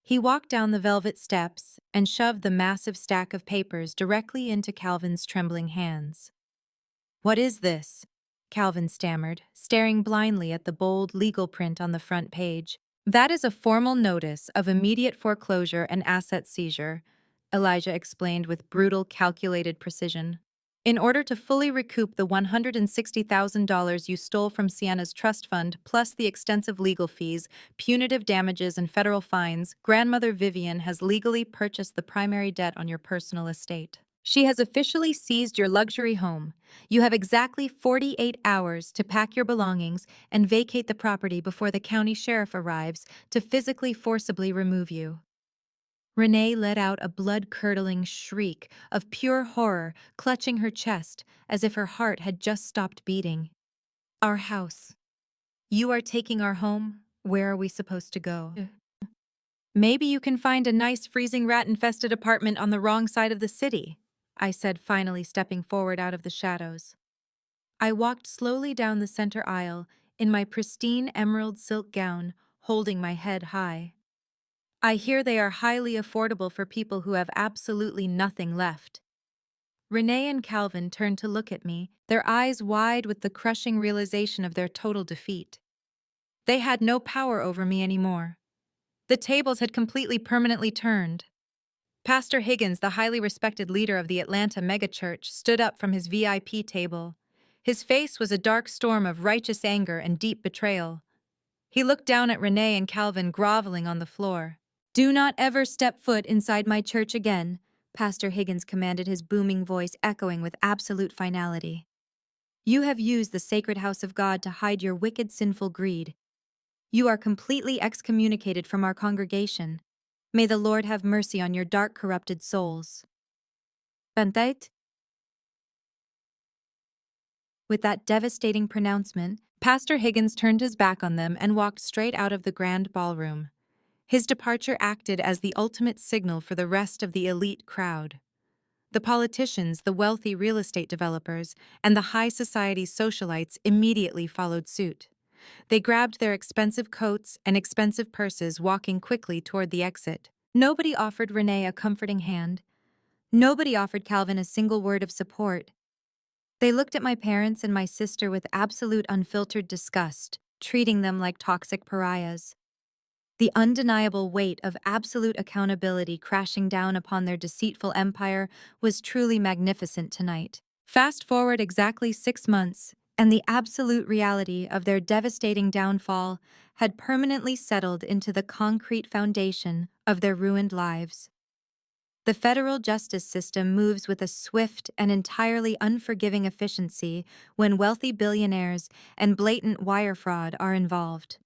He walked down the velvet steps and shoved the massive stack of papers directly into Calvin's trembling hands. "What is this?" Calvin stammered, staring blindly at the bold legal print on the front page. "That is a formal notice of immediate foreclosure and asset seizure," Elijah explained with brutal, calculated precision. "In order to fully recoup the $160,000 you stole from Sienna's trust fund, plus the extensive legal fees, punitive damages, and federal fines, Grandmother Vivian has legally purchased the primary debt on your personal estate. She has officially seized your luxury home. You have exactly 48 hours to pack your belongings and vacate the property before the county sheriff arrives to physically forcibly remove you." Renee let out a blood-curdling shriek of pure horror, clutching her chest as if her heart had just stopped beating. "Our house. You are taking our home? Where are we supposed to go?" "Maybe you can find a nice freezing rat-infested apartment on the wrong side of the city," I said, finally stepping forward out of the shadows. I walked slowly down the center aisle in my pristine emerald silk gown, holding my head high. I hear they are highly affordable for people who have absolutely nothing left. Renee and Calvin turned to look at me, their eyes wide with the crushing realization of their total defeat. They had no power over me anymore. The tables had completely permanently turned. Pastor Higgins, the highly respected leader of the Atlanta megachurch, stood up from his VIP table. His face was a dark storm of righteous anger and deep betrayal. He looked down at Renee and Calvin groveling on the floor. "Do not ever step foot inside my church again," Pastor Higgins commanded, his booming voice echoing with absolute finality. "You have used the sacred house of God to hide your wicked, sinful greed. You are completely excommunicated from our congregation. May the Lord have mercy on your dark, corrupted souls." Bantait? With that devastating pronouncement, Pastor Higgins turned his back on them and walked straight out of the grand ballroom. His departure acted as the ultimate signal for the rest of the elite crowd. The politicians, the wealthy real estate developers, and the high society socialites immediately followed suit. They grabbed their expensive coats and expensive purses, walking quickly toward the exit. Nobody offered Renee a comforting hand. Nobody offered Calvin a single word of support. They looked at my parents and my sister with absolute unfiltered disgust, treating them like toxic pariahs. The undeniable weight of absolute accountability crashing down upon their deceitful empire was truly magnificent tonight. Fast forward exactly 6 months, and the absolute reality of their devastating downfall had permanently settled into the concrete foundation of their ruined lives. The federal justice system moves with a swift and entirely unforgiving efficiency when wealthy billionaires and blatant wire fraud are involved.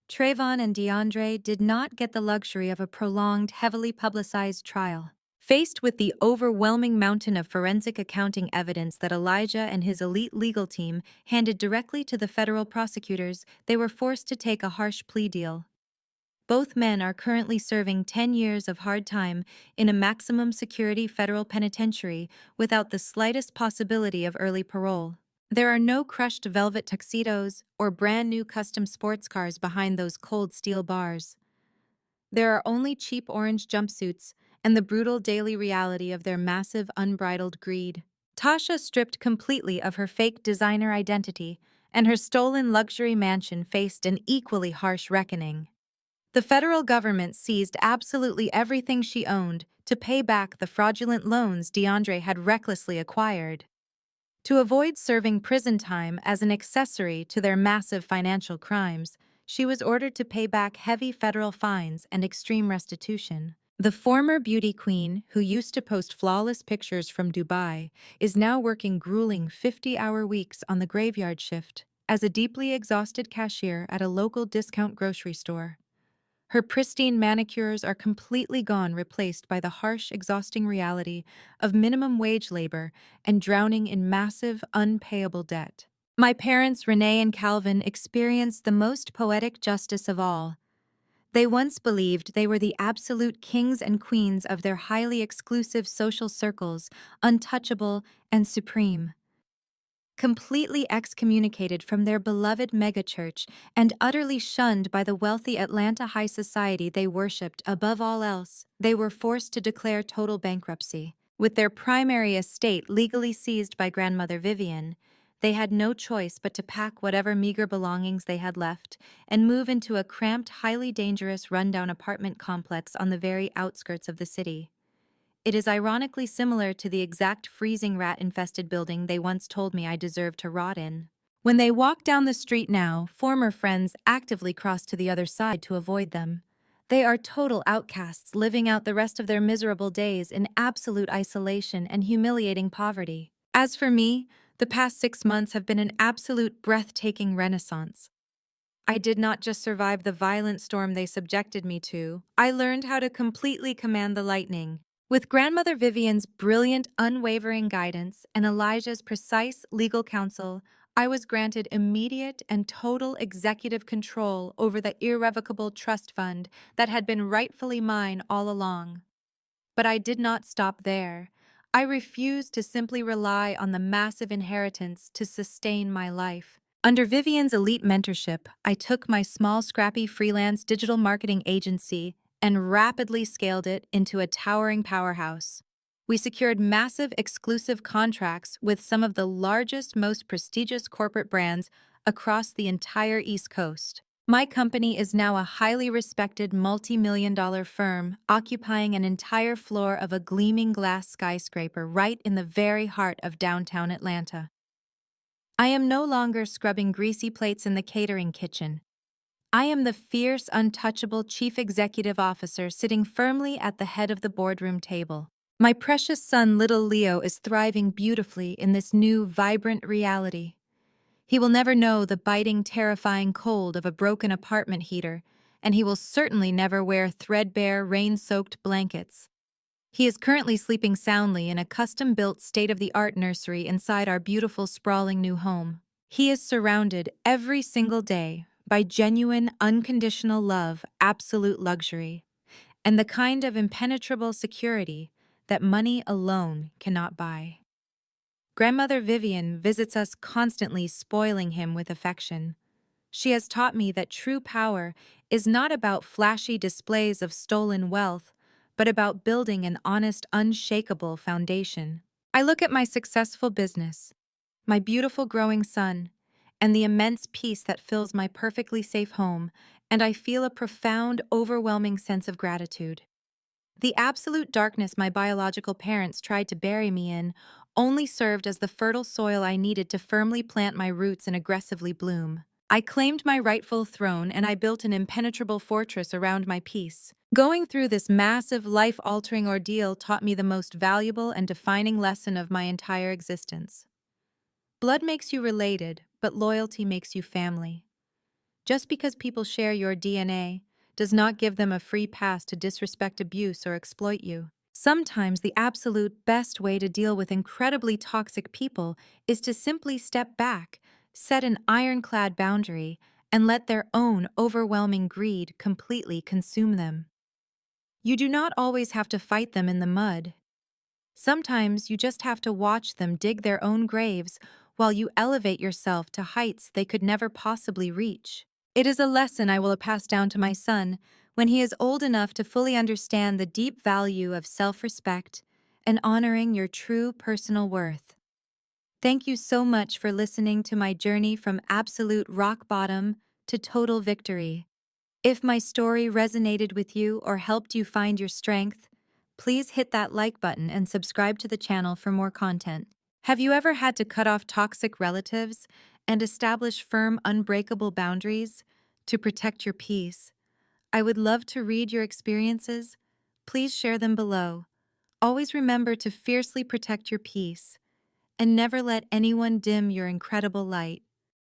Trayvon and DeAndre did not get the luxury of a prolonged, heavily publicized trial. Faced with the overwhelming mountain of forensic accounting evidence that Elijah and his elite legal team handed directly to the federal prosecutors, they were forced to take a harsh plea deal. Both men are currently serving 10 years of hard time in a maximum security federal penitentiary without the slightest possibility of early parole. There are no crushed velvet tuxedos or brand new custom sports cars behind those cold steel bars. There are only cheap orange jumpsuits and the brutal daily reality of their massive, unbridled greed. Tasha, stripped completely of her fake designer identity, and her stolen luxury mansion faced an equally harsh reckoning. The federal government seized absolutely everything she owned to pay back the fraudulent loans DeAndre had recklessly acquired. To avoid serving prison time as an accessory to their massive financial crimes, she was ordered to pay back heavy federal fines and extreme restitution. The former beauty queen, who used to post flawless pictures from Dubai, is now working grueling 50-hour weeks on the graveyard shift as a deeply exhausted cashier at a local discount grocery store. Her pristine manicures are completely gone, replaced by the harsh, exhausting reality of minimum wage labor and drowning in massive, unpayable debt. My parents, Renee and Calvin, experienced the most poetic justice of all. They once believed they were the absolute kings and queens of their highly exclusive social circles, untouchable and supreme. Completely excommunicated from their beloved megachurch and utterly shunned by the wealthy Atlanta high society they worshipped above all else, they were forced to declare total bankruptcy. With their primary estate legally seized by grandmother Vivian, they had no choice but to pack whatever meager belongings they had left and move into a cramped, highly dangerous, rundown apartment complex on the very outskirts of the city. It is ironically similar to the exact freezing rat-infested building they once told me I deserved to rot in. When they walk down the street now, former friends actively cross to the other side to avoid them. They are total outcasts, living out the rest of their miserable days in absolute isolation and humiliating poverty. As for me, the past 6 months have been an absolute breathtaking renaissance. I did not just survive the violent storm they subjected me to, I learned how to completely command the lightning. With grandmother Vivian's brilliant, unwavering guidance and Elijah's precise legal counsel, I was granted immediate and total executive control over the irrevocable trust fund that had been rightfully mine all along. But I did not stop there. I refused to simply rely on the massive inheritance to sustain my life. Under Vivian's elite mentorship, I took my small, scrappy freelance digital marketing agency and rapidly scaled it into a towering powerhouse. We secured massive exclusive contracts with some of the largest, most prestigious corporate brands across the entire East Coast. My company is now a highly respected multi-million-dollar firm occupying an entire floor of a gleaming glass skyscraper right in the very heart of downtown Atlanta. I am no longer scrubbing greasy plates in the catering kitchen. I am the fierce, untouchable chief executive officer sitting firmly at the head of the boardroom table. My precious son, little Leo, is thriving beautifully in this new, vibrant reality. He will never know the biting, terrifying cold of a broken apartment heater, and he will certainly never wear threadbare, rain-soaked blankets. He is currently sleeping soundly in a custom-built, state-of-the-art nursery inside our beautiful, sprawling new home. He is surrounded every single day by genuine, unconditional love, absolute luxury, and the kind of impenetrable security that money alone cannot buy. Grandmother Vivian visits us constantly, spoiling him with affection. She has taught me that true power is not about flashy displays of stolen wealth, but about building an honest, unshakable foundation. I look at my successful business, my beautiful growing son, and the immense peace that fills my perfectly safe home, and I feel a profound, overwhelming sense of gratitude. The absolute darkness my biological parents tried to bury me in only served as the fertile soil I needed to firmly plant my roots and aggressively bloom. I claimed my rightful throne and I built an impenetrable fortress around my peace. Going through this massive, life-altering ordeal taught me the most valuable and defining lesson of my entire existence. Blood makes you related, but loyalty makes you family. Just because people share your DNA does not give them a free pass to disrespect, abuse, or exploit you. Sometimes the absolute best way to deal with incredibly toxic people is to simply step back, set an ironclad boundary, and let their own overwhelming greed completely consume them. You do not always have to fight them in the mud. Sometimes you just have to watch them dig their own graves while you elevate yourself to heights they could never possibly reach. It is a lesson I will pass down to my son when he is old enough to fully understand the deep value of self-respect and honoring your true personal worth. Thank you so much for listening to my journey from absolute rock bottom to total victory. If my story resonated with you or helped you find your strength, please hit that like button and subscribe to the channel for more content. Have you ever had to cut off toxic relatives and establish firm, unbreakable boundaries to protect your peace? I would love to read your experiences. Please share them below. Always remember to fiercely protect your peace and never let anyone dim your incredible light.